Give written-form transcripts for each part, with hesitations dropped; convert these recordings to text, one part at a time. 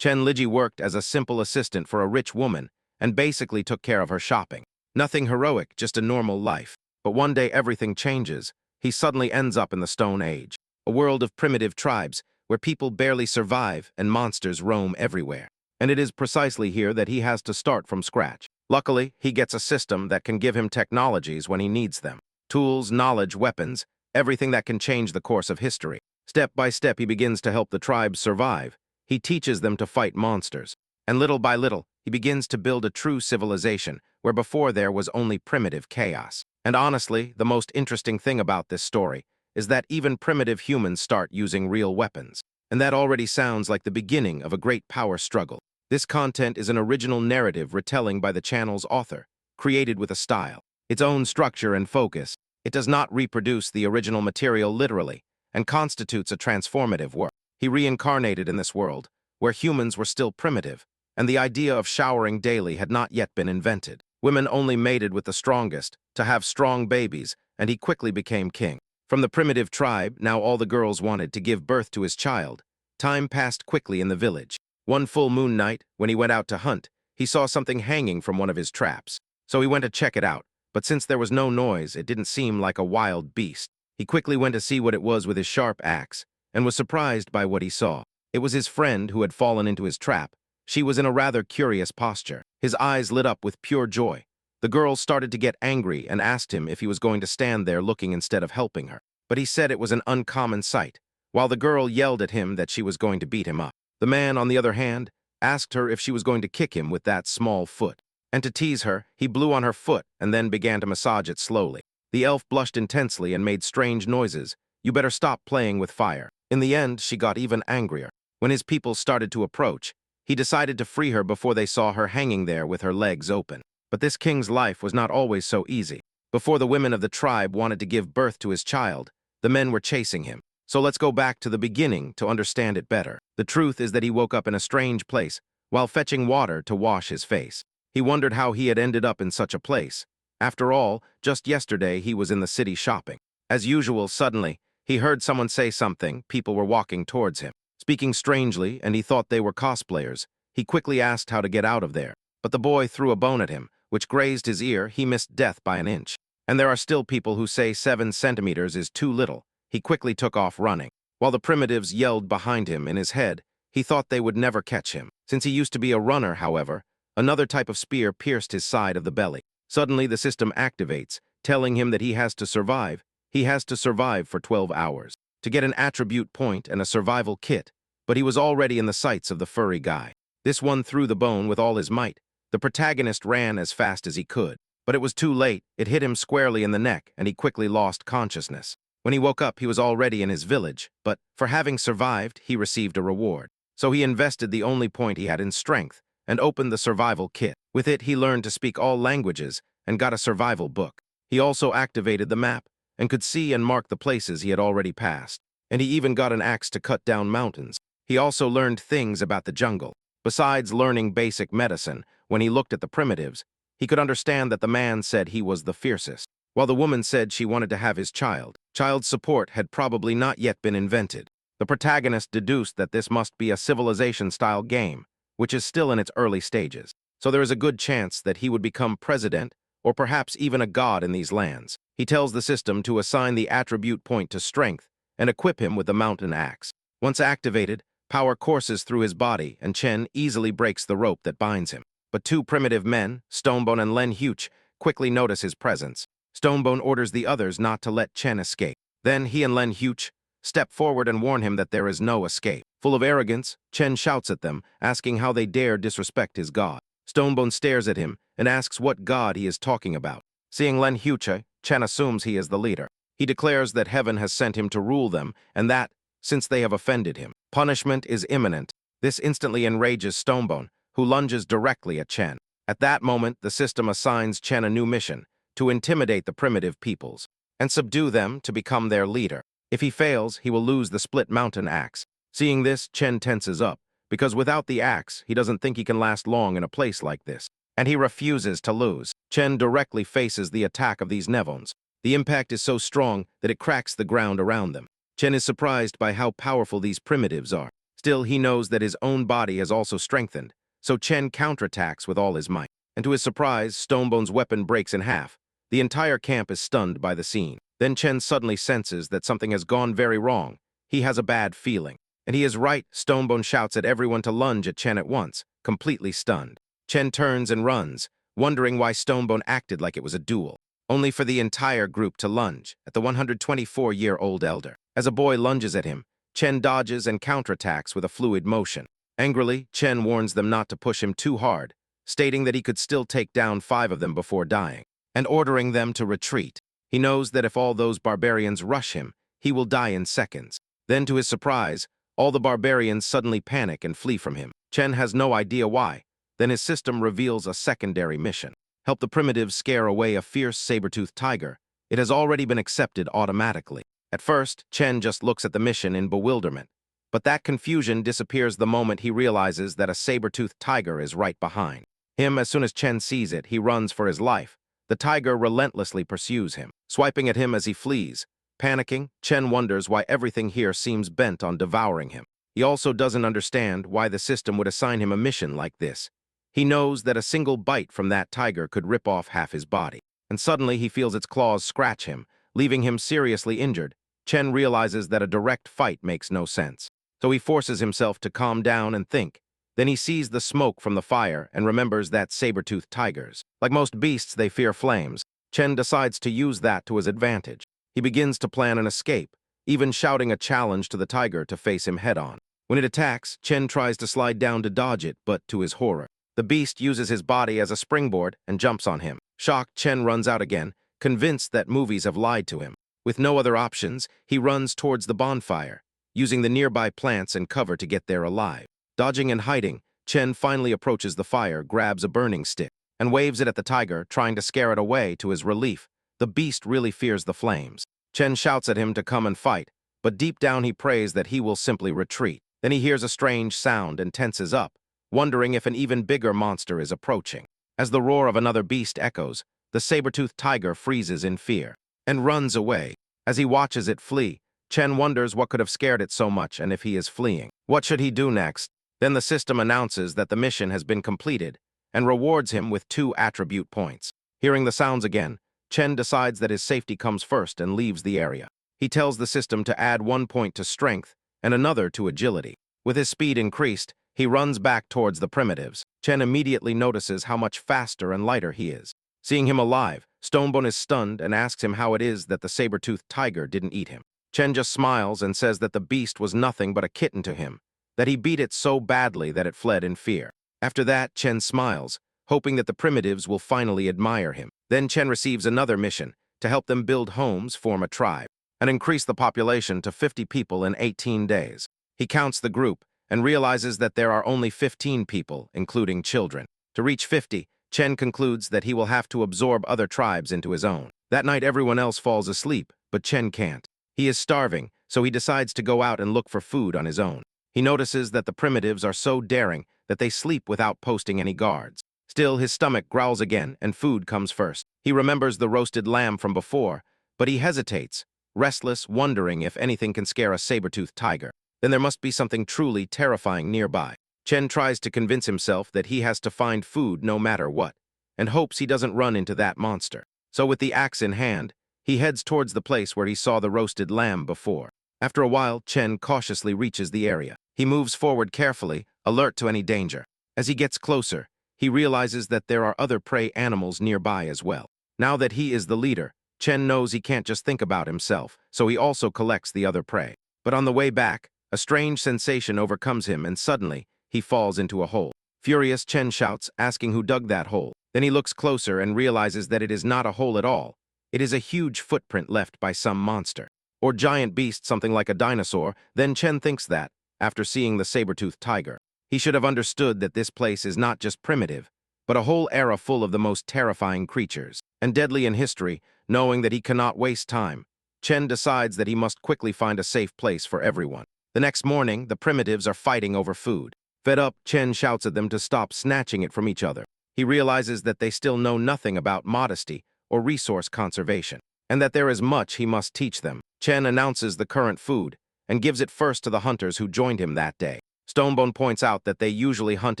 Chen Liji worked as a simple assistant for a rich woman and basically took care of her shopping. Nothing heroic, just a normal life. But one day everything changes. He suddenly ends up in the Stone Age, a world of primitive tribes where people barely survive and monsters roam everywhere. And it is precisely here that he has to start from scratch. Luckily, he gets a system that can give him technologies when he needs them. Tools, knowledge, weapons, everything that can change the course of history. Step by step, he begins to help the tribes survive. He teaches them to fight monsters. And little by little, he begins to build a true civilization where before there was only primitive chaos. And honestly, the most interesting thing about this story is that even primitive humans start using real weapons. And that already sounds like the beginning of a great power struggle. This content is an original narrative retelling by the channel's author, created with a style, its own structure and focus. It does not reproduce the original material literally, and constitutes a transformative work. He reincarnated in this world, where humans were still primitive, and the idea of showering daily had not yet been invented. Women only mated with the strongest to have strong babies, and he quickly became king. From the primitive tribe, now all the girls wanted to give birth to his child. Time passed quickly in the village. One full moon night, when he went out to hunt, he saw something hanging from one of his traps. So he went to check it out, but since there was no noise, it didn't seem like a wild beast. He quickly went to see what it was with his sharp axe, and was surprised by what he saw. It was his friend who had fallen into his trap. She was in a rather curious posture. His eyes lit up with pure joy. The girl started to get angry and asked him if he was going to stand there looking instead of helping her. But he said it was an uncommon sight, while the girl yelled at him that she was going to beat him up. The man, on the other hand, asked her if she was going to kick him with that small foot. And to tease her, he blew on her foot and then began to massage it slowly. The elf blushed intensely and made strange noises. "You better stop playing with fire." In the end, she got even angrier. When his people started to approach, he decided to free her before they saw her hanging there with her legs open. But this king's life was not always so easy. Before the women of the tribe wanted to give birth to his child, the men were chasing him. So let's go back to the beginning to understand it better. The truth is that he woke up in a strange place while fetching water to wash his face. He wondered how he had ended up in such a place. After all, just yesterday he was in the city shopping. As usual, suddenly, he heard someone say something. People were walking towards him, speaking strangely, and he thought they were cosplayers. He quickly asked how to get out of there, but the boy threw a bone at him, which grazed his ear. He missed death by an inch. And there are still people who say 7 centimeters is too little. He quickly took off running. While the primitives yelled behind him, in his head, he thought they would never catch him. Since he used to be a runner, however, another type of spear pierced his side of the belly. Suddenly, the system activates, telling him that he has to survive. He has to survive for 12 hours to get an attribute point and a survival kit, but he was already in the sights of the furry guy. This one threw the bone with all his might. The protagonist ran as fast as he could, but it was too late. It hit him squarely in the neck, and he quickly lost consciousness. When he woke up, he was already in his village, but for having survived, he received a reward. So he invested the only point he had in strength and opened the survival kit. With it, he learned to speak all languages and got a survival book. He also activated the map and could see and mark the places he had already passed. And he even got an axe to cut down mountains. He also learned things about the jungle. Besides learning basic medicine, when he looked at the primitives, he could understand that the man said he was the fiercest, while the woman said she wanted to have his child. Child support had probably not yet been invented. The protagonist deduced that this must be a civilization-style game, which is still in its early stages. So there is a good chance that he would become president or perhaps even a god in these lands. He tells the system to assign the attribute point to strength and equip him with the mountain axe. Once activated, power courses through his body, and Chen easily breaks the rope that binds him. But 2 primitive men, Stonebone and Len Huch, quickly notice his presence. Stonebone orders the others not to let Chen escape. Then he and Len Huch step forward and warn him that there is no escape. Full of arrogance, Chen shouts at them, asking how they dare disrespect his god. Stonebone stares at him and asks what god he is talking about. Seeing Len Huch, Chen assumes he is the leader. He declares that heaven has sent him to rule them, and that, since they have offended him, punishment is imminent. This instantly enrages Stonebone, who lunges directly at Chen. At that moment, the system assigns Chen a new mission: to intimidate the primitive peoples and subdue them to become their leader. If he fails, he will lose the split mountain axe. Seeing this, Chen tenses up, because without the axe, he doesn't think he can last long in a place like this, and he refuses to lose. Chen directly faces the attack of these Nevons. The impact is so strong that it cracks the ground around them. Chen is surprised by how powerful these primitives are. Still, he knows that his own body has also strengthened, so Chen counterattacks with all his might. And to his surprise, Stonebone's weapon breaks in half. The entire camp is stunned by the scene. Then Chen suddenly senses that something has gone very wrong. He has a bad feeling. And he is right. Stonebone shouts at everyone to lunge at Chen at once, completely stunned. Chen turns and runs, wondering why Stonebone acted like it was a duel, only for the entire group to lunge at the 124-year-old elder. As a boy lunges at him, Chen dodges and counterattacks with a fluid motion. Angrily, Chen warns them not to push him too hard, stating that he could still take down 5 of them before dying, and ordering them to retreat. He knows that if all those barbarians rush him, he will die in seconds. Then, to his surprise, all the barbarians suddenly panic and flee from him. Chen has no idea why. Then his system reveals a secondary mission. Help the primitives scare away a fierce saber-toothed tiger. It has already been accepted automatically. At first, Chen just looks at the mission in bewilderment. But that confusion disappears the moment he realizes that a saber-toothed tiger is right behind him. As soon as Chen sees it, he runs for his life. The tiger relentlessly pursues him, swiping at him as he flees. Panicking, Chen wonders why everything here seems bent on devouring him. He also doesn't understand why the system would assign him a mission like this. He knows that a single bite from that tiger could rip off half his body. And suddenly he feels its claws scratch him, leaving him seriously injured. Chen realizes that a direct fight makes no sense. So he forces himself to calm down and think. Then he sees the smoke from the fire and remembers that saber-toothed tigers. Like most beasts, they fear flames. Chen decides to use that to his advantage. He begins to plan an escape, even shouting a challenge to the tiger to face him head-on. When it attacks, Chen tries to slide down to dodge it, but to his horror, the beast uses his body as a springboard and jumps on him. Shocked, Chen runs out again, convinced that movies have lied to him. With no other options, he runs towards the bonfire, using the nearby plants and cover to get there alive. Dodging and hiding, Chen finally approaches the fire, grabs a burning stick, and waves it at the tiger, trying to scare it away. To his relief, the beast really fears the flames. Chen shouts at him to come and fight, but deep down he prays that he will simply retreat. Then he hears a strange sound and tenses up, wondering if an even bigger monster is approaching. As the roar of another beast echoes, the saber-toothed tiger freezes in fear and runs away. As he watches it flee, Chen wonders what could have scared it so much and if he is fleeing. What should he do next? Then the system announces that the mission has been completed and rewards him with 2 attribute points. Hearing the sounds again, Chen decides that his safety comes first and leaves the area. He tells the system to add 1 point to strength and another to agility. With his speed increased, he runs back towards the primitives. Chen immediately notices how much faster and lighter he is. Seeing him alive, Stonebone is stunned and asks him how it is that the saber-toothed tiger didn't eat him. Chen just smiles and says that the beast was nothing but a kitten to him, that he beat it so badly that it fled in fear. After that, Chen smiles, hoping that the primitives will finally admire him. Then Chen receives another mission to help them build homes, form a tribe, and increase the population to 50 people in 18 days. He counts the group and realizes that there are only 15 people, including children. To reach 50, Chen concludes that he will have to absorb other tribes into his own. That night everyone else falls asleep, but Chen can't. He is starving, so he decides to go out and look for food on his own. He notices that the primitives are so daring that they sleep without posting any guards. Still, his stomach growls again, and food comes first. He remembers the roasted lamb from before, but he hesitates, restless, wondering if anything can scare a saber-toothed tiger. Then there must be something truly terrifying nearby. Chen tries to convince himself that he has to find food no matter what, and hopes he doesn't run into that monster. So with the axe in hand, he heads towards the place where he saw the roasted lamb before. After a while, Chen cautiously reaches the area. He moves forward carefully, alert to any danger. As he gets closer, he realizes that there are other prey animals nearby as well. Now that he is the leader, Chen knows he can't just think about himself, so he also collects the other prey. But on the way back, a strange sensation overcomes him and suddenly, he falls into a hole. Furious, Chen shouts, asking who dug that hole. Then he looks closer and realizes that it is not a hole at all. It is a huge footprint left by some monster, or giant beast, something like a dinosaur. Then Chen thinks that, after seeing the saber-toothed tiger, he should have understood that this place is not just primitive, but a whole era full of the most terrifying creatures, and deadly in history. Knowing that he cannot waste time, Chen decides that he must quickly find a safe place for everyone. The next morning, the primitives are fighting over food. Fed up, Chen shouts at them to stop snatching it from each other. He realizes that they still know nothing about modesty or resource conservation, and that there is much he must teach them. Chen announces the current food and gives it first to the hunters who joined him that day. Stonebone points out that they usually hunt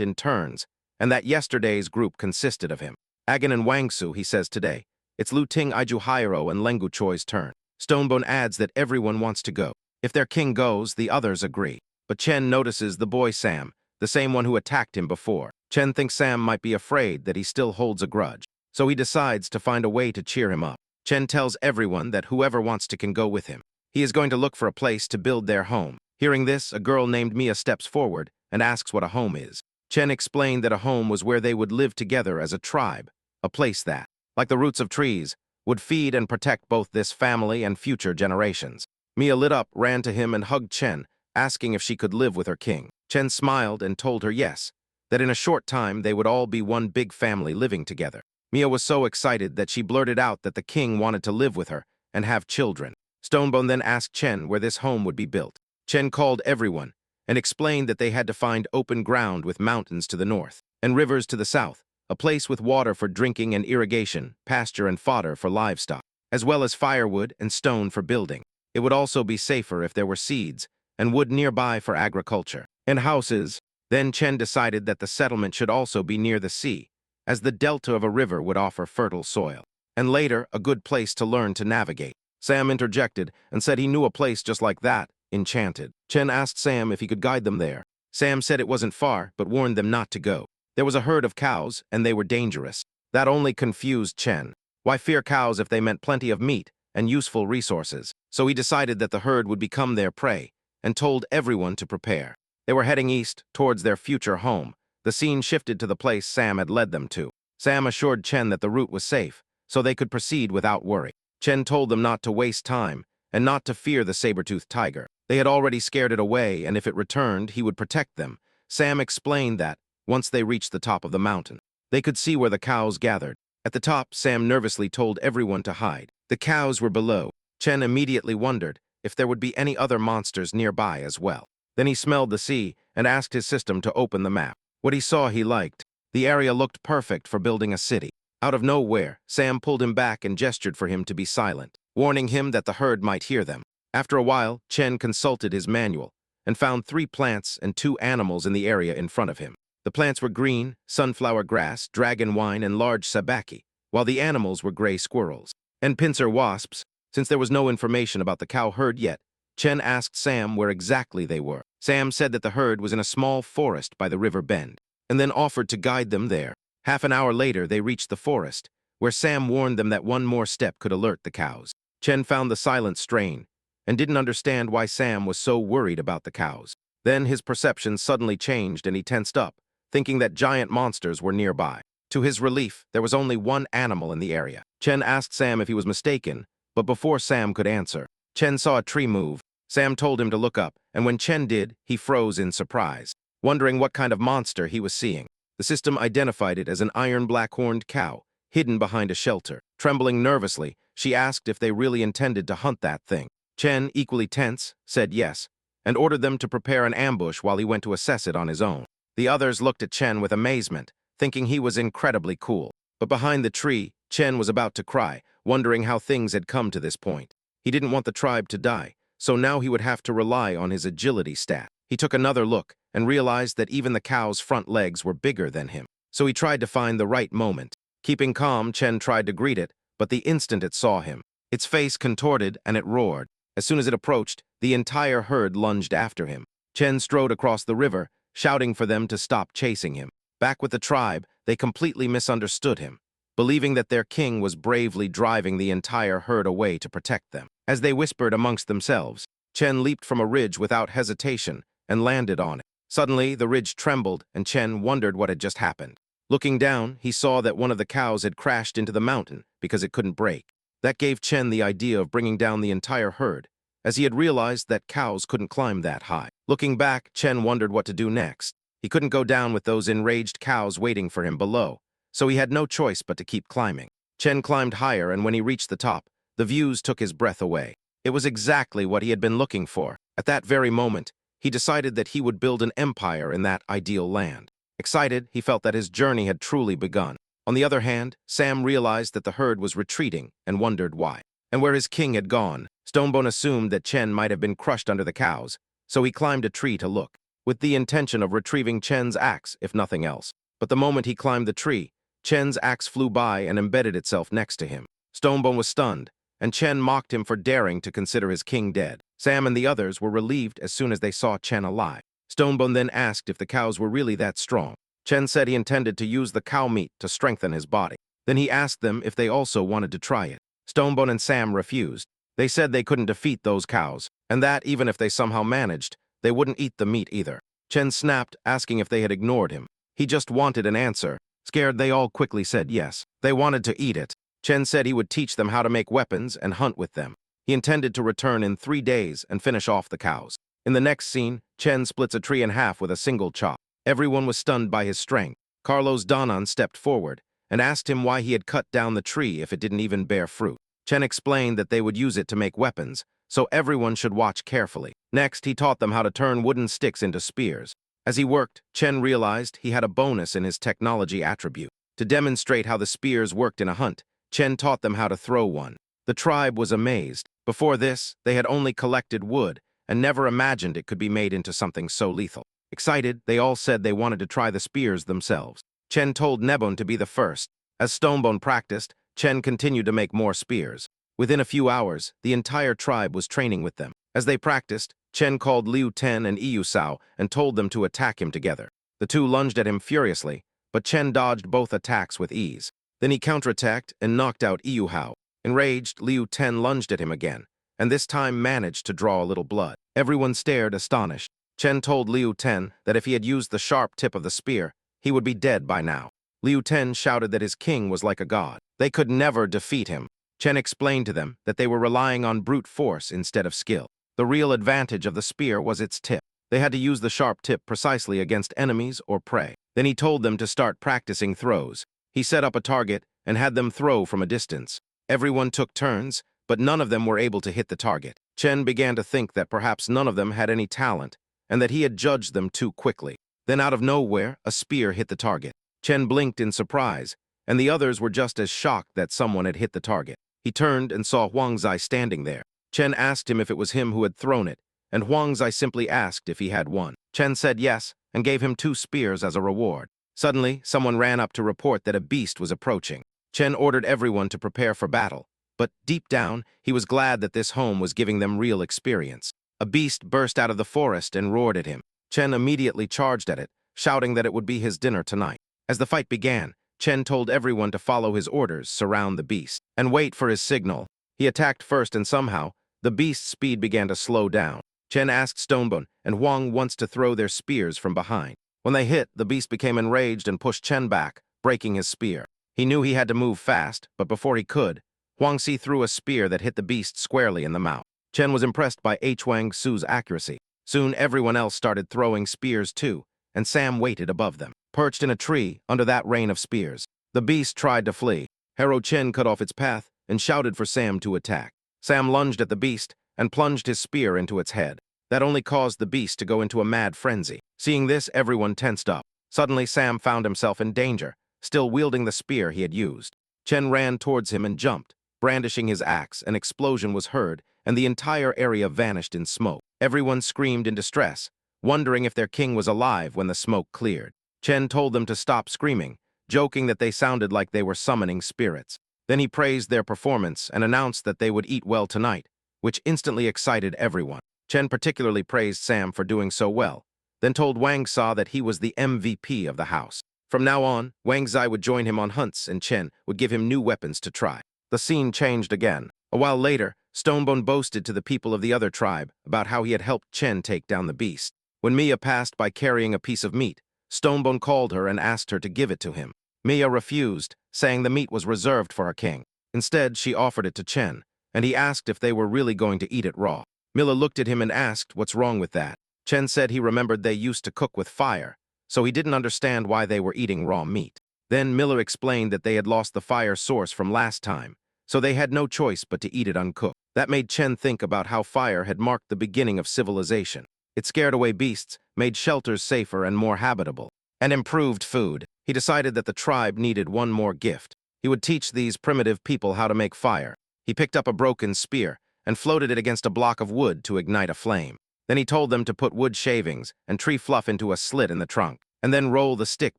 in turns, and that yesterday's group consisted of him. Agan and Wangsu, he says today. It's Lu Ting Ijuhairo and Lengu Choi's turn. Stonebone adds that everyone wants to go. If their king goes, the others agree. But Chen notices the boy Sam, the same one who attacked him before. Chen thinks Sam might be afraid that he still holds a grudge, so he decides to find a way to cheer him up. Chen tells everyone that whoever wants to can go with him. He is going to look for a place to build their home. Hearing this, a girl named Mia steps forward and asks what a home is. Chen explained that a home was where they would live together as a tribe, a place that, like the roots of trees, would feed and protect both this family and future generations. Mia lit up, ran to him and hugged Chen, asking if she could live with her king. Chen smiled and told her yes, that in a short time they would all be one big family living together. Mia was so excited that she blurted out that the king wanted to live with her and have children. Stonebone then asked Chen where this home would be built. Chen called everyone and explained that they had to find open ground with mountains to the north and rivers to the south, a place with water for drinking and irrigation, pasture and fodder for livestock, as well as firewood and stone for building. It would also be safer if there were seeds and wood nearby for agriculture and houses. Then Chen decided that the settlement should also be near the sea, as the delta of a river would offer fertile soil, and later a good place to learn to navigate. Sam interjected and said he knew a place just like that, Enchanted. Chen asked Sam if he could guide them there. Sam said it wasn't far, but warned them not to go. There was a herd of cows, and they were dangerous. That only confused Chen. Why fear cows if they meant plenty of meat and useful resources? So he decided that the herd would become their prey, and told everyone to prepare. They were heading east, towards their future home. The scene shifted to the place Sam had led them to. Sam assured Chen that the route was safe, so they could proceed without worry. Chen told them not to waste time, and not to fear the saber-toothed tiger. They had already scared it away, and if it returned, he would protect them. Sam explained that, once they reached the top of the mountain, they could see where the cows gathered. At the top, Sam nervously told everyone to hide. The cows were below. Chen immediately wondered if there would be any other monsters nearby as well. Then he smelled the sea and asked his system to open the map. What he saw he liked. The area looked perfect for building a city. Out of nowhere, Sam pulled him back and gestured for him to be silent, warning him that the herd might hear them. After a while, Chen consulted his manual and found 3 plants and 2 animals in the area in front of him. The plants were green, sunflower grass, dragon wine, and large sabaki, while the animals were gray squirrels and pincer wasps. Since there was no information about the cow herd yet, Chen asked Sam where exactly they were. Sam said that the herd was in a small forest by the river bend, and then offered to guide them there. Half an hour later, they reached the forest, where Sam warned them that one more step could alert the cows. Chen found the silence strange, and didn't understand why Sam was so worried about the cows. Then his perception suddenly changed and he tensed up, thinking that giant monsters were nearby. To his relief, there was only one animal in the area. Chen asked Sam if he was mistaken, but before Sam could answer, Chen saw a tree move. Sam told him to look up, and when Chen did, he froze in surprise, wondering what kind of monster he was seeing. The system identified it as an iron black-horned cow, hidden behind a shelter. Trembling nervously, she asked if they really intended to hunt that thing. Chen, equally tense, said yes, and ordered them to prepare an ambush while he went to assess it on his own. The others looked at Chen with amazement, thinking he was incredibly cool. But behind the tree, Chen was about to cry, wondering how things had come to this point. He didn't want the tribe to die, so now he would have to rely on his agility stat. He took another look and realized that even the cow's front legs were bigger than him. So he tried to find the right moment. Keeping calm, Chen tried to greet it, but the instant it saw him, its face contorted and it roared. As soon as it approached, the entire herd lunged after him. Chen strode across the river, shouting for them to stop chasing him. Back with the tribe, they completely misunderstood him, believing that their king was bravely driving the entire herd away to protect them. As they whispered amongst themselves, Chen leaped from a ridge without hesitation and landed on it. Suddenly, the ridge trembled, and Chen wondered what had just happened. Looking down, he saw that one of the cows had crashed into the mountain because it couldn't break. That gave Chen the idea of bringing down the entire herd, as he had realized that cows couldn't climb that high. Looking back, Chen wondered what to do next. He couldn't go down with those enraged cows waiting for him below, so he had no choice but to keep climbing. Chen climbed higher, and when he reached the top, the views took his breath away. It was exactly what he had been looking for. At that very moment, he decided that he would build an empire in that ideal land. Excited, he felt that his journey had truly begun. On the other hand, Sam realized that the herd was retreating and wondered why. And where his king had gone, Stonebone assumed that Chen might have been crushed under the cows, so he climbed a tree to look. with the intention of retrieving Chen's axe, if nothing else. But the moment he climbed the tree, Chen's axe flew by and embedded itself next to him. Stonebone was stunned, and Chen mocked him for daring to consider his king dead. Sam and the others were relieved as soon as they saw Chen alive. Stonebone then asked if the cows were really that strong. Chen said he intended to use the cow meat to strengthen his body. Then he asked them if they also wanted to try it. Stonebone and Sam refused. They said they couldn't defeat those cows, and that even if they somehow managed, they wouldn't eat the meat either. Chen snapped, asking if they had ignored him. He just wanted an answer. Scared, they all quickly said yes. They wanted to eat it. Chen said he would teach them how to make weapons and hunt with them. He intended to return in 3 days and finish off the cows. In the next scene, Chen splits a tree in half with a single chop. Everyone was stunned by his strength. Carlos Donan stepped forward and asked him why he had cut down the tree if it didn't even bear fruit. Chen explained that they would use it to make weapons, so everyone should watch carefully. Next, he taught them how to turn wooden sticks into spears. As he worked, Chen realized he had a bonus in his technology attribute. To demonstrate how the spears worked in a hunt, Chen taught them how to throw one. The tribe was amazed. Before this, they had only collected wood and never imagined it could be made into something so lethal. Excited, they all said they wanted to try the spears themselves. Chen told Nebon to be the first. As Stonebone practiced, Chen continued to make more spears. Within a few hours, the entire tribe was training with them. As they practiced, Chen called Liu Ten and Iyu Sao and told them to attack him together. The two lunged at him furiously, but Chen dodged both attacks with ease. Then he counterattacked and knocked out Iyu Hao. Enraged, Liu Ten lunged at him again, and this time managed to draw a little blood. Everyone stared, astonished. Chen told Liu Ten that if he had used the sharp tip of the spear, he would be dead by now. Liu Ten shouted that his king was like a god. They could never defeat him. Chen explained to them that they were relying on brute force instead of skill. The real advantage of the spear was its tip. They had to use the sharp tip precisely against enemies or prey. Then he told them to start practicing throws. He set up a target and had them throw from a distance. Everyone took turns, but none of them were able to hit the target. Chen began to think that perhaps none of them had any talent, and that he had judged them too quickly. Then out of nowhere, a spear hit the target. Chen blinked in surprise, and the others were just as shocked that someone had hit the target. He turned and saw Huang Zai standing there. Chen asked him if it was him who had thrown it, and Huang Zai simply asked if he had one. Chen said yes, and gave him 2 spears as a reward. Suddenly, someone ran up to report that a beast was approaching. Chen ordered everyone to prepare for battle, but deep down, he was glad that this home was giving them real experience. A beast burst out of the forest and roared at him. Chen immediately charged at it, shouting that it would be his dinner tonight. As the fight began, Chen told everyone to follow his orders, surround the beast, and wait for his signal. He attacked first, and somehow, the beast's speed began to slow down. Chen asked Stonebone and Huang once to throw their spears from behind. When they hit, the beast became enraged and pushed Chen back, breaking his spear. He knew he had to move fast, but before he could, Huang Si threw a spear that hit the beast squarely in the mouth. Chen was impressed by Huang Su's accuracy. Soon everyone else started throwing spears too, and Sam waited above them, perched in a tree under that rain of spears. The beast tried to flee. Hero Chen cut off its path and shouted for Sam to attack. Sam lunged at the beast and plunged his spear into its head. That only caused the beast to go into a mad frenzy. Seeing this, everyone tensed up. Suddenly, Sam found himself in danger, still wielding the spear he had used. Chen ran towards him and jumped. Brandishing his axe, an explosion was heard, and the entire area vanished in smoke. Everyone screamed in distress, wondering if their king was alive when the smoke cleared. Chen told them to stop screaming, joking that they sounded like they were summoning spirits. Then he praised their performance and announced that they would eat well tonight, which instantly excited everyone. Chen particularly praised Sam for doing so well, then told Wang Sa that he was the MVP of the house. From now on, Wang Zai would join him on hunts and Chen would give him new weapons to try. The scene changed again. A while later, Stonebone boasted to the people of the other tribe about how he had helped Chen take down the beast. When Mia passed by carrying a piece of meat, Stonebone called her and asked her to give it to him. Mia refused, saying the meat was reserved for her king. Instead, she offered it to Chen, and he asked if they were really going to eat it raw. Milla looked at him and asked what's wrong with that. Chen said he remembered they used to cook with fire, so he didn't understand why they were eating raw meat. Then Miller explained that they had lost the fire source from last time, so they had no choice but to eat it uncooked. That made Chen think about how fire had marked the beginning of civilization. It scared away beasts, made shelters safer and more habitable, and improved food. He decided that the tribe needed one more gift. He would teach these primitive people how to make fire. He picked up a broken spear and floated it against a block of wood to ignite a flame. Then he told them to put wood shavings and tree fluff into a slit in the trunk, and then roll the stick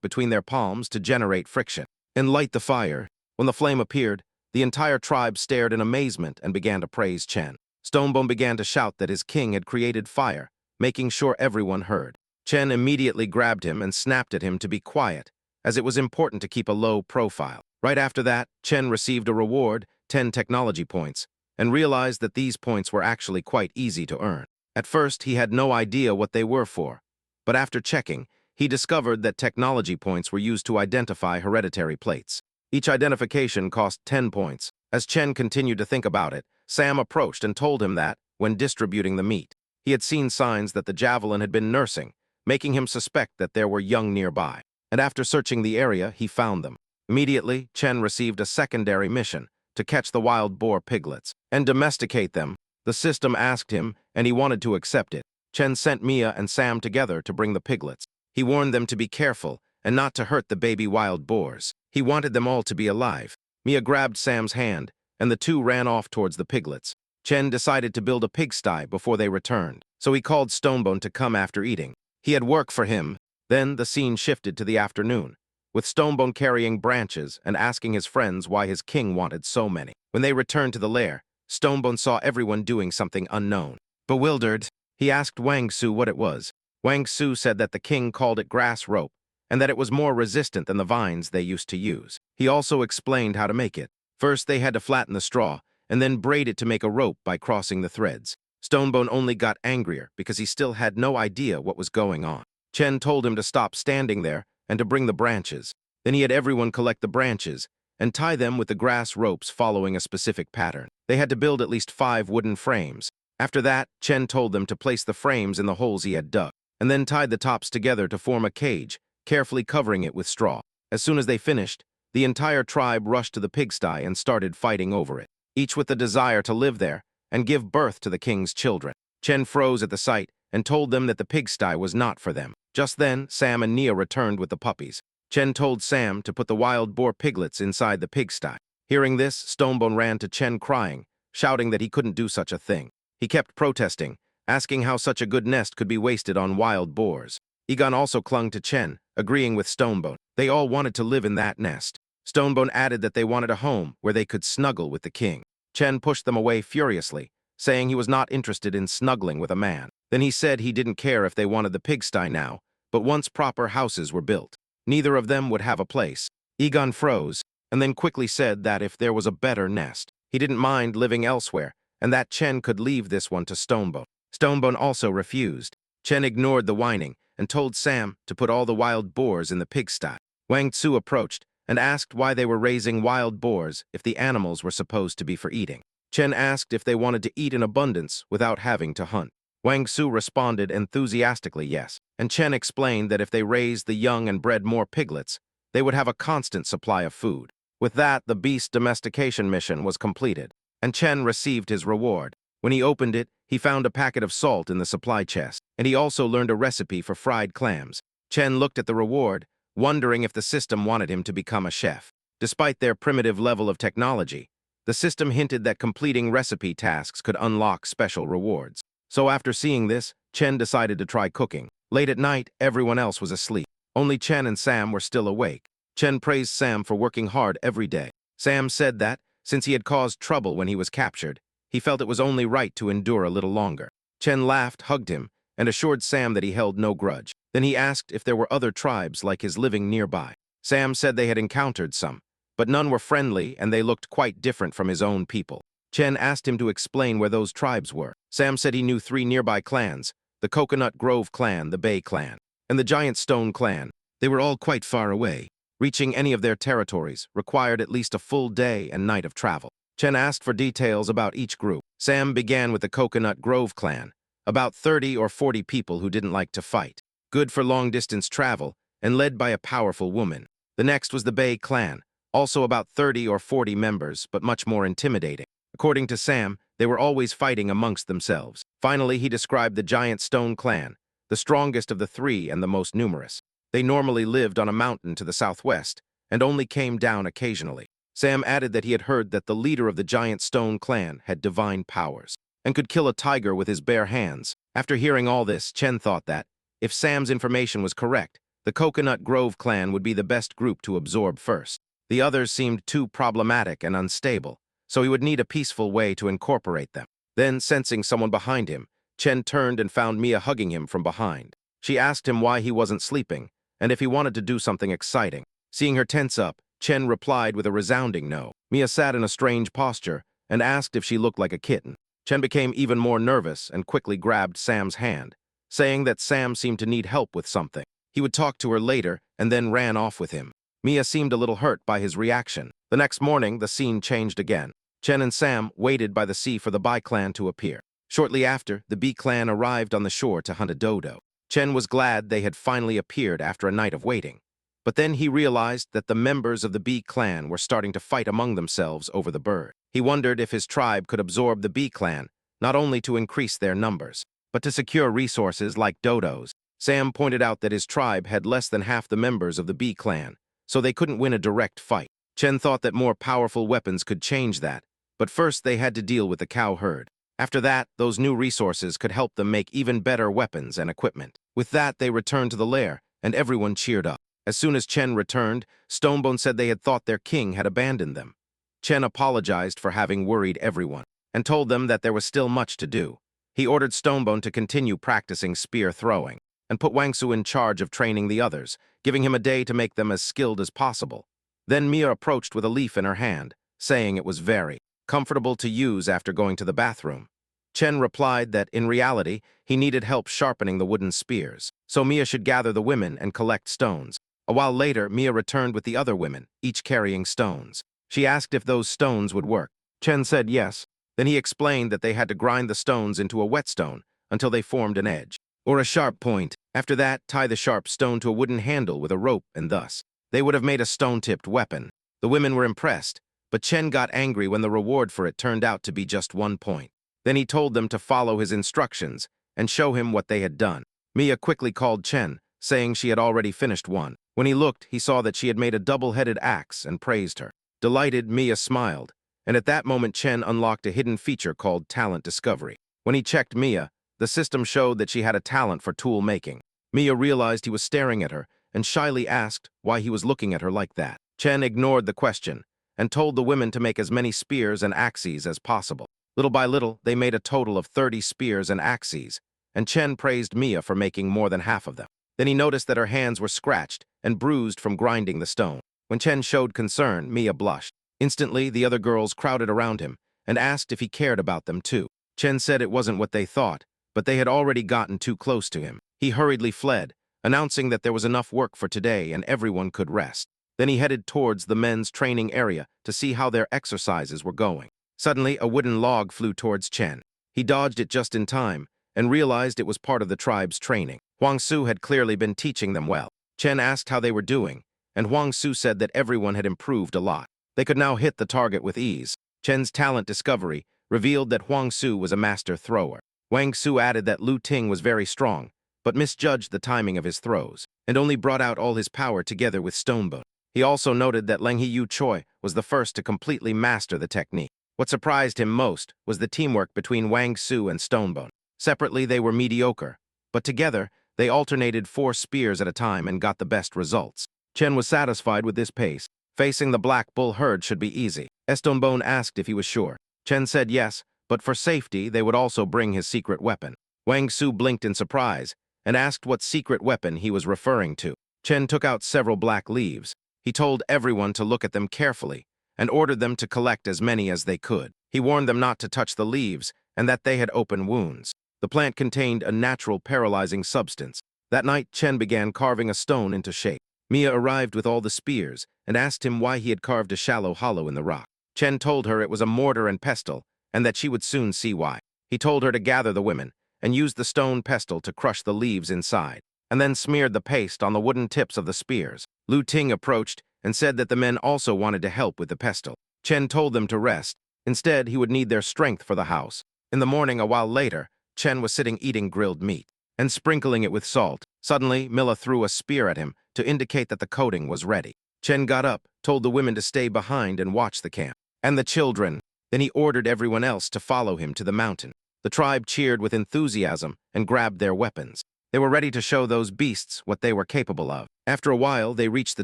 between their palms to generate friction, and light the fire. When the flame appeared, the entire tribe stared in amazement and began to praise Chen. Stonebone began to shout that his king had created fire, making sure everyone heard. Chen immediately grabbed him and snapped at him to be quiet, as it was important to keep a low profile. Right after that, Chen received a reward, 10 technology points, and realized that these points were actually quite easy to earn. At first, he had no idea what they were for, but after checking, he discovered that technology points were used to identify hereditary plates. Each identification cost 10 points. As Chen continued to think about it, Sam approached and told him that, when distributing the meat, he had seen signs that the javelin had been nursing, making him suspect that there were young nearby. And after searching the area, he found them. Immediately, Chen received a secondary mission to catch the wild boar piglets and domesticate them. The system asked him, and he wanted to accept it. Chen sent Mia and Sam together to bring the piglets. He warned them to be careful and not to hurt the baby wild boars. He wanted them all to be alive. Mia grabbed Sam's hand, and the two ran off towards the piglets. Chen decided to build a pigsty before they returned, so he called Stonebone to come after eating. He had work for him. Then the scene shifted to the afternoon, with Stonebone carrying branches and asking his friends why his king wanted so many. When they returned to the lair, Stonebone saw everyone doing something unknown. Bewildered, he asked Wang Su what it was. Wang Su said that the king called it grass rope, and that it was more resistant than the vines they used to use. He also explained how to make it. First, they had to flatten the straw, and then braid it to make a rope by crossing the threads. Stonebone only got angrier because he still had no idea what was going on. Chen told him to stop standing there and to bring the branches. Then he had everyone collect the branches and tie them with the grass ropes following a specific pattern. They had to build at least 5 wooden frames. After that, Chen told them to place the frames in the holes he had dug, and then tied the tops together to form a cage, carefully covering it with straw. As soon as they finished, the entire tribe rushed to the pigsty and started fighting over it, each with the desire to live there and give birth to the king's children. Chen froze at the sight and told them that the pigsty was not for them. Just then, Sam and Nia returned with the puppies. Chen told Sam to put the wild boar piglets inside the pigsty. Hearing this, Stonebone ran to Chen crying, shouting that he couldn't do such a thing. He kept protesting, asking how such a good nest could be wasted on wild boars. Egon also clung to Chen, agreeing with Stonebone. They all wanted to live in that nest. Stonebone added that they wanted a home where they could snuggle with the king. Chen pushed them away furiously, saying he was not interested in snuggling with a man. Then he said he didn't care if they wanted the pigsty now, but once proper houses were built, neither of them would have a place. Egon froze, and then quickly said that if there was a better nest, he didn't mind living elsewhere, and that Chen could leave this one to Stonebone. Stonebone also refused. Chen ignored the whining and told Sam to put all the wild boars in the pigsty. Wang Tzu approached and asked why they were raising wild boars if the animals were supposed to be for eating. Chen asked if they wanted to eat in abundance without having to hunt. Wang Su responded enthusiastically yes, and Chen explained that if they raised the young and bred more piglets, they would have a constant supply of food. With that, the beast domestication mission was completed, and Chen received his reward. When he opened it, he found a packet of salt in the supply chest, and he also learned a recipe for fried clams. Chen looked at the reward, wondering if the system wanted him to become a chef. Despite their primitive level of technology, the system hinted that completing recipe tasks could unlock special rewards. So after seeing this, Chen decided to try cooking. Late at night, everyone else was asleep. Only Chen and Sam were still awake. Chen praised Sam for working hard every day. Sam said that, since he had caused trouble when he was captured, he felt it was only right to endure a little longer. Chen laughed, hugged him, and assured Sam that he held no grudge. Then he asked if there were other tribes like his living nearby. Sam said they had encountered some, but none were friendly and they looked quite different from his own people. Chen asked him to explain where those tribes were. Sam said he knew 3 nearby clans, the Coconut Grove clan, the Bay clan, and the Giant Stone clan. They were all quite far away. Reaching any of their territories required at least a full day and night of travel. Chen asked for details about each group. Sam began with the Coconut Grove clan, about 30 or 40 people who didn't like to fight, good for long-distance travel, and led by a powerful woman. The next was the Bay clan, also about 30 or 40 members, but much more intimidating. According to Sam, they were always fighting amongst themselves. Finally, he described the Giant Stone clan, the strongest of the 3 and the most numerous. They normally lived on a mountain to the southwest and only came down occasionally. Sam added that he had heard that the leader of the Giant Stone clan had divine powers. and could kill a tiger with his bare hands. After hearing all this, Chen thought that, if Sam's information was correct, the Coconut Grove clan would be the best group to absorb first. The others seemed too problematic and unstable, so he would need a peaceful way to incorporate them. Then, sensing someone behind him, Chen turned and found Mia hugging him from behind. She asked him why he wasn't sleeping, and if he wanted to do something exciting. Seeing her tense up, Chen replied with a resounding no. Mia sat in a strange posture and asked if she looked like a kitten. Chen became even more nervous and quickly grabbed Sam's hand, saying that Sam seemed to need help with something. He would talk to her later and then ran off with him. Mia seemed a little hurt by his reaction. The next morning, the scene changed again. Chen and Sam waited by the sea for the Bai clan to appear. Shortly after, the Bi clan arrived on the shore to hunt a dodo. Chen was glad they had finally appeared after a night of waiting. But then he realized that the members of the Bi clan were starting to fight among themselves over the bird. He wondered if his tribe could absorb the Bi clan, not only to increase their numbers, but to secure resources like dodos. Sam pointed out that his tribe had less than half the members of the Bi clan, so they couldn't win a direct fight. Chen thought that more powerful weapons could change that, but first they had to deal with the cow herd. After that, those new resources could help them make even better weapons and equipment. With that, they returned to the lair, and everyone cheered up. As soon as Chen returned, Stonebone said they had thought their king had abandoned them. Chen apologized for having worried everyone, and told them that there was still much to do. He ordered Stonebone to continue practicing spear throwing, and put Wangsu in charge of training the others, giving him a day to make them as skilled as possible. Then Mia approached with a leaf in her hand, saying it was very comfortable to use after going to the bathroom. Chen replied that, in reality, he needed help sharpening the wooden spears, so Mia should gather the women and collect stones. A while later, Mia returned with the other women, each carrying stones. She asked if those stones would work. Chen said yes. Then he explained that they had to grind the stones into a whetstone until they formed an edge, or a sharp point. After that, tie the sharp stone to a wooden handle with a rope, and thus, they would have made a stone-tipped weapon. The women were impressed, but Chen got angry when the reward for it turned out to be just 1 point. Then he told them to follow his instructions and show him what they had done. Mia quickly called Chen, saying she had already finished one. When he looked, he saw that she had made a double-headed axe and praised her. Delighted, Mia smiled, and at that moment Chen unlocked a hidden feature called Talent Discovery. When he checked Mia, the system showed that she had a talent for tool making. Mia realized he was staring at her and shyly asked why he was looking at her like that. Chen ignored the question and told the women to make as many spears and axes as possible. Little by little, they made a total of 30 spears and axes, and Chen praised Mia for making more than half of them. Then he noticed that her hands were scratched and bruised from grinding the stone. When Chen showed concern, Mia blushed. Instantly, the other girls crowded around him and asked if he cared about them too. Chen said it wasn't what they thought, but they had already gotten too close to him. He hurriedly fled, announcing that there was enough work for today and everyone could rest. Then he headed towards the men's training area to see how their exercises were going. Suddenly, a wooden log flew towards Chen. He dodged it just in time and realized it was part of the tribe's training. Huang Su had clearly been teaching them well. Chen asked how they were doing, and Huang Su said that everyone had improved a lot. They could now hit the target with ease. Chen's talent discovery revealed that Huang Su was a master thrower. Wang Su added that Lu Ting was very strong, but misjudged the timing of his throws, and only brought out all his power together with Stonebone. He also noted that Leng Yu Choi was the first to completely master the technique. What surprised him most was the teamwork between Wang Su and Stonebone. Separately, they were mediocre, but together, they alternated 4 spears at a time and got the best results. Chen was satisfied with this pace. Facing the Black Bull herd should be easy. Stonebone asked if he was sure. Chen said yes, but for safety, they would also bring his secret weapon. Wang Su blinked in surprise and asked what secret weapon he was referring to. Chen took out several black leaves. He told everyone to look at them carefully and ordered them to collect as many as they could. He warned them not to touch the leaves and that they had open wounds. The plant contained a natural paralyzing substance. That night, Chen began carving a stone into shape. Mia arrived with all the spears and asked him why he had carved a shallow hollow in the rock. Chen told her it was a mortar and pestle and that she would soon see why. He told her to gather the women and use the stone pestle to crush the leaves inside, and then smeared the paste on the wooden tips of the spears. Lu Ting approached and said that the men also wanted to help with the pestle. Chen told them to rest. Instead, he would need their strength for the house. In the morning, a while later, Chen was sitting eating grilled meat and sprinkling it with salt. Suddenly, Milla threw a spear at him to indicate that the coating was ready. Chen got up, told the women to stay behind and watch the camp, and the children. Then he ordered everyone else to follow him to the mountain. The tribe cheered with enthusiasm and grabbed their weapons. They were ready to show those beasts what they were capable of. After a while, they reached the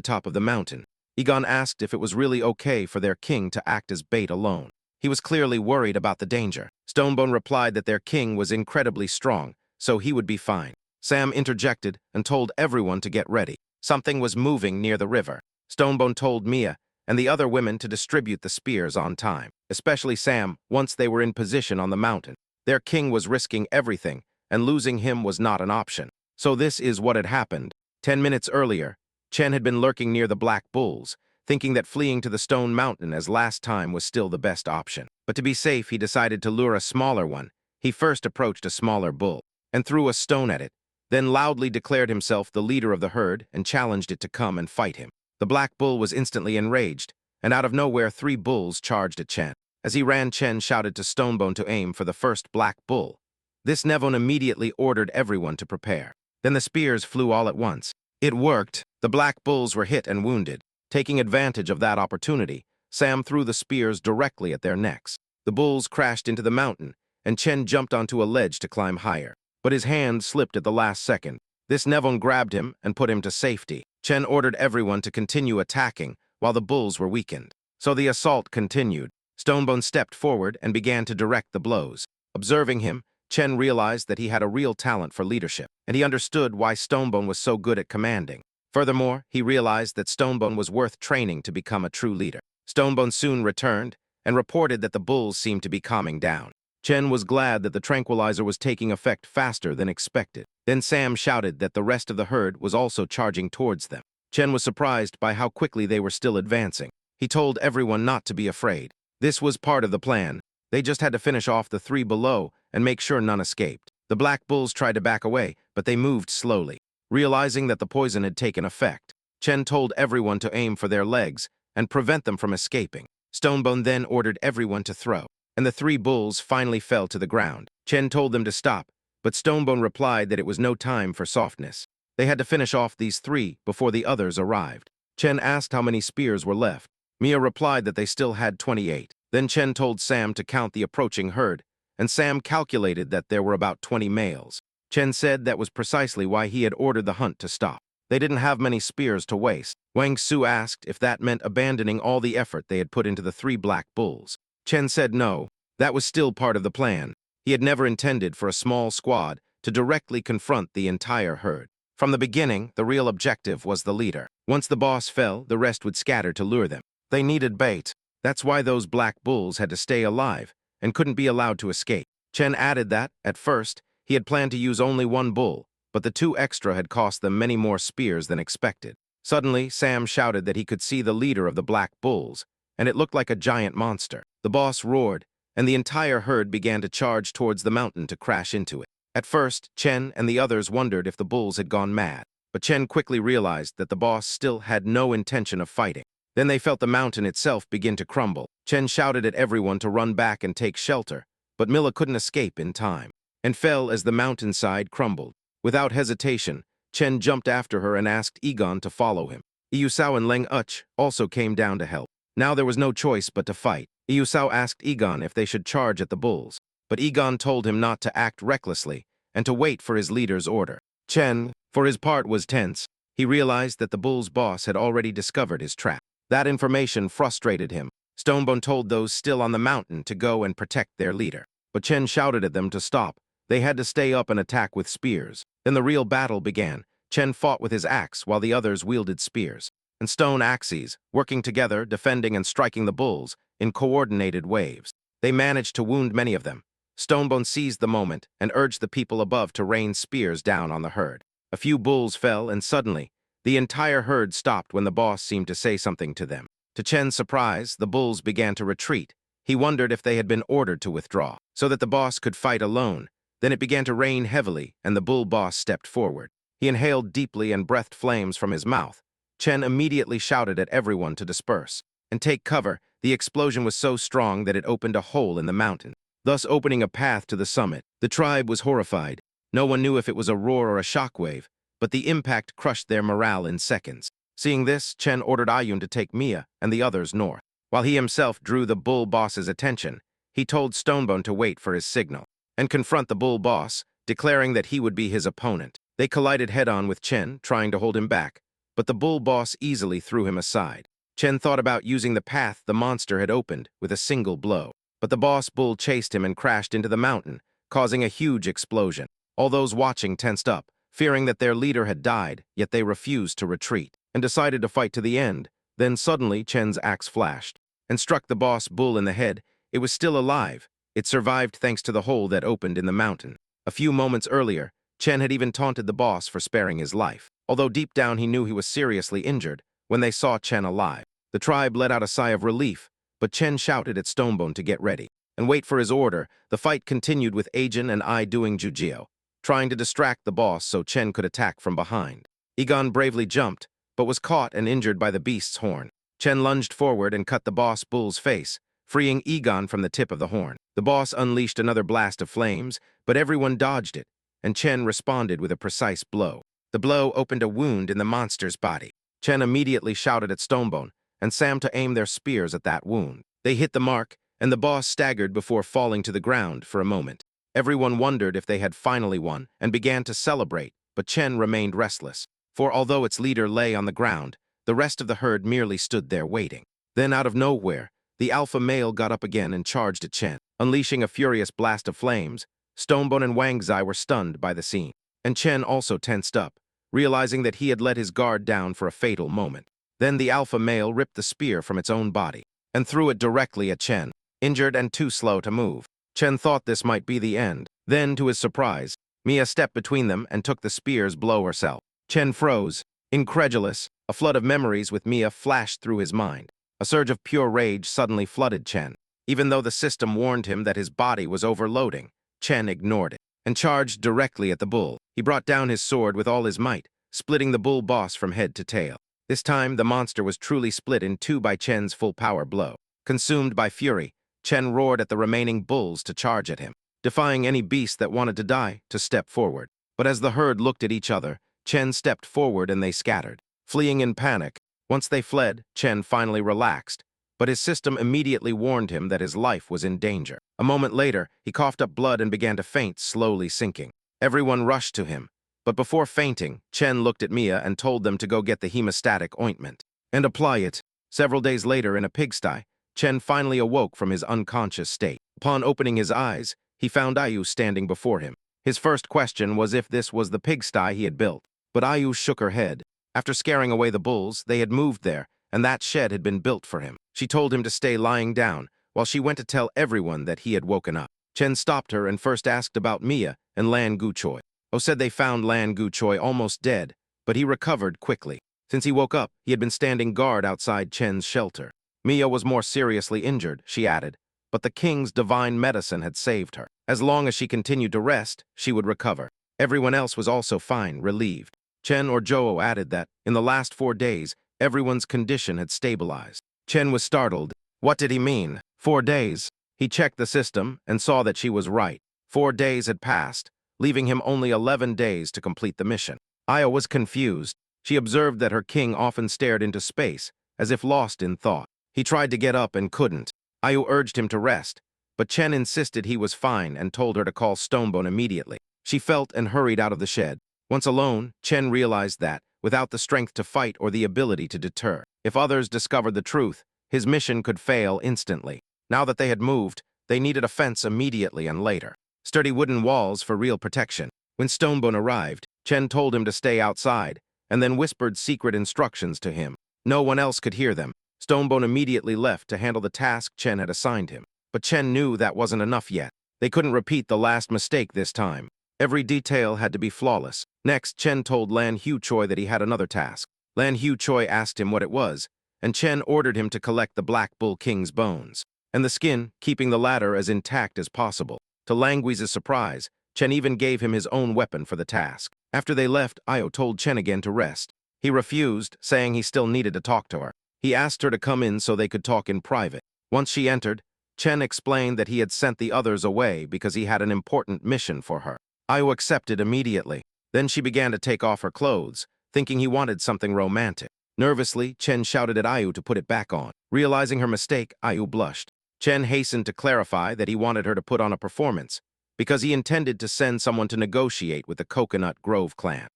top of the mountain. Egon asked if it was really okay for their king to act as bait alone. He was clearly worried about the danger. Stonebone replied that their king was incredibly strong, so he would be fine. Sam interjected and told everyone to get ready. Something was moving near the river. Stonebone told Mia and the other women to distribute the spears on time, especially Sam once they were in position on the mountain. Their king was risking everything, and losing him was not an option. So this is what had happened. 10 minutes earlier, Chen had been lurking near the Black Bulls, thinking that fleeing to the Stone Mountain as last time was still the best option. But to be safe, he decided to lure a smaller one. He first approached a smaller bull and threw a stone at it, then loudly declared himself the leader of the herd and challenged it to come and fight him. The Black Bull was instantly enraged, and out of nowhere 3 bulls charged at Chen. As he ran, Chen shouted to Stonebone to aim for the first Black Bull. This Nevon immediately ordered everyone to prepare. Then the spears flew all at once. It worked. The Black Bulls were hit and wounded. Taking advantage of that opportunity, Sam threw the spears directly at their necks. The bulls crashed into the mountain, and Chen jumped onto a ledge to climb higher. But his hand slipped at the last second. This Nevon grabbed him and put him to safety. Chen ordered everyone to continue attacking while the bulls were weakened. So the assault continued. Stonebone stepped forward and began to direct the blows. Observing him, Chen realized that he had a real talent for leadership, and he understood why Stonebone was so good at commanding. Furthermore, he realized that Stonebone was worth training to become a true leader. Stonebone soon returned and reported that the bulls seemed to be calming down. Chen was glad that the tranquilizer was taking effect faster than expected. Then Sam shouted that the rest of the herd was also charging towards them. Chen was surprised by how quickly they were still advancing. He told everyone not to be afraid. This was part of the plan. They just had to finish off the 3 below and make sure none escaped. The Black Bulls tried to back away, but they moved slowly. Realizing that the poison had taken effect, Chen told everyone to aim for their legs and prevent them from escaping. Stonebone then ordered everyone to throw, and the 3 bulls finally fell to the ground. Chen told them to stop, but Stonebone replied that it was no time for softness. They had to finish off these 3 before the others arrived. Chen asked how many spears were left. Mia replied that they still had 28. Then Chen told Sam to count the approaching herd, and Sam calculated that there were about 20 males. Chen said that was precisely why he had ordered the hunt to stop. They didn't have many spears to waste. Wang Su asked if that meant abandoning all the effort they had put into the 3 Black Bulls. Chen said no, that was still part of the plan. He had never intended for a small squad to directly confront the entire herd. From the beginning, the real objective was the leader. Once the boss fell, the rest would scatter to lure them. They needed bait. That's why those Black Bulls had to stay alive and couldn't be allowed to escape. Chen added that, at first, he had planned to use only 1 bull, but the 2 extra had cost them many more spears than expected. Suddenly, Sam shouted that he could see the leader of the Black Bulls, and it looked like a giant monster. The boss roared, and the entire herd began to charge towards the mountain to crash into it. At first, Chen and the others wondered if the bulls had gone mad, but Chen quickly realized that the boss still had no intention of fighting. Then they felt the mountain itself begin to crumble. Chen shouted at everyone to run back and take shelter, but Milla couldn't escape in time, and fell as the mountainside crumbled. Without hesitation, Chen jumped after her and asked Egon to follow him. Iyusao and Leng Uch also came down to help. Now there was no choice but to fight. Iyusao asked Egon if they should charge at the bulls, but Egon told him not to act recklessly and to wait for his leader's order. Chen, for his part, was tense. He realized that the bull's boss had already discovered his trap. That information frustrated him. Stonebone told those still on the mountain to go and protect their leader, but Chen shouted at them to stop. They had to stay up and attack with spears. Then the real battle began. Chen fought with his axe while the others wielded spears and stone axes, working together, defending and striking the bulls in coordinated waves. They managed to wound many of them. Stonebone seized the moment and urged the people above to rain spears down on the herd. A few bulls fell, and suddenly, the entire herd stopped when the boss seemed to say something to them. To Chen's surprise, the bulls began to retreat. He wondered if they had been ordered to withdraw, so that the boss could fight alone. Then it began to rain heavily, and the bull boss stepped forward. He inhaled deeply and breathed flames from his mouth. Chen immediately shouted at everyone to disperse and take cover. The explosion was so strong that it opened a hole in the mountain, thus opening a path to the summit. The tribe was horrified. No one knew if it was a roar or a shockwave, but the impact crushed their morale in seconds. Seeing this, Chen ordered Ayun to take Mia and the others north. While he himself drew the bull boss's attention, he told Stonebone to wait for his signal. and confront the bull boss, declaring that he would be his opponent. They collided head-on with Chen, trying to hold him back, but the bull boss easily threw him aside. Chen thought about using the path the monster had opened with a single blow, but the boss bull chased him and crashed into the mountain, causing a huge explosion. All those watching tensed up, fearing that their leader had died, yet they refused to retreat, and decided to fight to the end. Then suddenly Chen's axe flashed, and struck the boss bull in the head. It was still alive. It survived thanks to the hole that opened in the mountain. A few moments earlier, Chen had even taunted the boss for sparing his life, although deep down he knew he was seriously injured when they saw Chen alive. The tribe let out a sigh of relief, but Chen shouted at Stonebone to get ready and wait for his order. The fight continued with Ajin and I doing jujio, trying to distract the boss so Chen could attack from behind. Egon bravely jumped, but was caught and injured by the beast's horn. Chen lunged forward and cut the boss bull's face, freeing Egon from the tip of the horn. The boss unleashed another blast of flames, but everyone dodged it, and Chen responded with a precise blow. The blow opened a wound in the monster's body. Chen immediately shouted at Stonebone and Sam to aim their spears at that wound. They hit the mark, and the boss staggered before falling to the ground for a moment. Everyone wondered if they had finally won and began to celebrate, but Chen remained restless, for although its leader lay on the ground, the rest of the herd merely stood there waiting. Then out of nowhere, the alpha male got up again and charged at Chen, unleashing a furious blast of flames. Stonebone and Wangzai were stunned by the scene, and Chen also tensed up, realizing that he had let his guard down for a fatal moment. Then the alpha male ripped the spear from its own body and threw it directly at Chen, injured and too slow to move. Chen thought this might be the end. Then, to his surprise, Mia stepped between them and took the spear's blow herself. Chen froze, incredulous. A flood of memories with Mia flashed through his mind. A surge of pure rage suddenly flooded Chen. Even though the system warned him that his body was overloading, Chen ignored it and charged directly at the bull. He brought down his sword with all his might, splitting the bull boss from head to tail. This time, the monster was truly split in two by Chen's full-power blow. Consumed by fury, Chen roared at the remaining bulls to charge at him, defying any beast that wanted to die to step forward. But as the herd looked at each other, Chen stepped forward and they scattered, fleeing in panic. Once they fled, Chen finally relaxed, but his system immediately warned him that his life was in danger. A moment later, he coughed up blood and began to faint, slowly sinking. Everyone rushed to him, but before fainting, Chen looked at Mia and told them to go get the hemostatic ointment and apply it. Several days later, in a pigsty, Chen finally awoke from his unconscious state. Upon opening his eyes, he found Ayu standing before him. His first question was if this was the pigsty he had built, but Ayu shook her head. After scaring away the bulls, they had moved there, and that shed had been built for him. She told him to stay lying down, while she went to tell everyone that he had woken up. Chen stopped her and first asked about Mia and Lan Guchoi. O said they found Lan Guchoi almost dead, but he recovered quickly. Since he woke up, he had been standing guard outside Chen's shelter. Mia was more seriously injured, she added, but the king's divine medicine had saved her. As long as she continued to rest, she would recover. Everyone else was also fine, relieved. Chen or Joe added that, in the last 4 days, everyone's condition had stabilized. Chen was startled. What did he mean? 4 days? He checked the system and saw that she was right. 4 days had passed, leaving him only 11 days to complete the mission. Aya was confused. She observed that her king often stared into space, as if lost in thought. He tried to get up and couldn't. Ayu urged him to rest, but Chen insisted he was fine and told her to call Stonebone immediately. She felt and hurried out of the shed. Once alone, Chen realized that, without the strength to fight or the ability to deter, if others discovered the truth, his mission could fail instantly. Now that they had moved, they needed a fence immediately and later. Sturdy wooden walls for real protection. When Stonebone arrived, Chen told him to stay outside, and then whispered secret instructions to him. No one else could hear them. Stonebone immediately left to handle the task Chen had assigned him. But Chen knew that wasn't enough yet. They couldn't repeat the last mistake this time. Every detail had to be flawless. Next, Chen told Lan Huchoi that he had another task. Lan Huchoi asked him what it was, and Chen ordered him to collect the Black Bull King's bones and the skin, keeping the latter as intact as possible. To Langui's surprise, Chen even gave him his own weapon for the task. After they left, Ayo told Chen again to rest. He refused, saying he still needed to talk to her. He asked her to come in so they could talk in private. Once she entered, Chen explained that he had sent the others away because he had an important mission for her. Ayo accepted immediately. Then she began to take off her clothes, thinking he wanted something romantic. Nervously, Chen shouted at Ayu to put it back on. Realizing her mistake, Ayu blushed. Chen hastened to clarify that he wanted her to put on a performance, because he intended to send someone to negotiate with the Coconut Grove clan.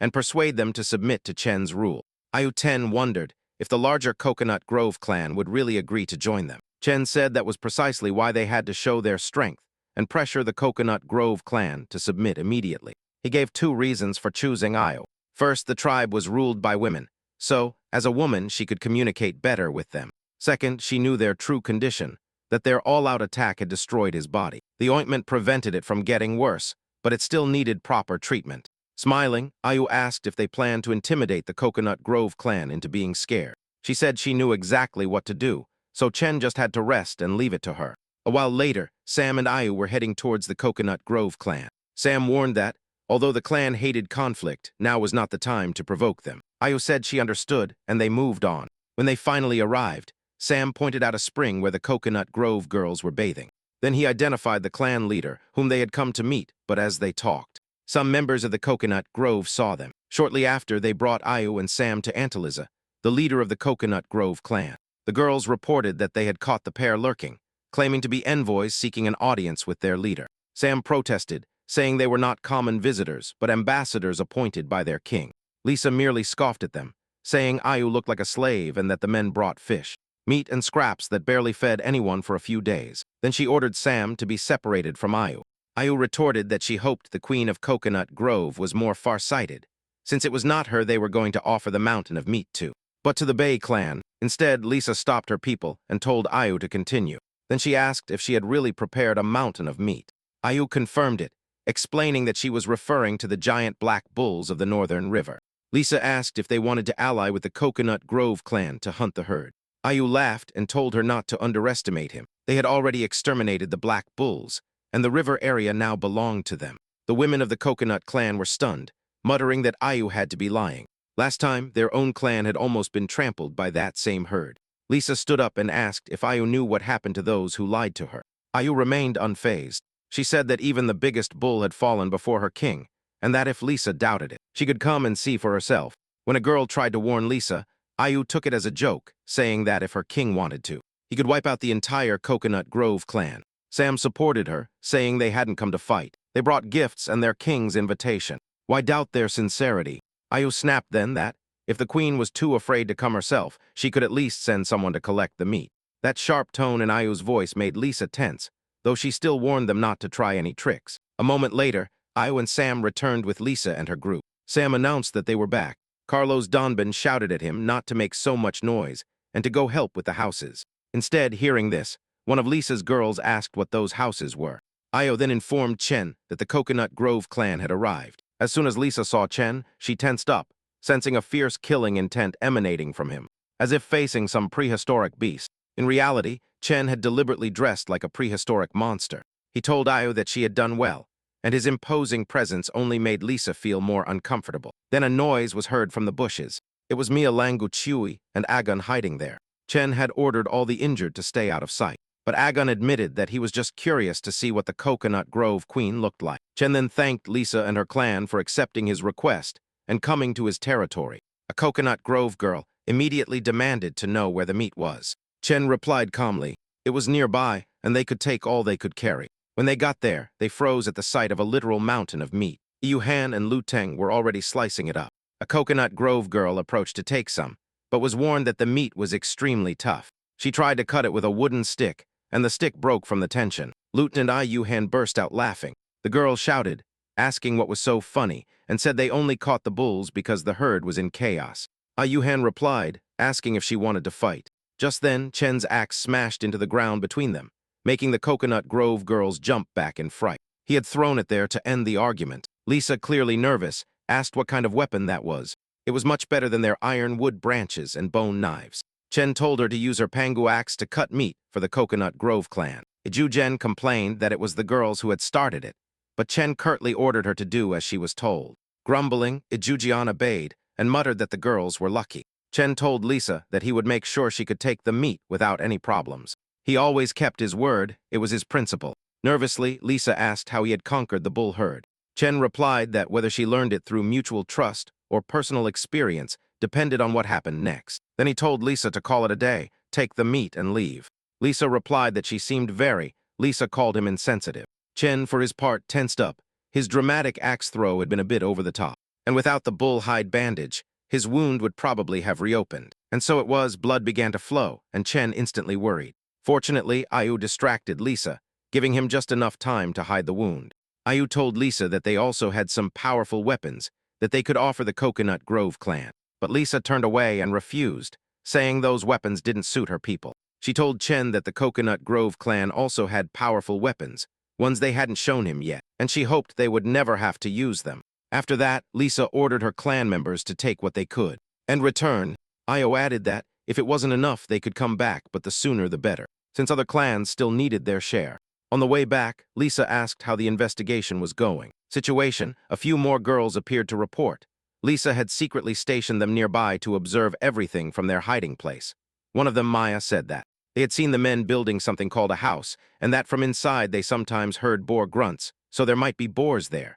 And persuade them to submit to Chen's rule. Ayuten wondered if the larger Coconut Grove clan would really agree to join them. Chen said that was precisely why they had to show their strength and pressure the Coconut Grove clan to submit immediately. He gave 2 reasons for choosing Ayo. First, the tribe was ruled by women, so, as a woman, she could communicate better with them. Second, she knew their true condition, that their all-out attack had destroyed his body. The ointment prevented it from getting worse, but it still needed proper treatment. Smiling, Ayu asked if they planned to intimidate the Coconut Grove clan into being scared. She said she knew exactly what to do, so Chen just had to rest and leave it to her. A while later, Sam and Ayu were heading towards the Coconut Grove clan. Sam warned that, although the clan hated conflict, now was not the time to provoke them. Ayu said she understood, and they moved on. When they finally arrived, Sam pointed out a spring where the Coconut Grove girls were bathing. Then he identified the clan leader, whom they had come to meet, but as they talked, some members of the Coconut Grove saw them. Shortly after, they brought Ayu and Sam to Antaliza, the leader of the Coconut Grove clan. The girls reported that they had caught the pair lurking, claiming to be envoys seeking an audience with their leader. Sam protested, saying they were not common visitors, but ambassadors appointed by their king. Lisa merely scoffed at them, saying Ayu looked like a slave and that the men brought fish, meat and scraps that barely fed anyone for a few days. Then she ordered Sam to be separated from Ayu. Ayu retorted that she hoped the Queen of Coconut Grove was more far-sighted, since it was not her they were going to offer the mountain of meat to, but to the Bay clan. Instead, Lisa stopped her people and told Ayu to continue. Then she asked if she had really prepared a mountain of meat. Ayu confirmed it, explaining that she was referring to the giant black bulls of the Northern River. Lisa asked if they wanted to ally with the Coconut Grove clan to hunt the herd. Ayu laughed and told her not to underestimate him. They had already exterminated the black bulls, and the river area now belonged to them. The women of the Coconut clan were stunned, muttering that Ayu had to be lying. Last time, their own clan had almost been trampled by that same herd. Lisa stood up and asked if Ayu knew what happened to those who lied to her. Ayu remained unfazed. She said that even the biggest bull had fallen before her king, and that if Lisa doubted it, she could come and see for herself. When a girl tried to warn Lisa, Ayu took it as a joke, saying that if her king wanted to, he could wipe out the entire Coconut Grove clan. Sam supported her, saying they hadn't come to fight. They brought gifts and their king's invitation. Why doubt their sincerity? Ayu snapped then that, if the queen was too afraid to come herself, she could at least send someone to collect the meat. That sharp tone in Ayu's voice made Lisa tense, though she still warned them not to try any tricks. A moment later, Ayu and Sam returned with Lisa and her group. Sam announced that they were back. Carlos Donbin shouted at him not to make so much noise and to go help with the houses. Instead, hearing this, one of Lisa's girls asked what those houses were. Ayu then informed Chen that the Coconut Grove clan had arrived. As soon as Lisa saw Chen, she tensed up, sensing a fierce killing intent emanating from him, as if facing some prehistoric beast. In reality, Chen had deliberately dressed like a prehistoric monster. He told Ayu that she had done well, and his imposing presence only made Lisa feel more uncomfortable. Then a noise was heard from the bushes. It was Mia Languchui and Agun hiding there. Chen had ordered all the injured to stay out of sight, but Agun admitted that he was just curious to see what the Coconut Grove queen looked like. Chen then thanked Lisa and her clan for accepting his request and coming to his territory. A Coconut Grove girl immediately demanded to know where the meat was. Chen replied calmly, it was nearby, and they could take all they could carry. When they got there, they froze at the sight of a literal mountain of meat. Yu Han and Lu Teng were already slicing it up. A Coconut Grove girl approached to take some, but was warned that the meat was extremely tough. She tried to cut it with a wooden stick, and the stick broke from the tension. Lieutenant Yu Han burst out laughing. The girl shouted, asking what was so funny, and said they only caught the bulls because the herd was in chaos. Yu Han replied, asking if she wanted to fight. Just then, Chen's axe smashed into the ground between them, making the Coconut Grove girls jump back in fright. He had thrown it there to end the argument. Lisa, clearly nervous, asked what kind of weapon that was. It was much better than their iron wood branches and bone knives. Chen told her to use her pangu axe to cut meat for the Coconut Grove clan. Ijujen complained that it was the girls who had started it, but Chen curtly ordered her to do as she was told. Grumbling, Ijujian obeyed and muttered that the girls were lucky. Chen told Lisa that he would make sure she could take the meat without any problems. He always kept his word, it was his principle. Nervously, Lisa asked how he had conquered the bull herd. Chen replied that whether she learned it through mutual trust or personal experience depended on what happened next. Then he told Lisa to call it a day, take the meat and leave. Lisa replied that she seemed very, Lisa called him insensitive. Chen, for his part, tensed up. His dramatic axe throw had been a bit over the top, and without the bull hide bandage, his wound would probably have reopened. And so it was, blood began to flow, and Chen instantly worried. Fortunately, Ayu distracted Lisa, giving him just enough time to hide the wound. Ayu told Lisa that they also had some powerful weapons that they could offer the Coconut Grove clan. But Lisa turned away and refused, saying those weapons didn't suit her people. She told Chen that the Coconut Grove clan also had powerful weapons, ones they hadn't shown him yet, and she hoped they would never have to use them. After that, Lisa ordered her clan members to take what they could. In return, Ayu added that if it wasn't enough, they could come back, but the sooner the better, since other clans still needed their share. On the way back, Lisa asked how the investigation was going. Situation: a few more girls appeared to report. Lisa had secretly stationed them nearby to observe everything from their hiding place. One of them, Maya, said that they had seen the men building something called a house, and that from inside they sometimes heard boar grunts, so there might be boars there.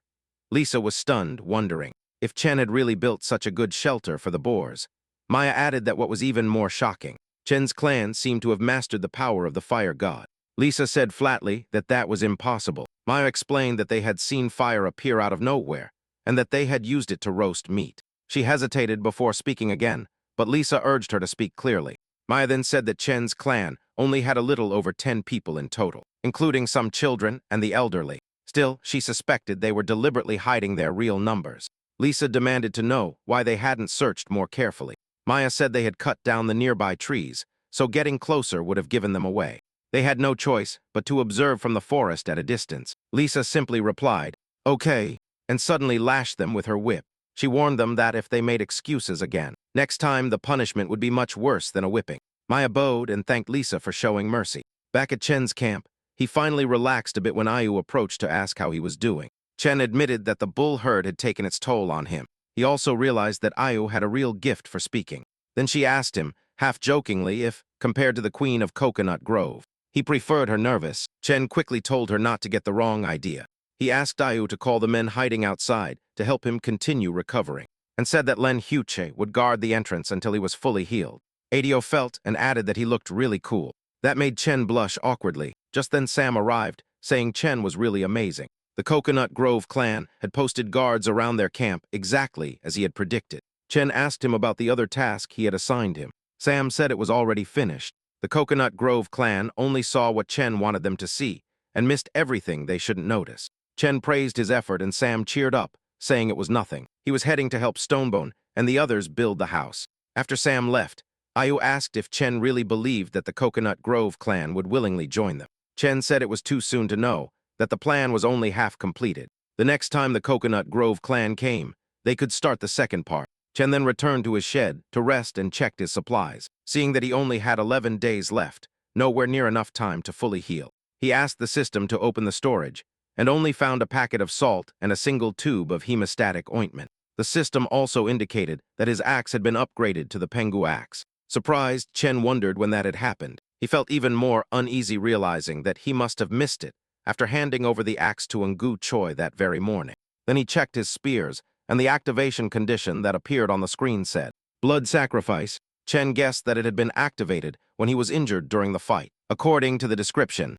Lisa was stunned, wondering if Chen had really built such a good shelter for the boars. Maya added that what was even more shocking, Chen's clan seemed to have mastered the power of the fire god. Lisa said flatly that that was impossible. Maya explained that they had seen fire appear out of nowhere, and that they had used it to roast meat. She hesitated before speaking again, but Lisa urged her to speak clearly. Maya then said that Chen's clan only had a little over 10 people in total, including some children and the elderly. Still, she suspected they were deliberately hiding their real numbers. Lisa demanded to know why they hadn't searched more carefully. Maya said they had cut down the nearby trees, so getting closer would have given them away. They had no choice but to observe from the forest at a distance. Lisa simply replied, "Okay," and suddenly lashed them with her whip. She warned them that if they made excuses again, next time the punishment would be much worse than a whipping. Maya bowed and thanked Lisa for showing mercy. Back at Chen's camp, he finally relaxed a bit when Ayu approached to ask how he was doing. Chen admitted that the bull herd had taken its toll on him. He also realized that Ayu had a real gift for speaking. Then she asked him, half-jokingly, if, compared to the Queen of Coconut Grove, he preferred her nervous. Chen quickly told her not to get the wrong idea. He asked Ayu to call the men hiding outside to help him continue recovering, and said that Len Huche would guard the entrance until he was fully healed. Adio felt and added that he looked really cool. That made Chen blush awkwardly. Just then Sam arrived, saying Chen was really amazing. The Coconut Grove clan had posted guards around their camp exactly as he had predicted. Chen asked him about the other task he had assigned him. Sam said it was already finished. The Coconut Grove clan only saw what Chen wanted them to see, and missed everything they shouldn't notice. Chen praised his effort and Sam cheered up, saying it was nothing. He was heading to help Stonebone and the others build the house. After Sam left, Ayu asked if Chen really believed that the Coconut Grove clan would willingly join them. Chen said it was too soon to know, that the plan was only half completed. The next time the Coconut Grove clan came, they could start the second part. Chen then returned to his shed to rest and checked his supplies, seeing that he only had 11 days left, nowhere near enough time to fully heal. He asked the system to open the storage, and only found a packet of salt and a single tube of hemostatic ointment. The system also indicated that his axe had been upgraded to the Pengu axe. Surprised, Chen wondered when that had happened. He felt even more uneasy realizing that he must have missed it after handing over the axe to Ngu Choi that very morning. Then he checked his spears, and the activation condition that appeared on the screen said, "Blood sacrifice." Chen guessed that it had been activated when he was injured during the fight. According to the description,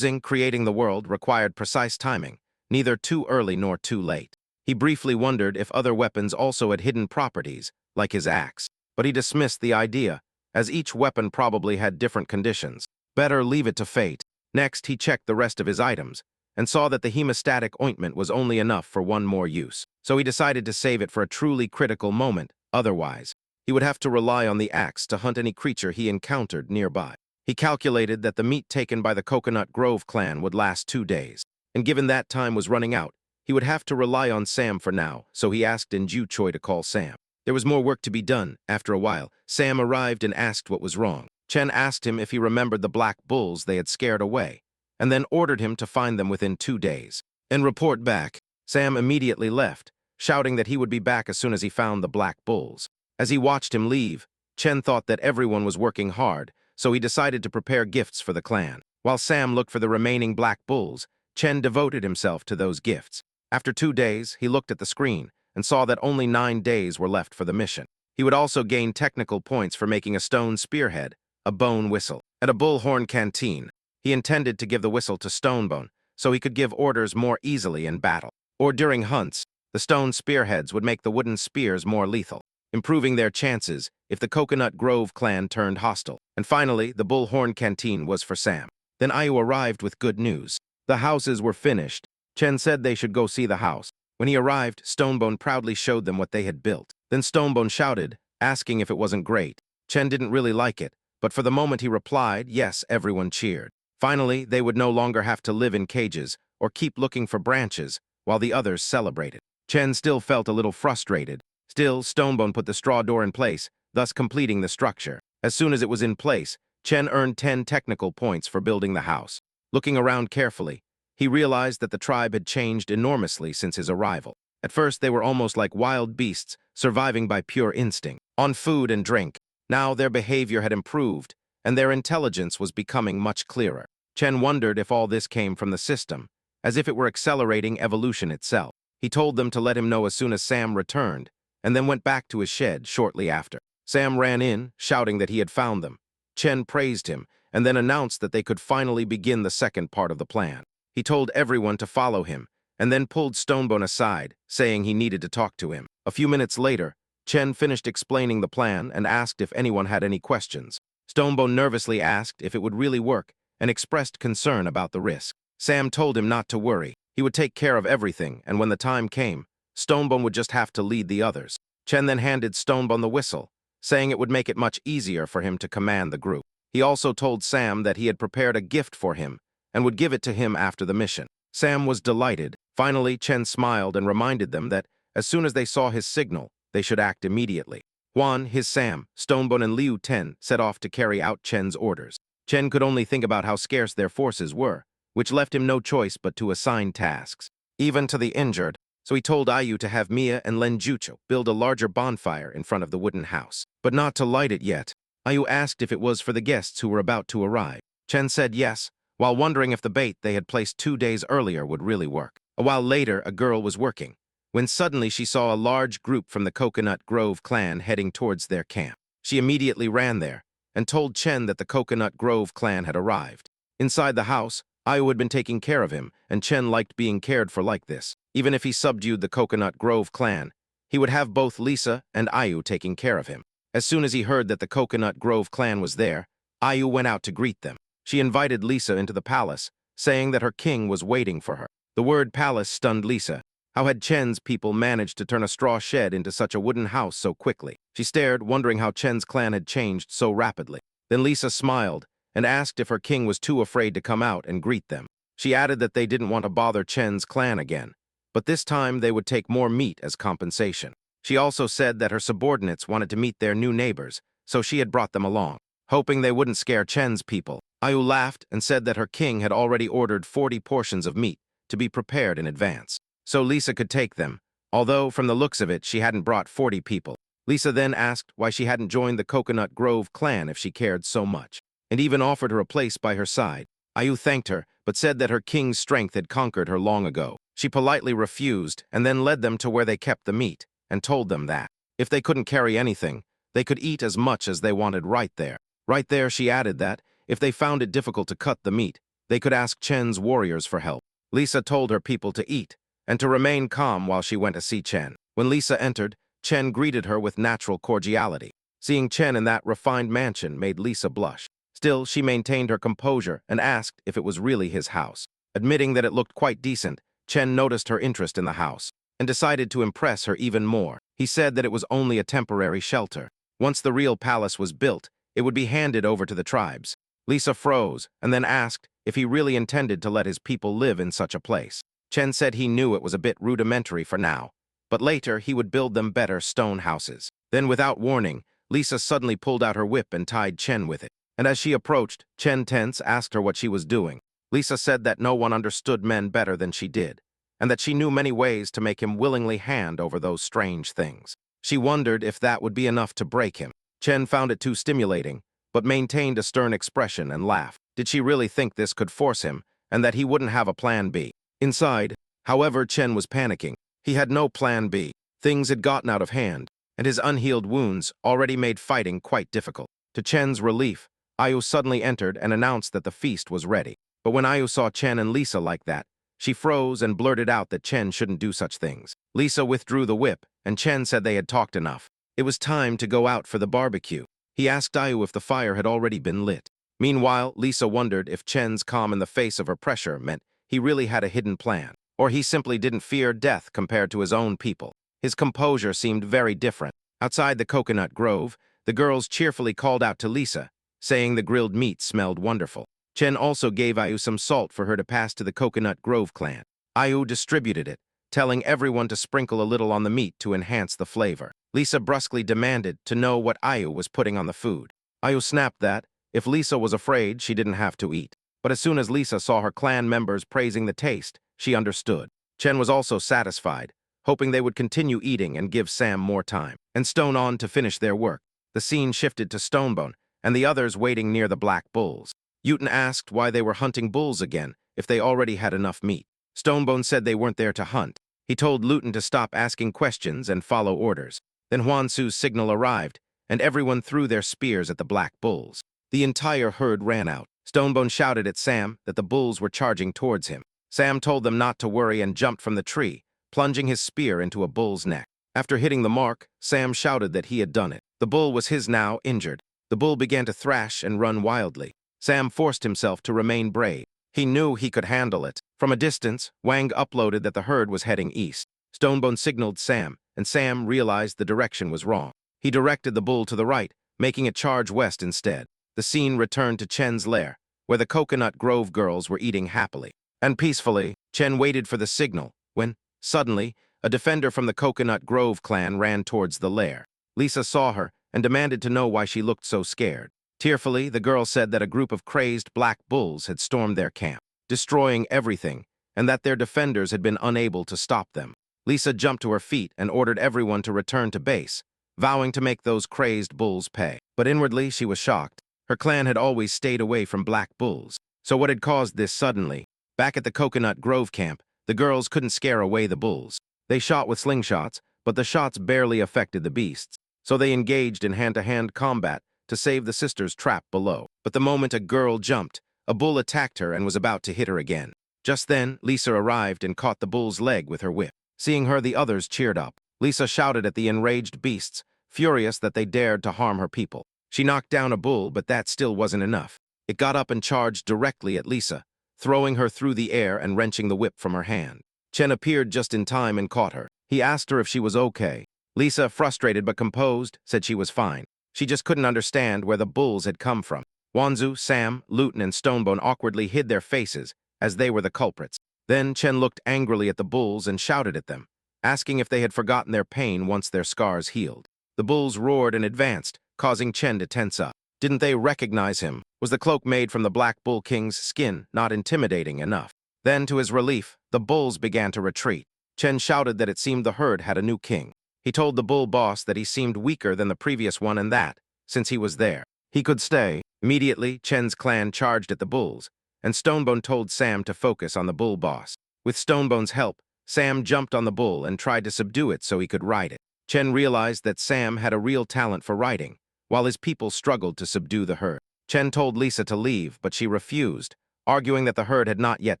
creating the world required precise timing, neither too early nor too late. He briefly wondered if other weapons also had hidden properties, like his axe, but he dismissed the idea, as each weapon probably had different conditions. Better leave it to fate. Next, he checked the rest of his items, and saw that the hemostatic ointment was only enough for one more use. So he decided to save it for a truly critical moment. Otherwise, he would have to rely on the axe to hunt any creature he encountered nearby. He calculated that the meat taken by the Coconut Grove clan would last 2 days, and given that time was running out, he would have to rely on Sam for now, so he asked Nju Choi to call Sam. There was more work to be done. After a while, Sam arrived and asked what was wrong. Chen asked him if he remembered the black bulls they had scared away, and then ordered him to find them within 2 days. And report back. Sam immediately left, shouting that he would be back as soon as he found the black bulls. As he watched him leave, Chen thought that everyone was working hard, so he decided to prepare gifts for the clan. While Sam looked for the remaining black bulls, Chen devoted himself to those gifts. After 2 days, he looked at the screen and saw that only 9 days were left for the mission. He would also gain technical points for making a stone spearhead, a bone whistle, and a bullhorn canteen. He intended to give the whistle to Stonebone, so he could give orders more easily in battle. Or during hunts, the stone spearheads would make the wooden spears more lethal, improving their chances if the Coconut Grove clan turned hostile. And finally, the Bullhorn Canteen was for Sam. Then Ayu arrived with good news. The houses were finished. Chen said they should go see the house. When he arrived, Stonebone proudly showed them what they had built. Then Stonebone shouted, asking if it wasn't great. Chen didn't really like it, but for the moment he replied, yes, everyone cheered. Finally, they would no longer have to live in cages or keep looking for branches while the others celebrated. Chen still felt a little frustrated. Still, Stonebone put the straw door in place, thus completing the structure. As soon as it was in place, Chen earned 10 technical points for building the house. Looking around carefully, he realized that the tribe had changed enormously since his arrival. At first, they were almost like wild beasts, surviving by pure instinct, on food and drink. Now their behavior had improved, and their intelligence was becoming much clearer. Chen wondered if all this came from the system, as if it were accelerating evolution itself. He told them to let him know as soon as Sam returned, and then went back to his shed shortly after. Sam ran in, shouting that he had found them. Chen praised him, and then announced that they could finally begin the second part of the plan. He told everyone to follow him, and then pulled Stonebone aside, saying he needed to talk to him. A few minutes later, Chen finished explaining the plan and asked if anyone had any questions. Stonebone nervously asked if it would really work and expressed concern about the risk. Sam told him not to worry. He would take care of everything, and when the time came, Stonebone would just have to lead the others. Chen then handed Stonebone the whistle, saying it would make it much easier for him to command the group. He also told Sam that he had prepared a gift for him and would give it to him after the mission. Sam was delighted. Finally, Chen smiled and reminded them that as soon as they saw his signal, they should act immediately. Huan, his Sam, Stonebone, and Liu Ten set off to carry out Chen's orders. Chen could only think about how scarce their forces were, which left him no choice but to assign tasks, even to the injured, so he told Ayu to have Mia and Lenjucho build a larger bonfire in front of the wooden house, but not to light it yet. Ayu asked if it was for the guests who were about to arrive. Chen said yes, while wondering if the bait they had placed 2 days earlier would really work. A while later, a girl was working, when suddenly she saw a large group from the Coconut Grove clan heading towards their camp. She immediately ran there and told Chen that the Coconut Grove clan had arrived. Inside the house, Ayu had been taking care of him, and Chen liked being cared for like this. Even if he subdued the Coconut Grove clan, he would have both Lisa and Ayu taking care of him. As soon as he heard that the Coconut Grove clan was there, Ayu went out to greet them. She invited Lisa into the palace, saying that her king was waiting for her. The word palace stunned Lisa. How had Chen's people managed to turn a straw shed into such a wooden house so quickly? She stared, wondering how Chen's clan had changed so rapidly. Then Lisa smiled and asked if her king was too afraid to come out and greet them. She added that they didn't want to bother Chen's clan again, but this time they would take more meat as compensation. She also said that her subordinates wanted to meet their new neighbors, so she had brought them along, hoping they wouldn't scare Chen's people. Ayu laughed and said that her king had already ordered 40 portions of meat to be prepared in advance, so Lisa could take them, although from the looks of it she hadn't brought 40 people. Lisa then asked why she hadn't joined the Coconut Grove clan if she cared so much, and even offered her a place by her side. Ayu thanked her, but said that her king's strength had conquered her long ago. She politely refused and then led them to where they kept the meat and told them that, if they couldn't carry anything, they could eat as much as they wanted right there. Right there, she added that, if they found it difficult to cut the meat, they could ask Chen's warriors for help. Lisa told her people to eat and to remain calm while she went to see Chen. When Lisa entered, Chen greeted her with natural cordiality. Seeing Chen in that refined mansion made Lisa blush. Still, she maintained her composure and asked if it was really his house. Admitting that it looked quite decent, Chen noticed her interest in the house and decided to impress her even more. He said that it was only a temporary shelter. Once the real palace was built, it would be handed over to the tribes. Lisa froze and then asked if he really intended to let his people live in such a place. Chen said he knew it was a bit rudimentary for now, but later he would build them better stone houses. Then, without warning, Lisa suddenly pulled out her whip and tied Chen with it. And as she approached, Chen tense asked her what she was doing. Lisa said that no one understood men better than she did, and that she knew many ways to make him willingly hand over those strange things. She wondered if that would be enough to break him. Chen found it too stimulating, but maintained a stern expression and laughed. Did she really think this could force him, and that he wouldn't have a plan B? Inside, however, Chen was panicking. He had no plan B. Things had gotten out of hand, and his unhealed wounds already made fighting quite difficult. To Chen's relief, Ayu suddenly entered and announced that the feast was ready. But when Ayu saw Chen and Lisa like that, she froze and blurted out that Chen shouldn't do such things. Lisa withdrew the whip, and Chen said they had talked enough. It was time to go out for the barbecue. He asked Ayu if the fire had already been lit. Meanwhile, Lisa wondered if Chen's calm in the face of her pressure meant he really had a hidden plan, or he simply didn't fear death compared to his own people. His composure seemed very different. Outside the coconut grove, the girls cheerfully called out to Lisa, saying the grilled meat smelled wonderful. Chen also gave Ayu some salt for her to pass to the Coconut Grove clan. Ayu distributed it, telling everyone to sprinkle a little on the meat to enhance the flavor. Lisa brusquely demanded to know what Ayu was putting on the food. Ayu snapped that, if Lisa was afraid, she didn't have to eat. But as soon as Lisa saw her clan members praising the taste, she understood. Chen was also satisfied, hoping they would continue eating and give Sam more time, and Stone on to finish their work. The scene shifted to Stonebone, and the others waiting near the black bulls. Uten asked why they were hunting bulls again, if they already had enough meat. Stonebone said they weren't there to hunt. He told Luton to stop asking questions and follow orders. Then Huansu's signal arrived, and everyone threw their spears at the black bulls. The entire herd ran out. Stonebone shouted at Sam that the bulls were charging towards him. Sam told them not to worry and jumped from the tree, plunging his spear into a bull's neck. After hitting the mark, Sam shouted that he had done it. The bull was his now, injured. The bull began to thrash and run wildly. Sam forced himself to remain brave. He knew he could handle it. From a distance, Wang uploaded that the herd was heading east. Stonebone signaled Sam, and Sam realized the direction was wrong. He directed the bull to the right, making it charge west instead. The scene returned to Chen's lair, where the Coconut Grove girls were eating happily. And peacefully, Chen waited for the signal, when, suddenly, a defender from the Coconut Grove clan ran towards the lair. Lisa saw her and demanded to know why she looked so scared. Tearfully, the girl said that a group of crazed black bulls had stormed their camp, destroying everything, and that their defenders had been unable to stop them. Lisa jumped to her feet and ordered everyone to return to base, vowing to make those crazed bulls pay. But inwardly, she was shocked. Her clan had always stayed away from black bulls. So what had caused this suddenly? Back at the Coconut Grove camp, the girls couldn't scare away the bulls. They shot with slingshots, but the shots barely affected the beasts. So they engaged in hand-to-hand combat to save the sisters trapped below. But the moment a girl jumped, a bull attacked her and was about to hit her again. Just then, Lisa arrived and caught the bull's leg with her whip. Seeing her, the others cheered up. Lisa shouted at the enraged beasts, furious that they dared to harm her people. She knocked down a bull, but that still wasn't enough. It got up and charged directly at Lisa, throwing her through the air and wrenching the whip from her hand. Chen appeared just in time and caught her. He asked her if she was okay. Lisa, frustrated but composed, said she was fine. She just couldn't understand where the bulls had come from. Wanzu, Sam, Luton, and Stonebone awkwardly hid their faces, as they were the culprits. Then Chen looked angrily at the bulls and shouted at them, asking if they had forgotten their pain once their scars healed. The bulls roared and advanced, causing Chen to tense up. Didn't they recognize him? Was the cloak made from the Black Bull King's skin not intimidating enough? Then, to his relief, the bulls began to retreat. Chen shouted that it seemed the herd had a new king. He told the bull boss that he seemed weaker than the previous one and that, since he was there, he could stay. Immediately, Chen's clan charged at the bulls, and Stonebone told Sam to focus on the bull boss. With Stonebone's help, Sam jumped on the bull and tried to subdue it so he could ride it. Chen realized that Sam had a real talent for riding, while his people struggled to subdue the herd. Chen told Lisa to leave, but she refused, arguing that the herd had not yet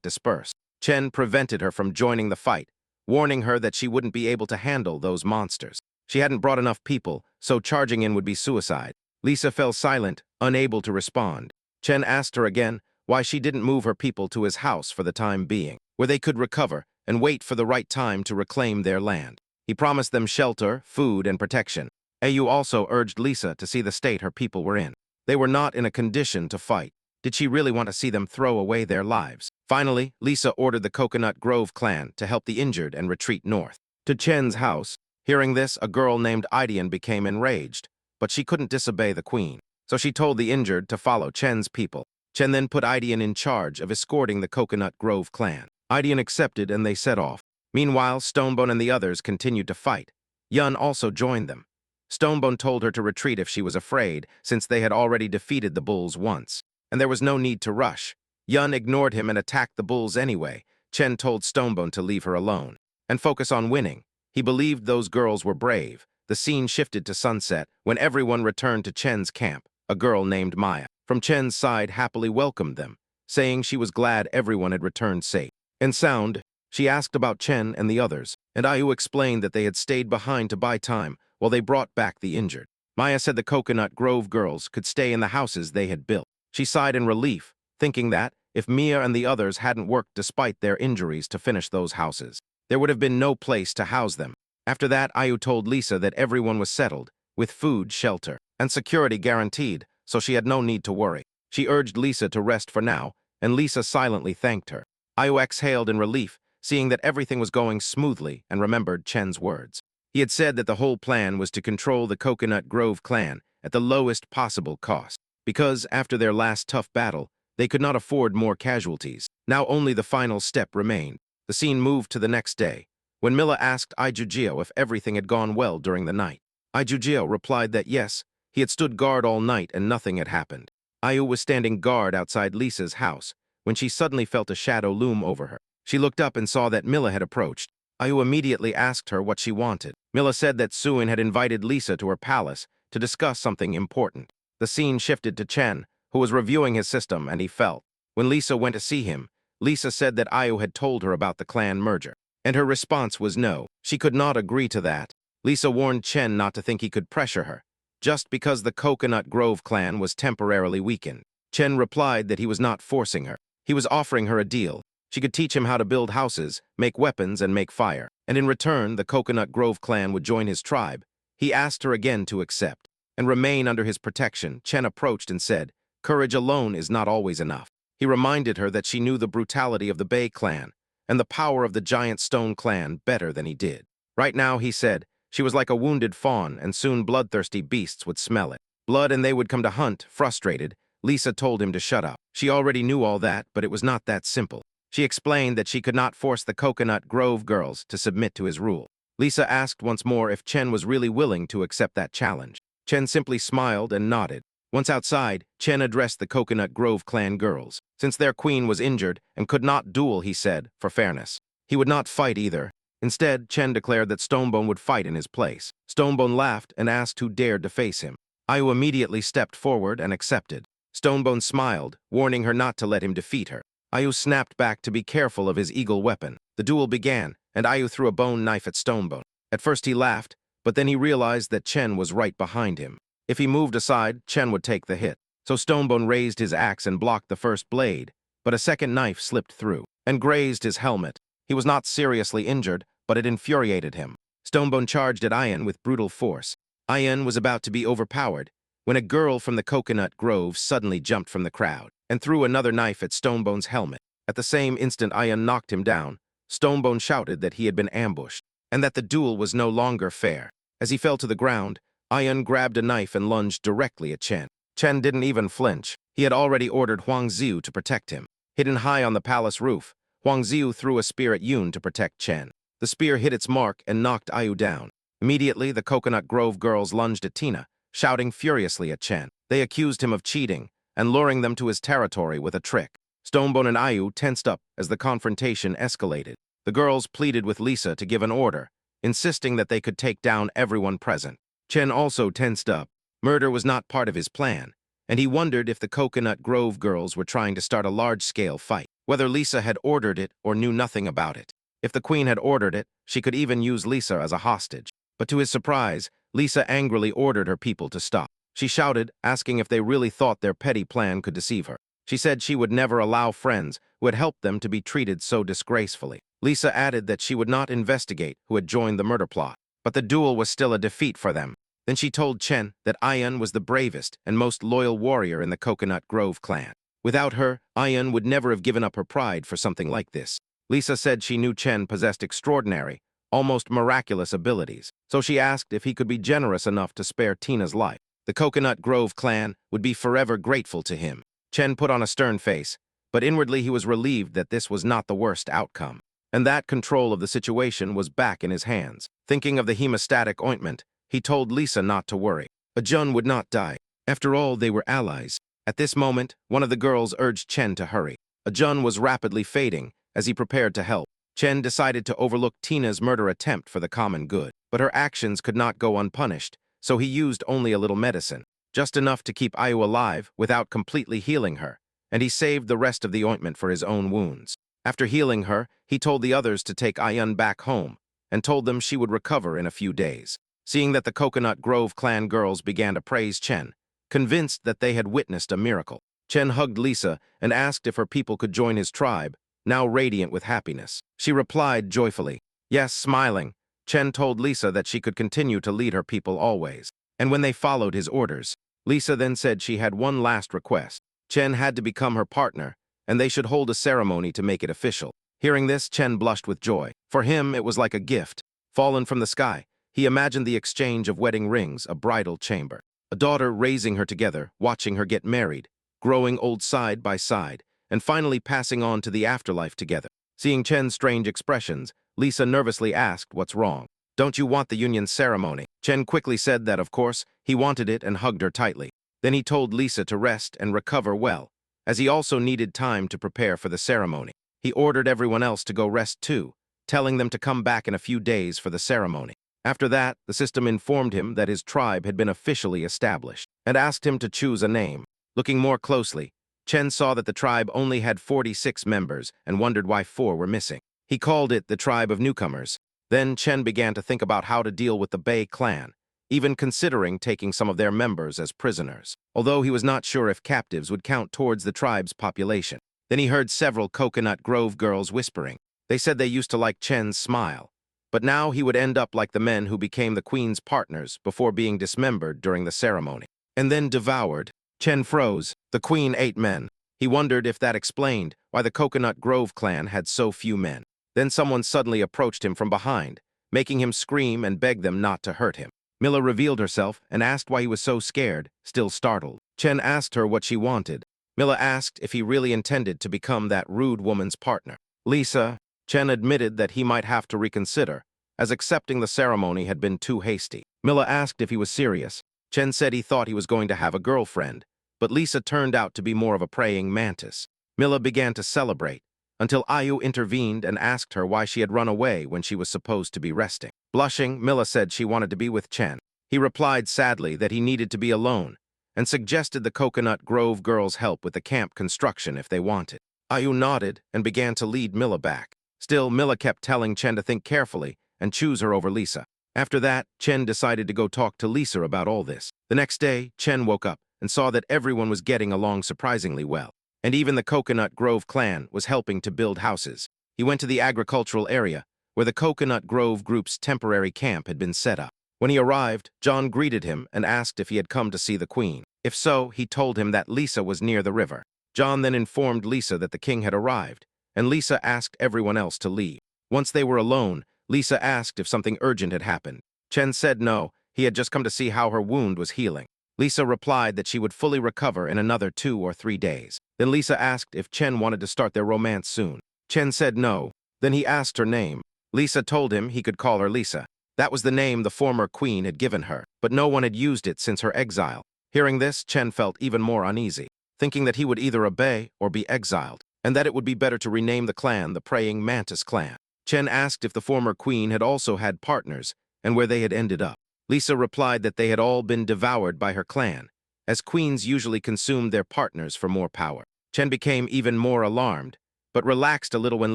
dispersed. Chen prevented her from joining the fight, warning her that she wouldn't be able to handle those monsters. She hadn't brought enough people, so charging in would be suicide. Lisa fell silent, unable to respond. Chen asked her again why she didn't move her people to his house for the time being, where they could recover and wait for the right time to reclaim their land. He promised them shelter, food, and protection. Ayu also urged Lisa to see the state her people were in. They were not in a condition to fight. Did she really want to see them throw away their lives? Finally, Lisa ordered the Coconut Grove clan to help the injured and retreat north. To Chen's house. Hearing this, a girl named Idian became enraged, but she couldn't disobey the queen. So she told the injured to follow Chen's people. Chen then put Idian in charge of escorting the Coconut Grove clan. Idian accepted and they set off. Meanwhile, Stonebone and the others continued to fight. Yun also joined them. Stonebone told her to retreat if she was afraid, since they had already defeated the bulls once, and there was no need to rush. Yun ignored him and attacked the bulls anyway. Chen told Stonebone to leave her alone and focus on winning. He believed those girls were brave. The scene shifted to sunset when everyone returned to Chen's camp. A girl named Maya from Chen's side happily welcomed them, saying she was glad everyone had returned safe and sound. She asked about Chen and the others, and Ayu explained that they had stayed behind to buy time while they brought back the injured. Maya said the Coconut Grove girls could stay in the houses they had built. She sighed in relief, thinking that, if Mia and the others hadn't worked despite their injuries to finish those houses, there would have been no place to house them. After that, Ayu told Lisa that everyone was settled, with food, shelter, and security guaranteed, so she had no need to worry. She urged Lisa to rest for now, and Lisa silently thanked her. Ayu exhaled in relief, seeing that everything was going smoothly, and remembered Chen's words. He had said that the whole plan was to control the Coconut Grove clan at the lowest possible cost, because after their last tough battle, they could not afford more casualties. Now only the final step remained. The scene moved to the next day, when Milla asked Ijujio if everything had gone well during the night. Ijujio replied that yes, he had stood guard all night and nothing had happened. Ayu was standing guard outside Lisa's house when she suddenly felt a shadow loom over her. She looked up and saw that Milla had approached. Ayu immediately asked her what she wanted. Milla said that Suin had invited Lisa to her palace to discuss something important. The scene shifted to Chen, who was reviewing his system, and he felt. When Lisa went to see him, Lisa said that Ayu had told her about the clan merger, and her response was no. She could not agree to that. Lisa warned Chen not to think he could pressure her, just because the Coconut Grove clan was temporarily weakened. Chen replied that he was not forcing her. He was offering her a deal. She could teach him how to build houses, make weapons, and make fire, and in return, the Coconut Grove clan would join his tribe. He asked her again to accept and remain under his protection. Chen approached and said, "Courage alone is not always enough." He reminded her that she knew the brutality of the Bay clan and the power of the Giant Stone clan better than he did. Right now, he said, she was like a wounded fawn, and soon bloodthirsty beasts would smell it. Blood, and they would come to hunt. Frustrated, Lisa told him to shut up. She already knew all that, but it was not that simple. She explained that she could not force the Coconut Grove girls to submit to his rule. Lisa asked once more if Chen was really willing to accept that challenge. Chen simply smiled and nodded. Once outside, Chen addressed the Coconut Grove clan girls. Since their queen was injured and could not duel, he said, for fairness, he would not fight either. Instead, Chen declared that Stonebone would fight in his place. Stonebone laughed and asked who dared to face him. Ayu immediately stepped forward and accepted. Stonebone smiled, warning her not to let him defeat her. Ayu snapped back to be careful of his eagle weapon. The duel began, and Ayu threw a bone knife at Stonebone. At first he laughed, but then he realized that Chen was right behind him. If he moved aside, Chen would take the hit. So Stonebone raised his axe and blocked the first blade, but a second knife slipped through and grazed his helmet. He was not seriously injured, but it infuriated him. Stonebone charged at Ayan with brutal force. Ayan was about to be overpowered when a girl from the Coconut Grove suddenly jumped from the crowd and threw another knife at Stonebone's helmet. At the same instant Ayan knocked him down. Stonebone shouted that he had been ambushed and that the duel was no longer fair. As he fell to the ground, Ayan grabbed a knife and lunged directly at Chen. Chen didn't even flinch. He had already ordered Huang Ziyu to protect him. Hidden high on the palace roof, Huang Ziyu threw a spear at Yun to protect Chen. The spear hit its mark and knocked Ayu down. Immediately, the Coconut Grove girls lunged at Tina, shouting furiously at Chen. They accused him of cheating and luring them to his territory with a trick. Stonebone and Ayu tensed up as the confrontation escalated. The girls pleaded with Lisa to give an order, insisting that they could take down everyone present. Chen also tensed up. Murder was not part of his plan, and he wondered if the Coconut Grove girls were trying to start a large-scale fight, whether Lisa had ordered it or knew nothing about it. If the queen had ordered it, she could even use Lisa as a hostage. But to his surprise, Lisa angrily ordered her people to stop. She shouted, asking if they really thought their petty plan could deceive her. She said she would never allow friends who had helped them to be treated so disgracefully. Lisa added that she would not investigate who had joined the murder plot, but the duel was still a defeat for them. Then she told Chen that Ayan was the bravest and most loyal warrior in the Coconut Grove clan. Without her, Ayan would never have given up her pride for something like this. Lisa said she knew Chen possessed extraordinary, almost miraculous abilities, so she asked if he could be generous enough to spare Tina's life. The Coconut Grove clan would be forever grateful to him. Chen put on a stern face, but inwardly he was relieved that this was not the worst outcome, and that control of the situation was back in his hands. Thinking of the hemostatic ointment, he told Lisa not to worry. Ajun would not die. After all, they were allies. At this moment, one of the girls urged Chen to hurry. Ajun was rapidly fading as he prepared to help. Chen decided to overlook Tina's murder attempt for the common good, but her actions could not go unpunished, so he used only a little medicine, just enough to keep Ayu alive without completely healing her. and he saved the rest of the ointment for his own wounds. After healing her, he told the others to take Ayun back home, and told them she would recover in a few days. Seeing that the Coconut Grove clan girls began to praise Chen, convinced that they had witnessed a miracle, Chen hugged Lisa and asked if her people could join his tribe, now radiant with happiness. She replied joyfully, yes, smiling. Chen told Lisa that she could continue to lead her people always. And when they followed his orders, Lisa then said she had one last request. Chen had to become her partner, and they should hold a ceremony to make it official. Hearing this, Chen blushed with joy. For him, it was like a gift, fallen from the sky. He imagined the exchange of wedding rings, a bridal chamber, a daughter raising her together, watching her get married, growing old side by side, and finally passing on to the afterlife together. Seeing Chen's strange expressions, Lisa nervously asked what's wrong. Don't you want the union ceremony? Chen quickly said that, of course, he wanted it and hugged her tightly. Then he told Lisa to rest and recover well, as he also needed time to prepare for the ceremony. He ordered everyone else to go rest too, telling them to come back in a few days for the ceremony. After that, the system informed him that his tribe had been officially established, and asked him to choose a name. Looking more closely, Chen saw that the tribe only had 46 members and wondered why 4 were missing. He called it the Tribe of Newcomers. Then Chen began to think about how to deal with the Bei clan, even considering taking some of their members as prisoners, although he was not sure if captives would count towards the tribe's population. Then he heard several Coconut Grove girls whispering. They said they used to like Chen's smile, but now he would end up like the men who became the queen's partners before being dismembered during the ceremony, and then devoured. Chen froze. The queen ate men. He wondered if that explained why the Coconut Grove clan had so few men. Then someone suddenly approached him from behind, making him scream and beg them not to hurt him. Milla revealed herself and asked why he was so scared, still startled. Chen asked her what she wanted. Milla asked if he really intended to become that rude woman's partner. Lisa, Chen admitted that he might have to reconsider, as accepting the ceremony had been too hasty. Milla asked if he was serious. Chen said he thought he was going to have a girlfriend, but Lisa turned out to be more of a praying mantis. Milla began to celebrate, until Ayu intervened and asked her why she had run away when she was supposed to be resting. Blushing, Milla said she wanted to be with Chen. He replied sadly that he needed to be alone, and suggested the Coconut Grove girls help with the camp construction if they wanted. Ayu nodded and began to lead Milla back. Still, Milla kept telling Chen to think carefully and choose her over Lisa. After that, Chen decided to go talk to Lisa about all this. The next day, Chen woke up and saw that everyone was getting along surprisingly well, and even the Coconut Grove clan was helping to build houses. He went to the agricultural area, where the Coconut Grove group's temporary camp had been set up. When he arrived, John greeted him and asked if he had come to see the queen. If so, he told him that Lisa was near the river. John then informed Lisa that the king had arrived, and Lisa asked everyone else to leave. Once they were alone, Lisa asked if something urgent had happened. Chen said no, he had just come to see how her wound was healing. Lisa replied that she would fully recover in another 2 or 3 days. Then Lisa asked if Chen wanted to start their romance soon. Chen said no. Then he asked her name. Lisa told him he could call her Lisa. That was the name the former queen had given her, but no one had used it since her exile. Hearing this, Chen felt even more uneasy, thinking that he would either obey or be exiled, and that it would be better to rename the clan the Praying Mantis Clan. Chen asked if the former queen had also had partners, and where they had ended up. Lisa replied that they had all been devoured by her clan, as queens usually consumed their partners for more power. Chen became even more alarmed, but relaxed a little when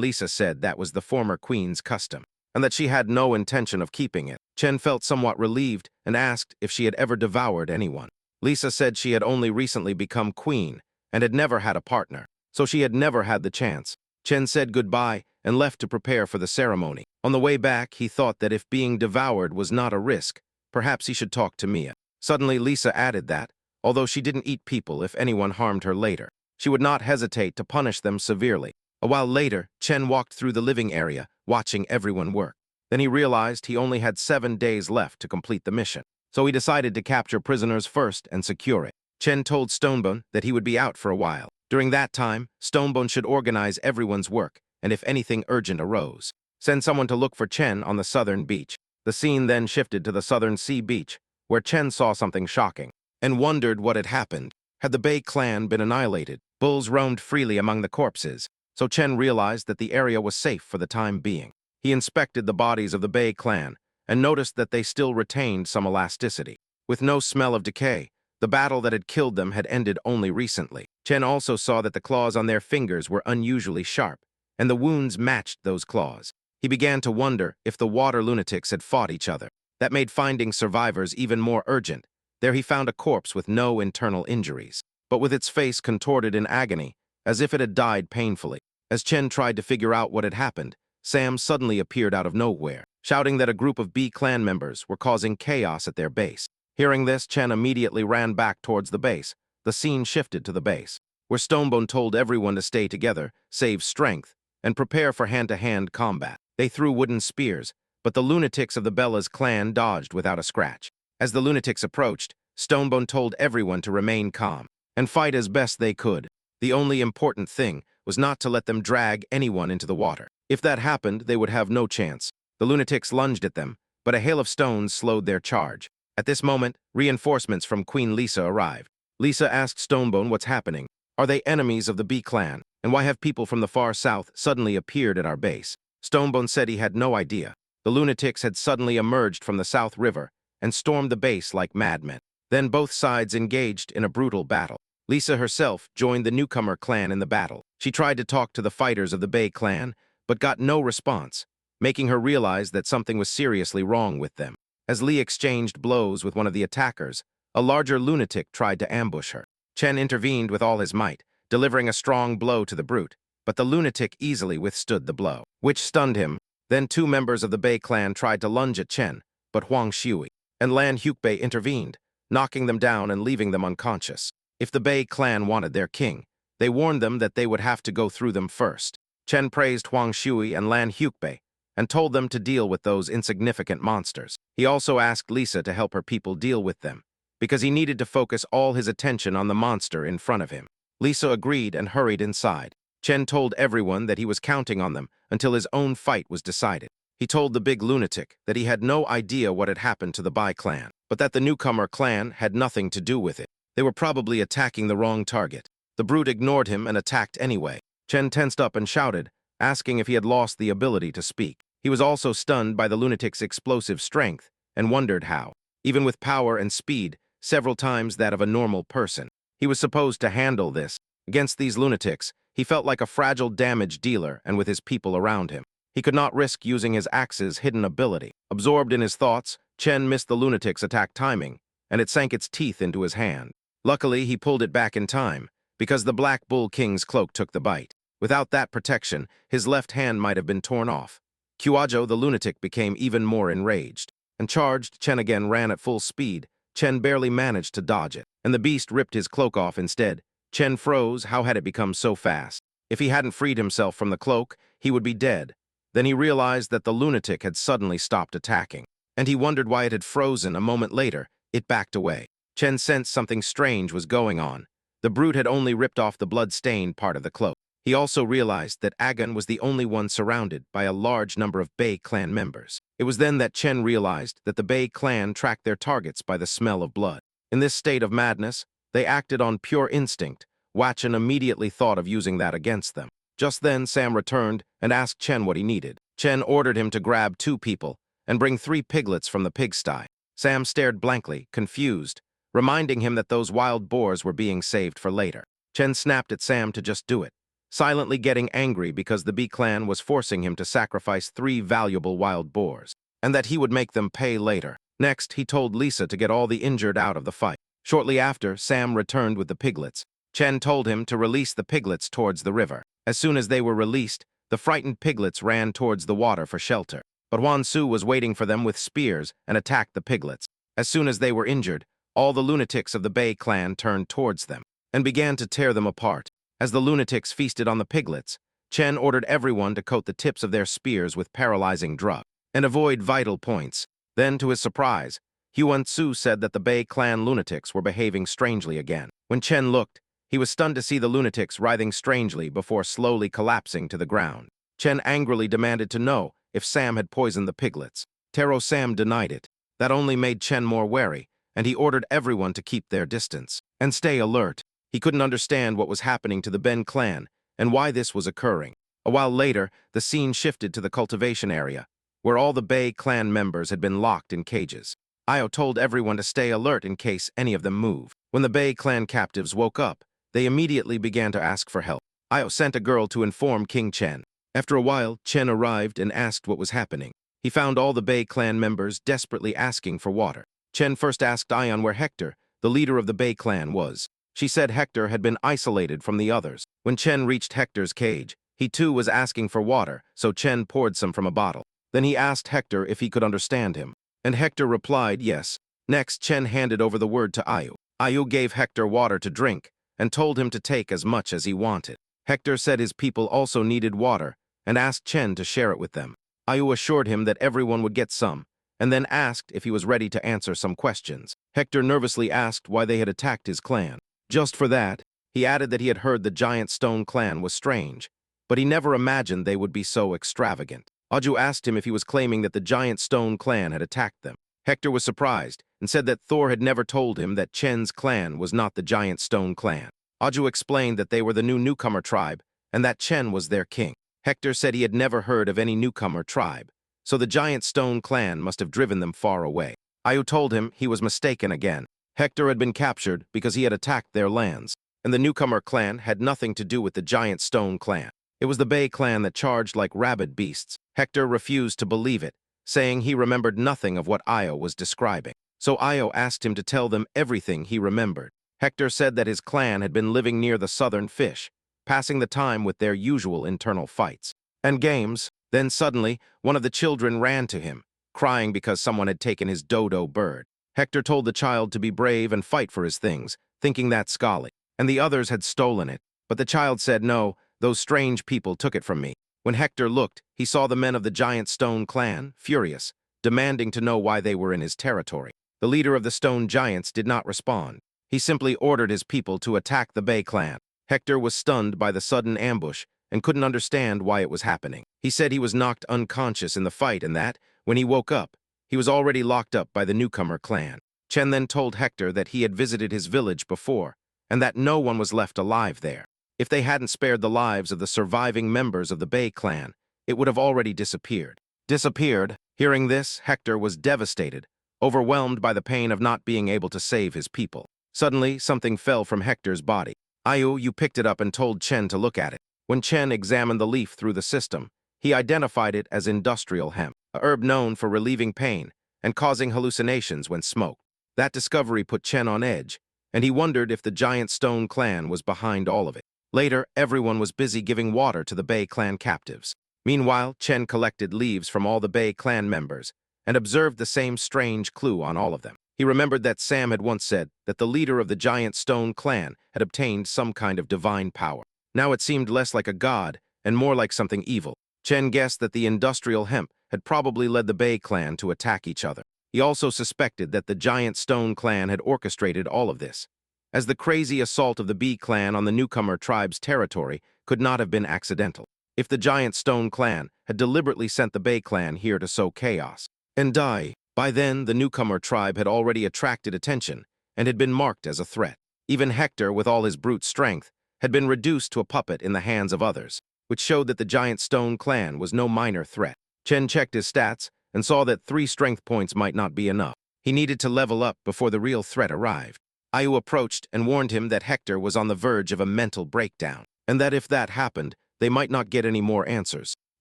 Lisa said that was the former queen's custom, and that she had no intention of keeping it. Chen felt somewhat relieved and asked if she had ever devoured anyone. Lisa said she had only recently become queen and had never had a partner, so she had never had the chance. Chen said goodbye and left to prepare for the ceremony. On the way back, he thought that if being devoured was not a risk, perhaps he should talk to Mia. Suddenly, Lisa added that, although she didn't eat people if anyone harmed her later, she would not hesitate to punish them severely. A while later, Chen walked through the living area, watching everyone work. Then he realized he only had 7 days left to complete the mission, so he decided to capture prisoners first and secure it. Chen told Stonebone that he would be out for a while. During that time, Stonebone should organize everyone's work, and if anything urgent arose, send someone to look for Chen on the southern beach. The scene then shifted to the southern sea beach, where Chen saw something shocking, and wondered what had happened. Had the Bei clan been annihilated? Bulls roamed freely among the corpses, so Chen realized that the area was safe for the time being. He inspected the bodies of the Bei clan, and noticed that they still retained some elasticity. With no smell of decay, The battle that had killed them had ended only recently. Chen also saw that the claws on their fingers were unusually sharp, and the wounds matched those claws. He began to wonder if the water lunatics had fought each other. That made finding survivors even more urgent. There he found a corpse with no internal injuries, but with its face contorted in agony, as if it had died painfully. As Chen tried to figure out what had happened, Sam suddenly appeared out of nowhere, shouting that a group of B clan members were causing chaos at their base. Hearing this, Chen immediately ran back towards the base. The scene shifted to the base, where Stonebone told everyone to stay together, save strength, and prepare for hand-to-hand combat. They threw wooden spears, but the lunatics of the Bella's clan dodged without a scratch. As the lunatics approached, Stonebone told everyone to remain calm and fight as best they could. The only important thing was not to let them drag anyone into the water. If that happened, they would have no chance. The lunatics lunged at them, but a hail of stones slowed their charge. At this moment, reinforcements from Queen Lisa arrived. Lisa asked Stonebone what's happening. Are they enemies of the B clan? And why have people from the far south suddenly appeared at our base? Stonebone said he had no idea. The lunatics had suddenly emerged from the South River and stormed the base like madmen. Then both sides engaged in a brutal battle. Lisa herself joined the newcomer clan in the battle. She tried to talk to the fighters of the Bay clan, but got no response, making her realize that something was seriously wrong with them. As Lee exchanged blows with one of the attackers, a larger lunatic tried to ambush her. Chen intervened with all his might, delivering a strong blow to the brute, but the lunatic easily withstood the blow, which stunned him. Then two members of the Bei clan tried to lunge at Chen, but Huang Shui and Lan Hukbei intervened, knocking them down and leaving them unconscious. If the Bei clan wanted their king, they warned them that they would have to go through them first. Chen praised Huang Shui and Lan Hukbei and told them to deal with those insignificant monsters. He also asked Lisa to help her people deal with them, because he needed to focus all his attention on the monster in front of him. Lisa agreed and hurried inside. Chen told everyone that he was counting on them until his own fight was decided. He told the big lunatic that he had no idea what had happened to the Bai clan, but that the newcomer clan had nothing to do with it. They were probably attacking the wrong target. The brute ignored him and attacked anyway. Chen tensed up and shouted, asking if he had lost the ability to speak. He was also stunned by the lunatic's explosive strength and wondered how, even with power and speed, several times that of a normal person, he was supposed to handle this. Against these lunatics, he felt like a fragile damage dealer and with his people around him. He could not risk using his axe's hidden ability. Absorbed in his thoughts, Chen missed the lunatic's attack timing, and it sank its teeth into his hand. Luckily, he pulled it back in time, because the Black Bull King's cloak took the bite. Without that protection, his left hand might have been torn off. Kuajo, the lunatic, became even more enraged and charged. Chen again ran at full speed. Chen barely managed to dodge it, and the beast ripped his cloak off instead. Chen froze. How had it become so fast? If he hadn't freed himself from the cloak, he would be dead. Then he realized that the lunatic had suddenly stopped attacking, and he wondered why it had frozen. A moment later, it backed away. Chen sensed something strange was going on. The brute had only ripped off the blood-stained part of the cloak. He also realized that Agan was the only one surrounded by a large number of Bei clan members. It was then that Chen realized that the Bei clan tracked their targets by the smell of blood. In this state of madness, they acted on pure instinct. Watchen immediately thought of using that against them. Just then, Sam returned and asked Chen what he needed. Chen ordered him to grab 2 people and bring 3 piglets from the pigsty. Sam stared blankly, confused, reminding him that those wild boars were being saved for later. Chen snapped at Sam to just do it, silently getting angry because the Bee clan was forcing him to sacrifice 3 valuable wild boars, and that he would make them pay later. Next, he told Lisa to get all the injured out of the fight. Shortly after, Sam returned with the piglets. Chen told him to release the piglets towards the river. As soon as they were released, the frightened piglets ran towards the water for shelter. But Huan Su was waiting for them with spears and attacked the piglets. As soon as they were injured, all the lunatics of the Bei clan turned towards them and began to tear them apart. As the lunatics feasted on the piglets, Chen ordered everyone to coat the tips of their spears with paralyzing drug and avoid vital points. Then, to his surprise, Huan Su said that the Bei clan lunatics were behaving strangely again. When Chen looked, he was stunned to see the lunatics writhing strangely before slowly collapsing to the ground. Chen angrily demanded to know if Sam had poisoned the piglets. Taro Sam denied it. That only made Chen more wary, and he ordered everyone to keep their distance and stay alert. He couldn't understand what was happening to the Ben clan and why this was occurring. A while later, the scene shifted to the cultivation area, where all the Bei clan members had been locked in cages. Io told everyone to stay alert in case any of them moved. When the Bay clan captives woke up, they immediately began to ask for help. Io sent a girl to inform King Chen. After a while, Chen arrived and asked what was happening. He found all the Bay clan members desperately asking for water. Chen first asked Ion where Hector, the leader of the Bay clan, was. She said Hector had been isolated from the others. When Chen reached Hector's cage, he too was asking for water, so Chen poured some from a bottle. Then he asked Hector if he could understand him, and Hector replied yes. Next, Chen handed over the word to Ayu. Ayu gave Hector water to drink and told him to take as much as he wanted. Hector said his people also needed water and asked Chen to share it with them. Ayu assured him that everyone would get some, and then asked if he was ready to answer some questions. Hector nervously asked why they had attacked his clan. Just for that, he added that he had heard the Giant Stone clan was strange, but he never imagined they would be so extravagant. Aju asked him if he was claiming that the Giant Stone clan had attacked them. Hector was surprised and said that Thor had never told him that Chen's clan was not the Giant Stone clan. Aju explained that they were the newcomer tribe and that Chen was their king. Hector said he had never heard of any newcomer tribe, so the Giant Stone clan must have driven them far away. Ayu told him he was mistaken again. Hector had been captured because he had attacked their lands, and the newcomer clan had nothing to do with the Giant Stone clan. It was the Bay clan that charged like rabid beasts. Hector refused to believe it, saying he remembered nothing of what Io was describing. So Io asked him to tell them everything he remembered. Hector said that his clan had been living near the southern fish, passing the time with their usual internal fights and games. Then suddenly, one of the children ran to him, crying because someone had taken his dodo bird. Hector told the child to be brave and fight for his things, thinking that Scully and the others had stolen it. But the child said, "No, those strange people took it from me." When Hector looked, he saw the men of the Giant Stone clan, furious, demanding to know why they were in his territory. The leader of the Stone Giants did not respond. He simply ordered his people to attack the Bay clan. Hector was stunned by the sudden ambush and couldn't understand why it was happening. He said he was knocked unconscious in the fight and that, when he woke up, he was already locked up by the newcomer clan. Chen then told Hector that he had visited his village before and that no one was left alive there. If they hadn't spared the lives of the surviving members of the Bay clan, it would have already disappeared. Disappeared? Hearing this, Hector was devastated, overwhelmed by the pain of not being able to save his people. Suddenly, something fell from Hector's body. You picked it up and told Chen to look at it. When Chen examined the leaf through the system, he identified it as industrial hemp, a herb known for relieving pain and causing hallucinations when smoked. That discovery put Chen on edge, and he wondered if the Giant Stone clan was behind all of it. Later, everyone was busy giving water to the Bay clan captives. Meanwhile, Chen collected leaves from all the Bay clan members and observed the same strange clue on all of them. He remembered that Sam had once said that the leader of the Giant Stone clan had obtained some kind of divine power. Now it seemed less like a god and more like something evil. Chen guessed that the industrial hemp had probably led the Bay clan to attack each other. He also suspected that the Giant Stone clan had orchestrated all of this, as the crazy assault of the Bee clan on the newcomer tribe's territory could not have been accidental. If the Giant Stone clan had deliberately sent the Bay clan here to sow chaos and die, by then the newcomer tribe had already attracted attention and had been marked as a threat. Even Hector, with all his brute strength, had been reduced to a puppet in the hands of others, which showed that the Giant Stone clan was no minor threat. Chen checked his stats and saw that 3 strength points might not be enough. He needed to level up before the real threat arrived. Ayu approached and warned him that Hector was on the verge of a mental breakdown, and that if that happened, they might not get any more answers.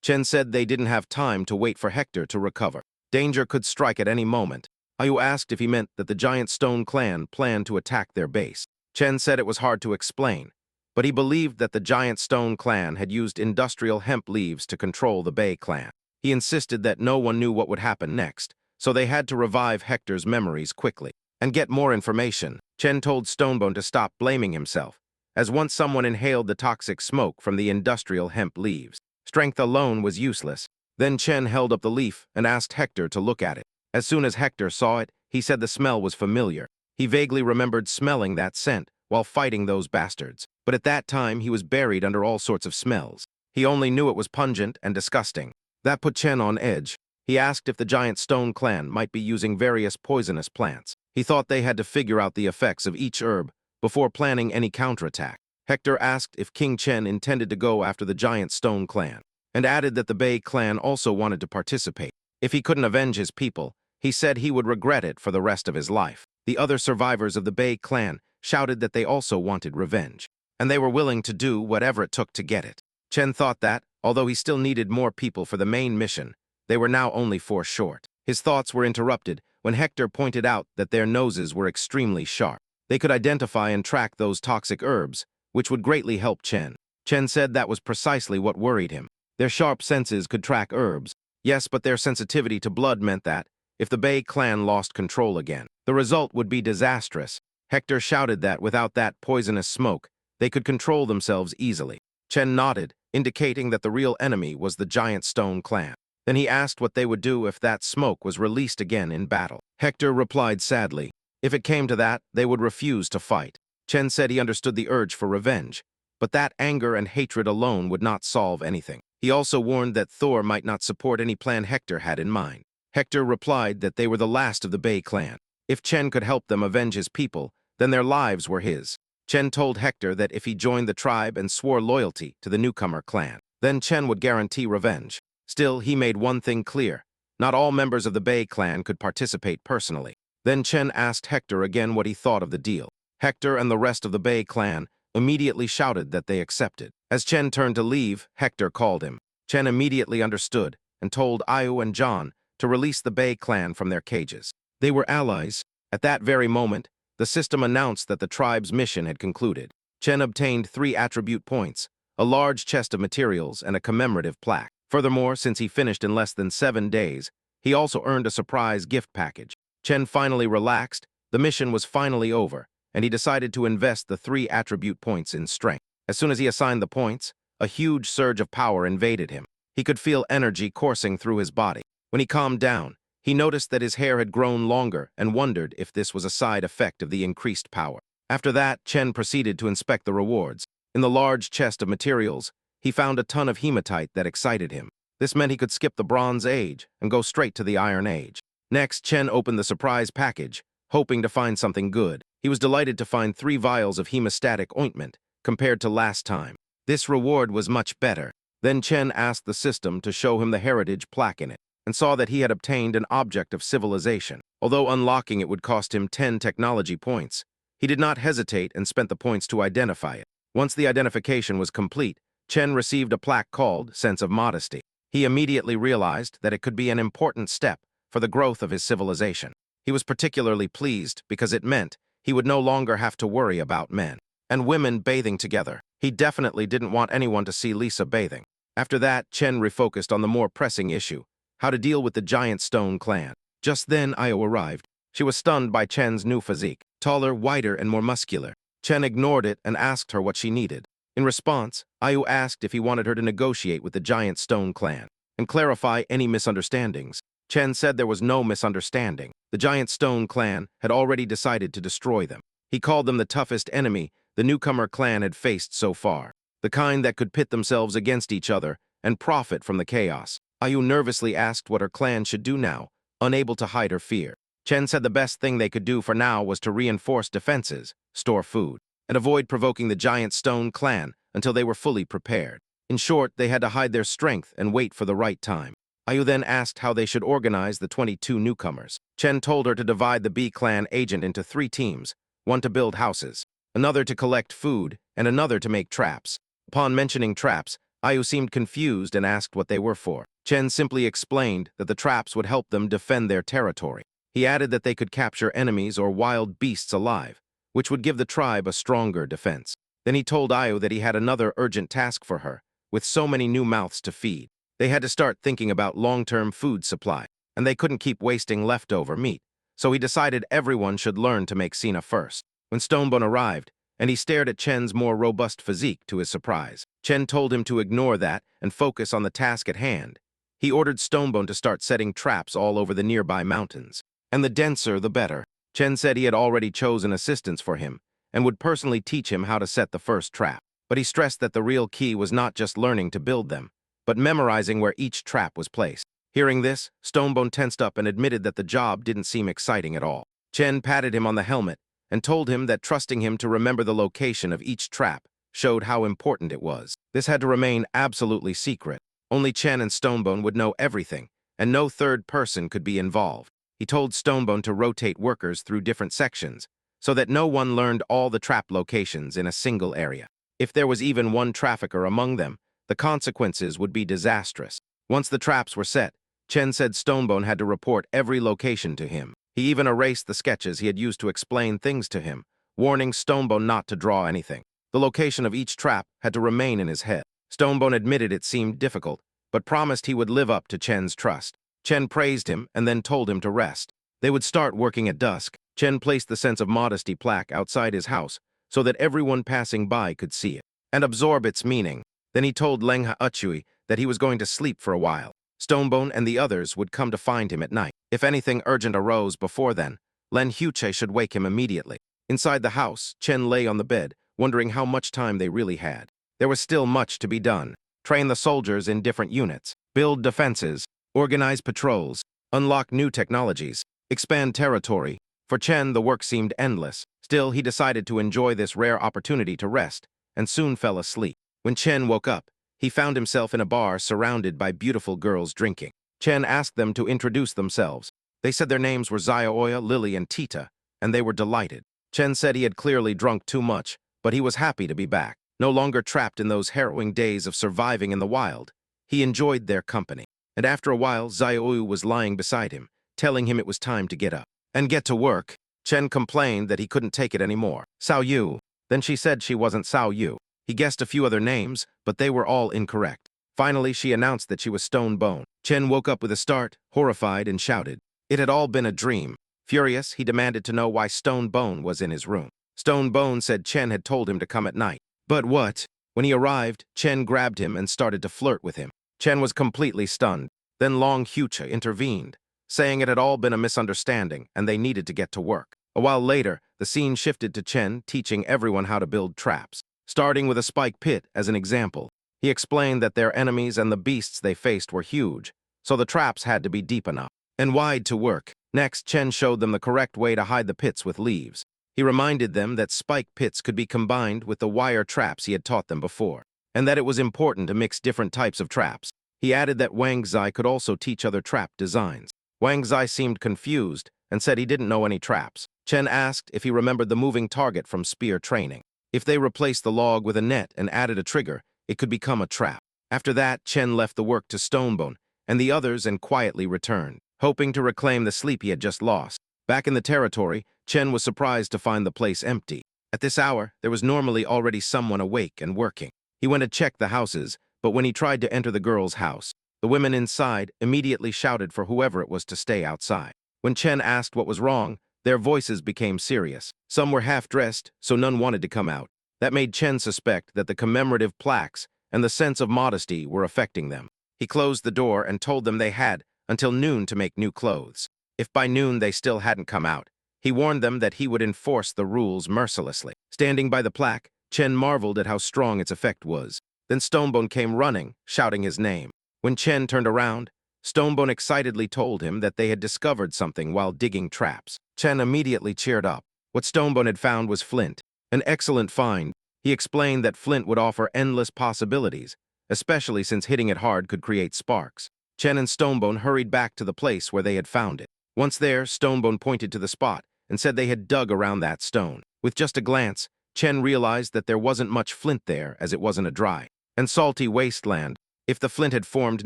Chen said they didn't have time to wait for Hector to recover. Danger could strike at any moment. Ayu asked if he meant that the Giant Stone clan planned to attack their base. Chen said it was hard to explain, but he believed that the Giant Stone clan had used industrial hemp leaves to control the Bay clan. He insisted that no one knew what would happen next, so they had to revive Hector's memories quickly and get more information. Chen told Stonebone to stop blaming himself, as once someone inhaled the toxic smoke from the industrial hemp leaves, strength alone was useless. Then Chen held up the leaf and asked Hector to look at it. As soon as Hector saw it, he said the smell was familiar. He vaguely remembered smelling that scent while fighting those bastards, but at that time he was buried under all sorts of smells. He only knew it was pungent and disgusting. That put Chen on edge. He asked if the Giant Stone clan might be using various poisonous plants. He thought they had to figure out the effects of each herb before planning any counterattack. Hector asked if King Chen intended to go after the Giant Stone clan, and added that the Bay clan also wanted to participate. If he couldn't avenge his people, he said he would regret it for the rest of his life. The other survivors of the Bay clan shouted that they also wanted revenge, and they were willing to do whatever it took to get it. Chen thought that, although he still needed more people for the main mission, they were now only 4 short. His thoughts were interrupted when Hector pointed out that their noses were extremely sharp. They could identify and track those toxic herbs, which would greatly help Chen. Chen said that was precisely what worried him. Their sharp senses could track herbs, yes, but their sensitivity to blood meant that, if the Bei clan lost control again, the result would be disastrous. Hector shouted that without that poisonous smoke, they could control themselves easily. Chen nodded, indicating that the real enemy was the giant stone clan. Then he asked what they would do if that smoke was released again in battle. Hector replied sadly, if it came to that, they would refuse to fight. Chen said he understood the urge for revenge, but that anger and hatred alone would not solve anything. He also warned that Thor might not support any plan Hector had in mind. Hector replied that they were the last of the Bei clan. If Chen could help them avenge his people, then their lives were his. Chen told Hector that if he joined the tribe and swore loyalty to the newcomer clan, then Chen would guarantee revenge. Still, he made one thing clear. Not all members of the Bei clan could participate personally. Then Chen asked Hector again what he thought of the deal. Hector and the rest of the Bei clan immediately shouted that they accepted. As Chen turned to leave, Hector called him. Chen immediately understood and told Ayu and John to release the Bei clan from their cages. They were allies. At that very moment, the system announced that the tribe's mission had concluded. Chen obtained 3 attribute points, a large chest of materials, and a commemorative plaque. Furthermore, since he finished in less than 7 days, he also earned a surprise gift package. Chen finally relaxed, the mission was finally over, and he decided to invest the 3 attribute points in strength. As soon as he assigned the points, a huge surge of power invaded him. He could feel energy coursing through his body. When he calmed down, he noticed that his hair had grown longer and wondered if this was a side effect of the increased power. After that, Chen proceeded to inspect the rewards. In the large chest of materials, he found a ton of hematite that excited him. This meant he could skip the Bronze Age and go straight to the Iron Age. Next, Chen opened the surprise package, hoping to find something good. He was delighted to find 3 vials of hemostatic ointment, compared to last time. This reward was much better. Then Chen asked the system to show him the heritage plaque in it, and saw that he had obtained an object of civilization. Although unlocking it would cost him 10 technology points, he did not hesitate and spent the points to identify it. Once the identification was complete, Chen received a plaque called Sense of Modesty. He immediately realized that it could be an important step for the growth of his civilization. He was particularly pleased because it meant he would no longer have to worry about men and women bathing together. He definitely didn't want anyone to see Lisa bathing. After that, Chen refocused on the more pressing issue, how to deal with the giant stone clan. Just then, Io arrived. She was stunned by Chen's new physique, taller, whiter, and more muscular. Chen ignored it and asked her what she needed. In response, Ayu asked if he wanted her to negotiate with the giant stone clan and clarify any misunderstandings. Chen said there was no misunderstanding. The giant stone clan had already decided to destroy them. He called them the toughest enemy the newcomer clan had faced so far, the kind that could pit themselves against each other and profit from the chaos. Ayu nervously asked what her clan should do now, unable to hide her fear. Chen said the best thing they could do for now was to reinforce defenses, store food, and avoid provoking the giant stone clan until they were fully prepared. In short, they had to hide their strength and wait for the right time. Ayu then asked how they should organize the 22 newcomers. Chen told her to divide the Bee clan agent into 3 teams, one to build houses, another to collect food, and another to make traps. Upon mentioning traps, Ayu seemed confused and asked what they were for. Chen simply explained that the traps would help them defend their territory. He added that they could capture enemies or wild beasts alive, which would give the tribe a stronger defense. Then he told Ayu that he had another urgent task for her, with so many new mouths to feed. They had to start thinking about long-term food supply, and they couldn't keep wasting leftover meat, so he decided everyone should learn to make Sina first. When Stonebone arrived, and he stared at Chen's more robust physique to his surprise, Chen told him to ignore that and focus on the task at hand. He ordered Stonebone to start setting traps all over the nearby mountains. And the denser, the better. Chen said he had already chosen assistants for him and would personally teach him how to set the first trap. But he stressed that the real key was not just learning to build them, but memorizing where each trap was placed. Hearing this, Stonebone tensed up and admitted that the job didn't seem exciting at all. Chen patted him on the helmet and told him that trusting him to remember the location of each trap showed how important it was. This had to remain absolutely secret. Only Chen and Stonebone would know everything, and no third person could be involved. He told Stonebone to rotate workers through different sections, so that no one learned all the trap locations in a single area. If there was even one trafficker among them, the consequences would be disastrous. Once the traps were set, Chen said Stonebone had to report every location to him. He even erased the sketches he had used to explain things to him, warning Stonebone not to draw anything. The location of each trap had to remain in his head. Stonebone admitted it seemed difficult, but promised he would live up to Chen's trust. Chen praised him and then told him to rest. They would start working at dusk. Chen placed the sense of modesty plaque outside his house so that everyone passing by could see it and absorb its meaning. Then he told Lengha Uchui that he was going to sleep for a while. Stonebone and the others would come to find him at night. If anything urgent arose before then, Len Huche should wake him immediately. Inside the house, Chen lay on the bed, wondering how much time they really had. There was still much to be done. Train the soldiers in different units, build defenses, organize patrols, unlock new technologies, expand territory. For Chen, the work seemed endless. Still, he decided to enjoy this rare opportunity to rest, and soon fell asleep. When Chen woke up, he found himself in a bar surrounded by beautiful girls drinking. Chen asked them to introduce themselves. They said their names were Xiaoya, Lily, and Tita, and they were delighted. Chen said he had clearly drunk too much, but he was happy to be back. No longer trapped in those harrowing days of surviving in the wild, he enjoyed their company. And after a while, Xiaoyu was lying beside him, telling him it was time to get up and get to work. Chen complained that he couldn't take it anymore. Sao Yu. Then she said she wasn't Sao Yu. He guessed a few other names, but they were all incorrect. Finally, she announced that she was Stonebone. Chen woke up with a start, horrified, and shouted. It had all been a dream. Furious, he demanded to know why Stonebone was in his room. Stonebone said Chen had told him to come at night. But what? When he arrived, Chen grabbed him and started to flirt with him. Chen was completely stunned. Then Long Hucha intervened, saying it had all been a misunderstanding and they needed to get to work. A while later, the scene shifted to Chen teaching everyone how to build traps, starting with a spike pit as an example. He explained that their enemies and the beasts they faced were huge, so the traps had to be deep enough and wide to work. Next, Chen showed them the correct way to hide the pits with leaves. He reminded them that spike pits could be combined with the wire traps he had taught them before, and that it was important to mix different types of traps. He added that Wang Zai could also teach other trap designs. Wang Zai seemed confused and said he didn't know any traps. Chen asked if he remembered the moving target from spear training. If they replaced the log with a net and added a trigger, it could become a trap. After that, Chen left the work to Stonebone and the others and quietly returned, hoping to reclaim the sleep he had just lost. Back in the territory, Chen was surprised to find the place empty. At this hour, there was normally already someone awake and working. He went to check the houses, but when he tried to enter the girl's house, the women inside immediately shouted for whoever it was to stay outside. When Chen asked what was wrong, their voices became serious. Some were half-dressed, so none wanted to come out. That made Chen suspect that the commemorative plaques and the sense of modesty were affecting them. He closed the door and told them they had until noon to make new clothes. If by noon they still hadn't come out, he warned them that he would enforce the rules mercilessly. Standing by the plaque, Chen marveled at how strong its effect was. Then Stonebone came running, shouting his name. When Chen turned around, Stonebone excitedly told him that they had discovered something while digging traps. Chen immediately cheered up. What Stonebone had found was flint. An excellent find. He explained that flint would offer endless possibilities, especially since hitting it hard could create sparks. Chen and Stonebone hurried back to the place where they had found it. Once there, Stonebone pointed to the spot and said they had dug around that stone. With just a glance, Chen realized that there wasn't much flint there as it wasn't a dry and salty wasteland. If the flint had formed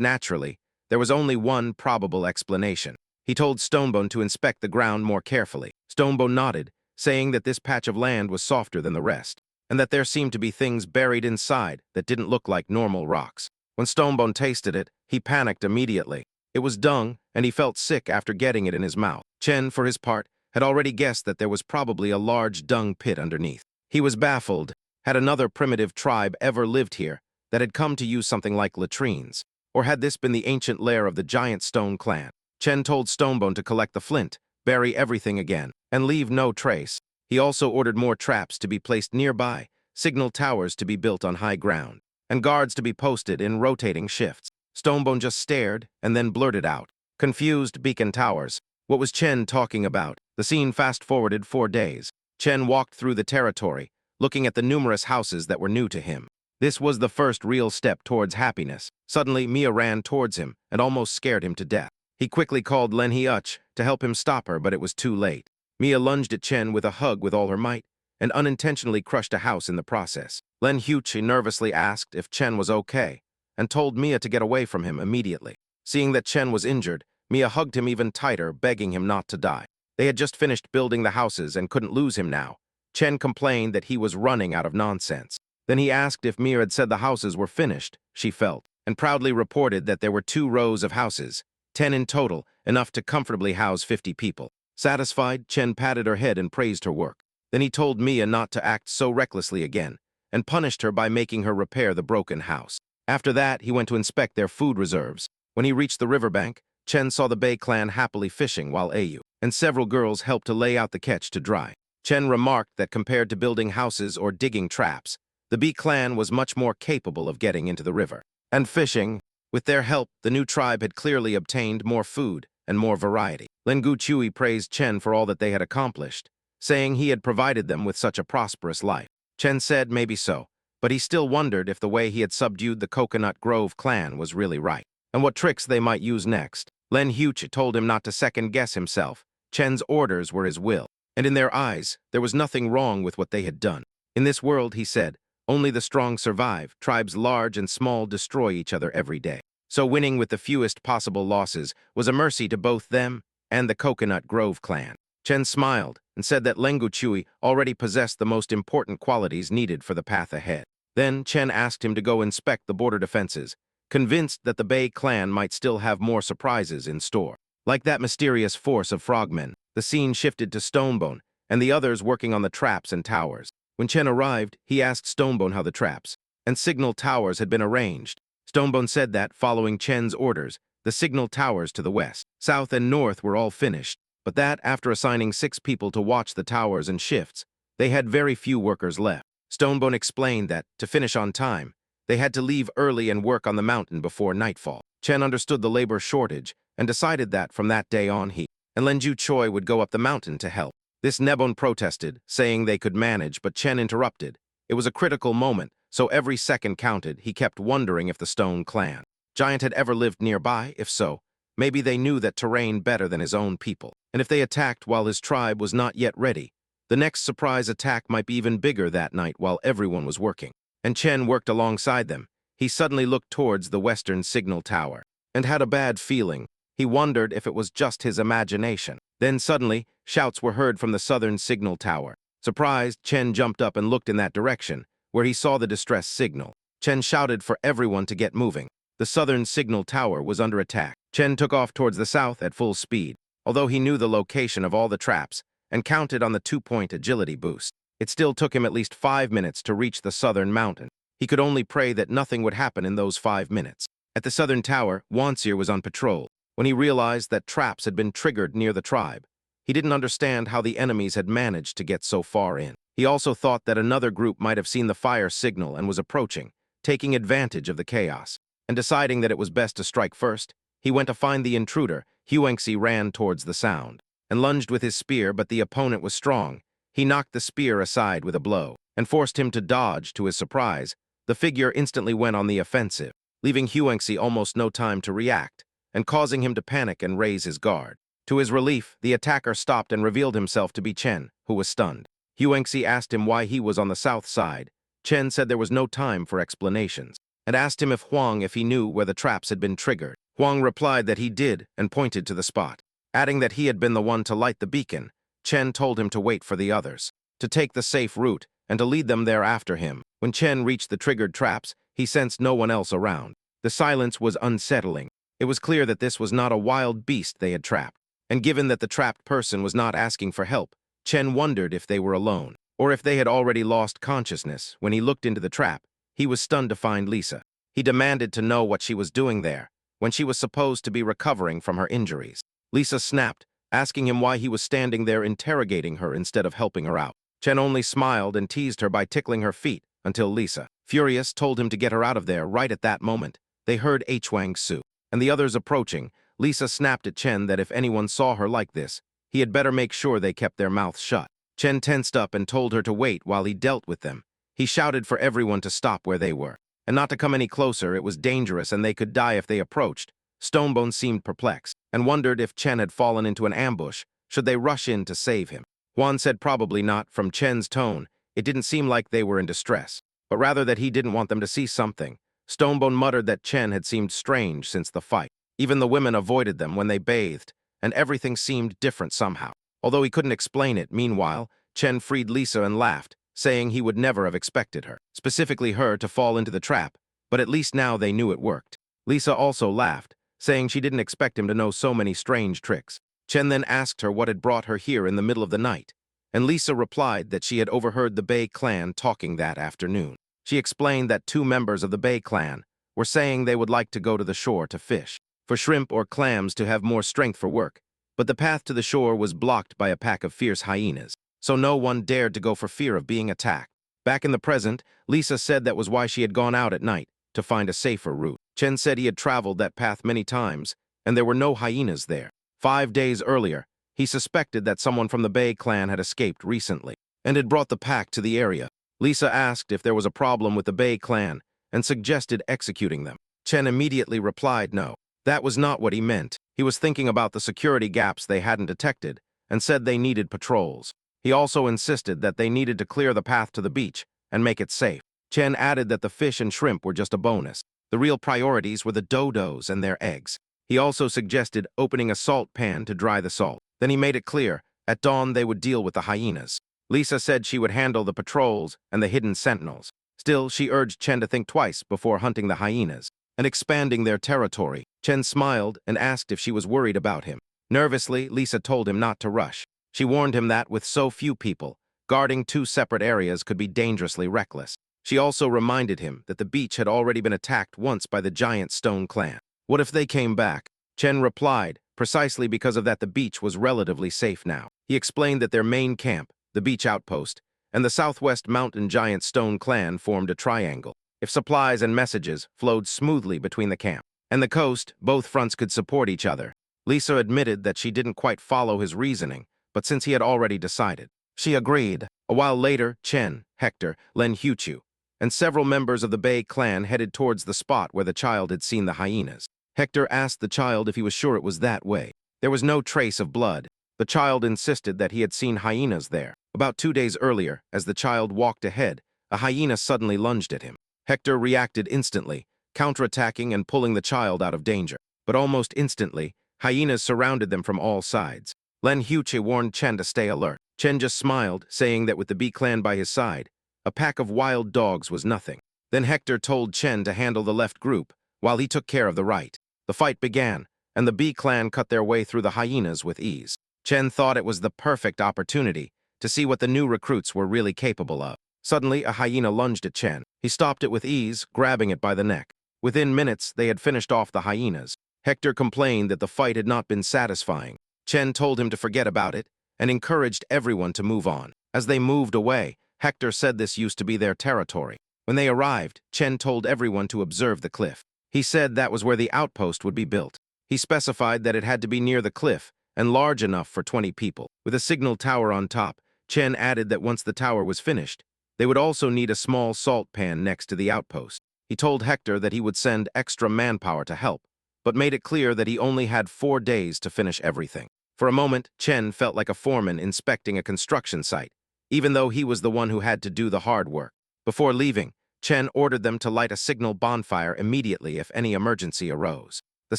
naturally, there was only one probable explanation. He told Stonebone to inspect the ground more carefully. Stonebone nodded, saying that this patch of land was softer than the rest, and that there seemed to be things buried inside that didn't look like normal rocks. When Stonebone tasted it, he panicked immediately. It was dung, and he felt sick after getting it in his mouth. Chen, for his part, had already guessed that there was probably a large dung pit underneath. He was baffled. Had another primitive tribe ever lived here that had come to use something like latrines? Or had this been the ancient lair of the giant stone clan? Chen told Stonebone to collect the flint, bury everything again, and leave no trace. He also ordered more traps to be placed nearby, signal towers to be built on high ground, and guards to be posted in rotating shifts. Stonebone just stared and then blurted out, confused beacon towers. What was Chen talking about? The scene fast-forwarded 4 days. Chen walked through the territory, looking at the numerous houses that were new to him. This was the first real step towards happiness. Suddenly, Mia ran towards him and almost scared him to death. He quickly called Len Uch to help him stop her, but it was too late. Mia lunged at Chen with a hug with all her might and unintentionally crushed a house in the process. Len Huchi nervously asked if Chen was okay and told Mia to get away from him immediately. Seeing that Chen was injured, Mia hugged him even tighter, begging him not to die. They had just finished building the houses and couldn't lose him now. Chen complained that he was running out of nonsense. Then he asked if Mia had said the houses were finished, she felt, and proudly reported that there were 2 rows of houses, 10 in total, enough to comfortably house 50 people. Satisfied, Chen patted her head and praised her work. Then he told Mia not to act so recklessly again, and punished her by making her repair the broken house. After that, he went to inspect their food reserves. When he reached the riverbank, Chen saw the Bei clan happily fishing while Ayu and several girls helped to lay out the catch to dry. Chen remarked that compared to building houses or digging traps, the Bei clan was much more capable of getting into the river and fishing. With their help, the new tribe had clearly obtained more food and more variety. Len Guchui praised Chen for all that they had accomplished, saying he had provided them with such a prosperous life. Chen said maybe so, but he still wondered if the way he had subdued the Coconut Grove clan was really right, and what tricks they might use next. Len Huchi told him not to second-guess himself. Chen's orders were his will, and in their eyes, there was nothing wrong with what they had done. In this world, he said, only the strong survive. Tribes large and small destroy each other every day. So winning with the fewest possible losses was a mercy to both them and the Coconut Grove clan. Chen smiled and said that Len Guchui already possessed the most important qualities needed for the path ahead. Then Chen asked him to go inspect the border defenses, convinced that the Bei clan might still have more surprises in store. Like that mysterious force of frogmen, the scene shifted to Stonebone and the others working on the traps and towers. When Chen arrived, he asked Stonebone how the traps and signal towers had been arranged. Stonebone said that, following Chen's orders, the signal towers to the west, south, and north were all finished, but that after assigning 6 people to watch the towers and shifts, they had very few workers left. Stonebone explained that, to finish on time, they had to leave early and work on the mountain before nightfall. Chen understood the labor shortage and decided that from that day on he and Len Choi would go up the mountain to help. This Nebon protested, saying they could manage, but Chen interrupted. It was a critical moment, so every second counted. He kept wondering if the Stone Clan Giant had ever lived nearby. If so, maybe they knew that terrain better than his own people. And if they attacked while his tribe was not yet ready, the next surprise attack might be even bigger that night while everyone was working. And Chen worked alongside them. He suddenly looked towards the western signal tower and had a bad feeling. He wondered if it was just his imagination. Then suddenly, shouts were heard from the southern signal tower. Surprised, Chen jumped up and looked in that direction, where he saw the distress signal. Chen shouted for everyone to get moving. The southern signal tower was under attack. Chen took off towards the south at full speed, although he knew the location of all the traps and counted on the 2-point agility boost. It still took him at least 5 minutes to reach the southern mountain. He could only pray that nothing would happen in those 5 minutes. At the southern tower, Wansier was on patrol. When he realized that traps had been triggered near the tribe, he didn't understand how the enemies had managed to get so far in. He also thought that another group might have seen the fire signal and was approaching, taking advantage of the chaos. And deciding that it was best to strike first, he went to find the intruder. Huangxi ran towards the sound and lunged with his spear, but the opponent was strong. He knocked the spear aside with a blow and forced him to dodge. To his surprise, the figure instantly went on the offensive, leaving Huangxi almost no time to react and causing him to panic and raise his guard. To his relief, the attacker stopped and revealed himself to be Chen, who was stunned. Huangxi asked him why he was on the south side. Chen said there was no time for explanations and asked him if he knew where the traps had been triggered. Huang replied that he did and pointed to the spot. Adding that he had been the one to light the beacon, Chen told him to wait for the others, to take the safe route and to lead them there after him. When Chen reached the triggered traps, he sensed no one else around. The silence was unsettling. It was clear that this was not a wild beast they had trapped. And given that the trapped person was not asking for help, Chen wondered if they were alone, or if they had already lost consciousness. When he looked into the trap, he was stunned to find Lisa. He demanded to know what she was doing there, when she was supposed to be recovering from her injuries. Lisa snapped, asking him why he was standing there interrogating her instead of helping her out. Chen only smiled and teased her by tickling her feet until Lisa, furious, told him to get her out of there. Right at that moment, they heard Huangxi and the others approaching. Lisa snapped at Chen that if anyone saw her like this, he had better make sure they kept their mouths shut. Chen tensed up and told her to wait while he dealt with them. He shouted for everyone to stop where they were, and not to come any closer. It was dangerous and they could die if they approached. Stonebone seemed perplexed and wondered if Chen had fallen into an ambush, Should they rush in to save him? Juan said probably not. From Chen's tone, it didn't seem like they were in distress, but rather that he didn't want them to see something. Stonebone muttered that Chen had seemed strange since the fight. Even the women avoided them when they bathed, and everything seemed different somehow. Although he couldn't explain it, meanwhile, Chen freed Lisa and laughed, saying he would never have expected her, specifically her, to fall into the trap, but at least now they knew it worked. Lisa also laughed, saying she didn't expect him to know so many strange tricks. Chen then asked her what had brought her here in the middle of the night, and Lisa replied that she had overheard the Bei clan talking that afternoon. She explained that 2 members of the Bei clan were saying they would like to go to the shore to fish, for shrimp or clams to have more strength for work, but the path to the shore was blocked by a pack of fierce hyenas, so no one dared to go for fear of being attacked. Back in the present, Lisa said that was why she had gone out at night, to find a safer route. Chen said he had traveled that path many times, and there were no hyenas there. 5 days earlier, he suspected that someone from the Bei clan had escaped recently, and had brought the pack to the area. Lisa asked if there was a problem with the Bei clan, and suggested executing them. Chen immediately replied no. That was not what he meant. He was thinking about the security gaps they hadn't detected, and said they needed patrols. He also insisted that they needed to clear the path to the beach and make it safe. Chen added that the fish and shrimp were just a bonus. The real priorities were the dodos and their eggs. He also suggested opening a salt pan to dry the salt. Then he made it clear, at dawn they would deal with the hyenas. Lisa said she would handle the patrols and the hidden sentinels. Still, she urged Chen to think twice before hunting the hyenas and expanding their territory. Chen smiled and asked if she was worried about him. Nervously, Lisa told him not to rush. She warned him that, with so few people, guarding 2 separate areas could be dangerously reckless. She also reminded him that the beach had already been attacked once by the giant stone clan. What if they came back? Chen replied, precisely because of that the beach was relatively safe now. He explained that their main camp, the beach outpost, and the southwest mountain giant stone clan formed a triangle. If supplies and messages flowed smoothly between the camp and the coast, both fronts could support each other. Lisa admitted that she didn't quite follow his reasoning, but since he had already decided, she agreed. A while later, Chen, Hector, Len Huchu, and several members of the Bei clan headed towards the spot where the child had seen the hyenas. Hector asked the child if he was sure it was that way. There was no trace of blood. The child insisted that he had seen hyenas there. About 2 days earlier, as the child walked ahead, a hyena suddenly lunged at him. Hector reacted instantly, counterattacking and pulling the child out of danger. But almost instantly, hyenas surrounded them from all sides. Len Huche warned Chen to stay alert. Chen just smiled, saying that with the Bei clan by his side, a pack of wild dogs was nothing. Then Hector told Chen to handle the left group, while he took care of the right. The fight began, and the Bei clan cut their way through the hyenas with ease. Chen thought it was the perfect opportunity to see what the new recruits were really capable of. Suddenly, a hyena lunged at Chen. He stopped it with ease, grabbing it by the neck. Within minutes, they had finished off the hyenas. Hector complained that the fight had not been satisfying. Chen told him to forget about it and encouraged everyone to move on. As they moved away, Hector said this used to be their territory. When they arrived, Chen told everyone to observe the cliff. He said that was where the outpost would be built. He specified that it had to be near the cliff and large enough for 20 people. With a signal tower on top, Chen added that once the tower was finished, they would also need a small salt pan next to the outpost. He told Hector that he would send extra manpower to help, but made it clear that he only had 4 days to finish everything. For a moment, Chen felt like a foreman inspecting a construction site, even though he was the one who had to do the hard work. Before leaving, Chen ordered them to light a signal bonfire immediately if any emergency arose. The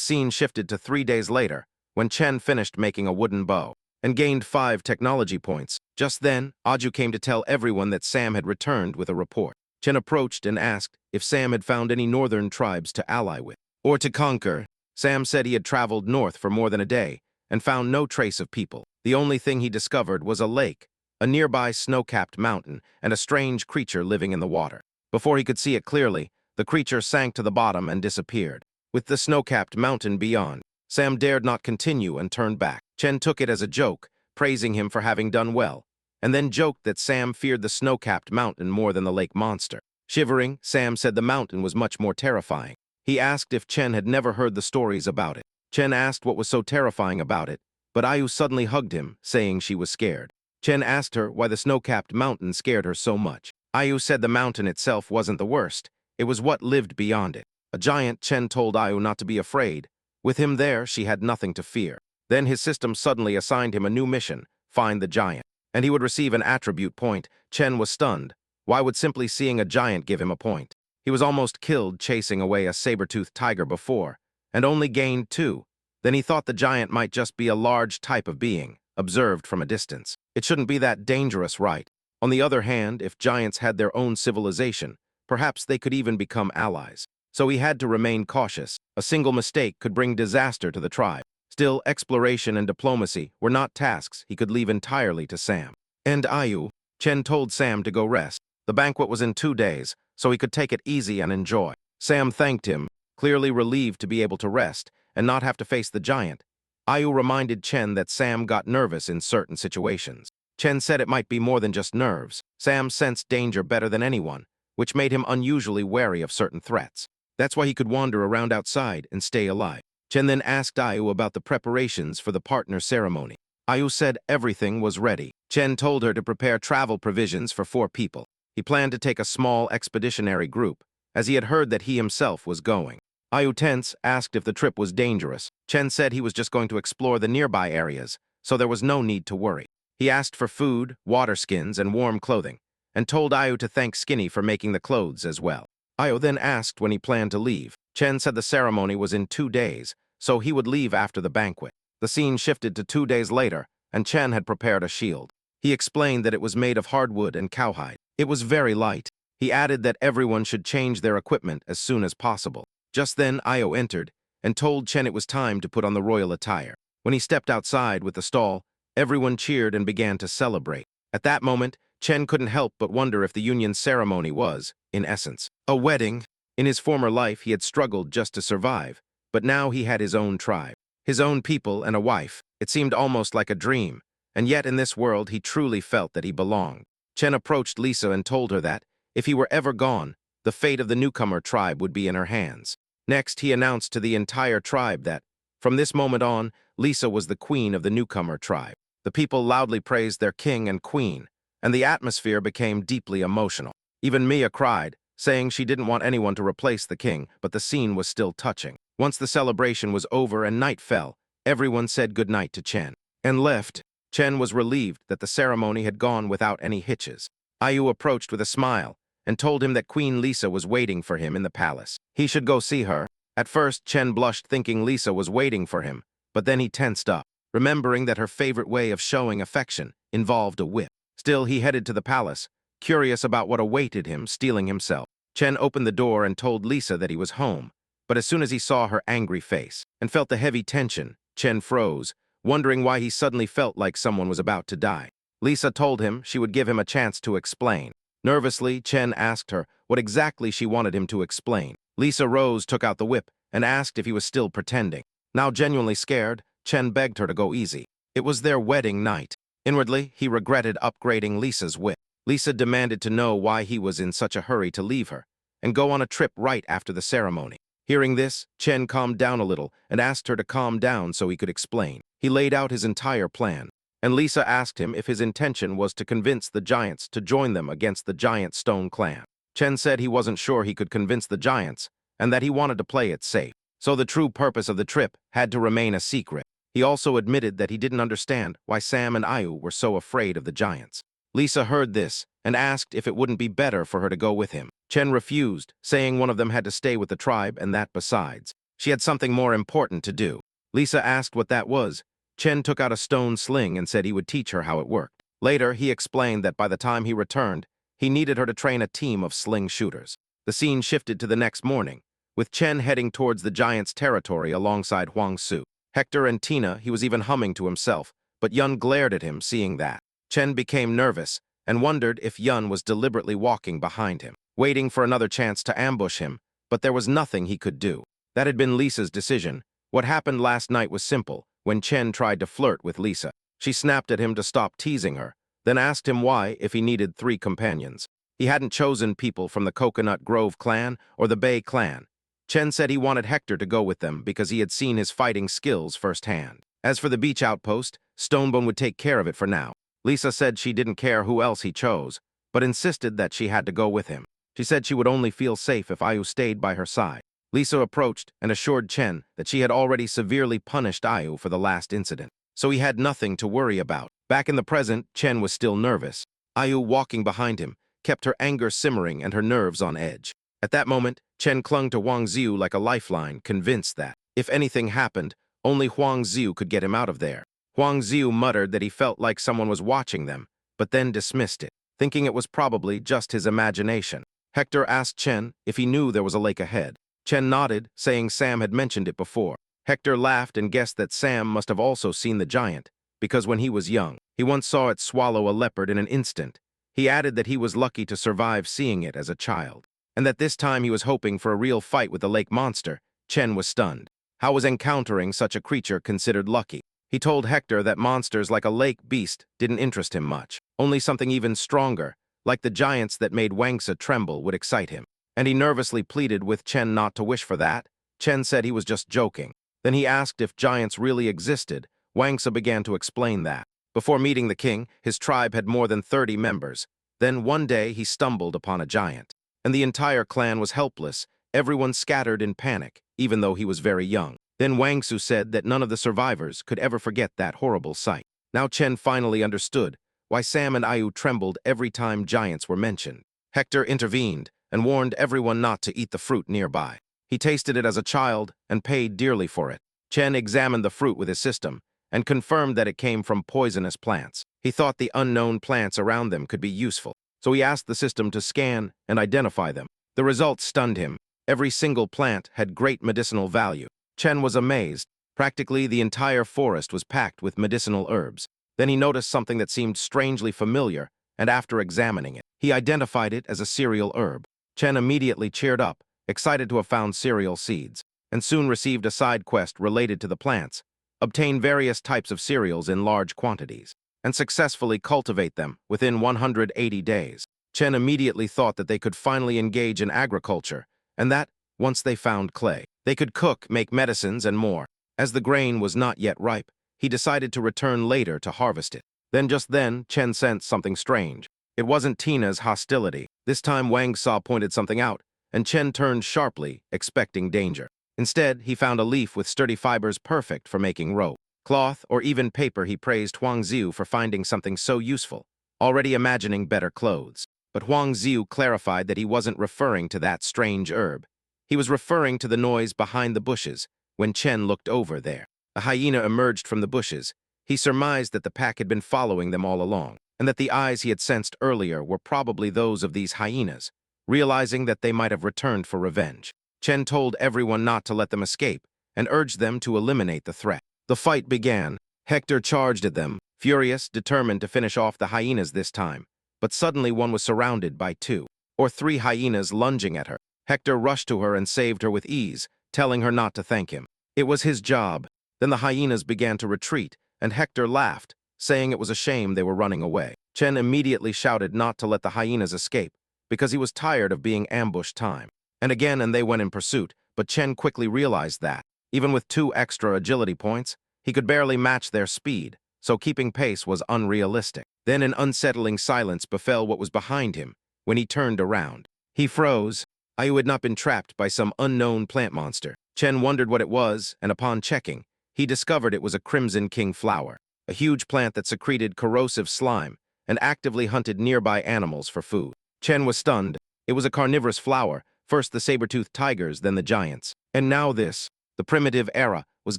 scene shifted to 3 days later, when Chen finished making a wooden bow and gained 5 technology points. Just then, Aju came to tell everyone that Sam had returned with a report. Chen approached and asked if Sam had found any northern tribes to ally with or to conquer. Sam said he had traveled north for more than a day and found no trace of people. The only thing he discovered was a lake, a nearby snow-capped mountain, and a strange creature living in the water. Before he could see it clearly, the creature sank to the bottom and disappeared. With the snow-capped mountain beyond, Sam dared not continue and turned back. Chen took it as a joke, praising him for having done well, and then joked that Sam feared the snow-capped mountain more than the lake monster. Shivering, Sam said the mountain was much more terrifying. He asked if Chen had never heard the stories about it. Chen asked what was so terrifying about it, but Ayu suddenly hugged him, saying she was scared. Chen asked her why the snow-capped mountain scared her so much. Ayu said the mountain itself wasn't the worst, it was what lived beyond it. A giant, Chen told Ayu not to be afraid. With him there, she had nothing to fear. Then his system suddenly assigned him a new mission, find the giant. And he would receive an attribute point. Chen was stunned. Why would simply seeing a giant give him a point? He was almost killed chasing away a saber-toothed tiger before, and only gained 2. Then he thought the giant might just be a large type of being, observed from a distance. It shouldn't be that dangerous, right? On the other hand, if giants had their own civilization, perhaps they could even become allies. So he had to remain cautious. A single mistake could bring disaster to the tribe. Still, exploration and diplomacy were not tasks he could leave entirely to Sam. And Ayu, Chen told Sam to go rest. The banquet was in 2 days, so he could take it easy and enjoy. Sam thanked him, clearly relieved to be able to rest and not have to face the giant. Ayu reminded Chen that Sam got nervous in certain situations. Chen said it might be more than just nerves. Sam sensed danger better than anyone, which made him unusually wary of certain threats. That's why he could wander around outside and stay alive. Chen then asked Ayu about the preparations for the partner ceremony. Ayu said everything was ready. Chen told her to prepare travel provisions for 4 people. He planned to take a small expeditionary group, as he had heard that he himself was going. Ayu tense asked if the trip was dangerous. Chen said he was just going to explore the nearby areas, so there was no need to worry. He asked for food, water skins, and warm clothing, and told Ayu to thank Skinny for making the clothes as well. Ayu then asked when he planned to leave. Chen said the ceremony was in 2 days, so he would leave after the banquet. The scene shifted to 2 days later, and Chen had prepared a shield. He explained that it was made of hardwood and cowhide. It was very light. He added that everyone should change their equipment as soon as possible. Just then, Ayu entered and told Chen it was time to put on the royal attire. When he stepped outside with the stall, everyone cheered and began to celebrate. At that moment, Chen couldn't help but wonder if the union ceremony was, in essence, a wedding. In his former life, he had struggled just to survive, but now he had his own tribe, his own people, and a wife. It seemed almost like a dream, and yet in this world he truly felt that he belonged. Chen approached Lisa and told her that, if he were ever gone, the fate of the newcomer tribe would be in her hands. Next, he announced to the entire tribe that, from this moment on, Lisa was the queen of the newcomer tribe. The people loudly praised their king and queen, and the atmosphere became deeply emotional. Even Mia cried, saying she didn't want anyone to replace the king, but the scene was still touching. Once the celebration was over and night fell, everyone said goodnight to Chen and left. Chen was relieved that the ceremony had gone without any hitches. Ayu approached with a smile and told him that Queen Lisa was waiting for him in the palace. He should go see her. At first, Chen blushed thinking Lisa was waiting for him, but then he tensed up, remembering that her favorite way of showing affection involved a whip. Still, he headed to the palace, curious about what awaited him, stealing himself. Chen opened the door and told Lisa that he was home, but as soon as he saw her angry face and felt the heavy tension, Chen froze, wondering why he suddenly felt like someone was about to die. Lisa told him she would give him a chance to explain. Nervously, Chen asked her what exactly she wanted him to explain. Lisa rose, took out the whip, and asked if he was still pretending. Now genuinely scared, Chen begged her to go easy. It was their wedding night. Inwardly, he regretted upgrading Lisa's whip. Lisa demanded to know why he was in such a hurry to leave her and go on a trip right after the ceremony. Hearing this, Chen calmed down a little and asked her to calm down so he could explain. He laid out his entire plan, and Lisa asked him if his intention was to convince the giants to join them against the giant stone clan. Chen said he wasn't sure he could convince the giants and that he wanted to play it safe, so the true purpose of the trip had to remain a secret. He also admitted that he didn't understand why Sam and Ayu were so afraid of the giants. Lisa heard this and asked if it wouldn't be better for her to go with him. Chen refused, saying one of them had to stay with the tribe and that besides, she had something more important to do. Lisa asked what that was. Chen took out a stone sling and said he would teach her how it worked. Later, he explained that by the time he returned, he needed her to train a team of sling shooters. The scene shifted to the next morning, with Chen heading towards the giants' territory alongside Huang Su. Hector and Tina, he was even humming to himself, but Yun glared at him seeing that. Chen became nervous and wondered if Yun was deliberately walking behind him, waiting for another chance to ambush him, but there was nothing he could do. That had been Lisa's decision. What happened last night was simple. When Chen tried to flirt with Lisa, she snapped at him to stop teasing her, then asked him why if he needed 3 companions. He hadn't chosen people from the Coconut Grove clan or the Bay clan. Chen said he wanted Hector to go with them because he had seen his fighting skills firsthand. As for the beach outpost, Stonebone would take care of it for now. Lisa said she didn't care who else he chose, but insisted that she had to go with him. She said she would only feel safe if Ayu stayed by her side. Lisa approached and assured Chen that she had already severely punished Ayu for the last incident, so he had nothing to worry about. Back in the present, Chen was still nervous. Ayu, walking behind him, kept her anger simmering and her nerves on edge. At that moment, Chen clung to Huang Xiu like a lifeline, convinced that, if anything happened, only Huang Xiu could get him out of there. Huang Xiu muttered that he felt like someone was watching them, but then dismissed it, thinking it was probably just his imagination. Hector asked Chen if he knew there was a lake ahead. Chen nodded, saying Sam had mentioned it before. Hector laughed and guessed that Sam must have also seen the giant, because when he was young, he once saw it swallow a leopard in an instant. He added that he was lucky to survive seeing it as a child, and that this time he was hoping for a real fight with the lake monster. Chen was stunned. How was encountering such a creature considered lucky? He told Hector that monsters like a lake beast didn't interest him much. Only something even stronger, like the giants that made Wangsa tremble, would excite him. And he nervously pleaded with Chen not to wish for that. Chen said he was just joking. Then he asked if giants really existed. Wangsa began to explain that. Before meeting the king, his tribe had more than 30 members. Then one day he stumbled upon a giant, and the entire clan was helpless. Everyone scattered in panic, even though he was very young. Then Wang Su said that none of the survivors could ever forget that horrible sight. Now Chen finally understood why Sam and Ayu trembled every time giants were mentioned. Hector intervened and warned everyone not to eat the fruit nearby. He tasted it as a child and paid dearly for it. Chen examined the fruit with his system and confirmed that it came from poisonous plants. He thought the unknown plants around them could be useful, so he asked the system to scan and identify them. The results stunned him. Every single plant had great medicinal value. Chen was amazed. Practically the entire forest was packed with medicinal herbs. Then he noticed something that seemed strangely familiar, and after examining it, he identified it as a cereal herb. Chen immediately cheered up, excited to have found cereal seeds, and soon received a side quest related to the plants: obtain various types of cereals in large quantities, and successfully cultivate them within 180 days. Chen immediately thought that they could finally engage in agriculture, and that, once they found clay, they could cook, make medicines, and more. As the grain was not yet ripe, he decided to return later to harvest it. Just then, Chen sensed something strange. It wasn't Tina's hostility. This time Wang Sa pointed something out, and Chen turned sharply, expecting danger. Instead, he found a leaf with sturdy fibers perfect for making rope, cloth, or even paper. He praised Huang Xiu for finding something so useful, already imagining better clothes. But Huang Xiu clarified that he wasn't referring to that strange herb. He was referring to the noise behind the bushes. When Chen looked over there, a hyena emerged from the bushes. He surmised that the pack had been following them all along, and that the eyes he had sensed earlier were probably those of these hyenas. Realizing that they might have returned for revenge, Chen told everyone not to let them escape and urged them to eliminate the threat. The fight began. Hector charged at them, furious, determined to finish off the hyenas this time. But suddenly one was surrounded by 2 or 3 hyenas lunging at her. Hector rushed to her and saved her with ease, telling her not to thank him. It was his job. Then the hyenas began to retreat, and Hector laughed, saying it was a shame they were running away. Chen immediately shouted not to let the hyenas escape, because he was tired of being ambushed time and again, and they went in pursuit. But Chen quickly realized that, even with 2 extra agility points, he could barely match their speed, so keeping pace was unrealistic. Then an unsettling silence befell what was behind him. When he turned around, he froze. Ayu had not been trapped by some unknown plant monster. Chen wondered what it was, and upon checking, he discovered it was a crimson king flower, a huge plant that secreted corrosive slime and actively hunted nearby animals for food. Chen was stunned. It was a carnivorous flower, first the saber-toothed tigers, then the giants. And now this, the primitive era, was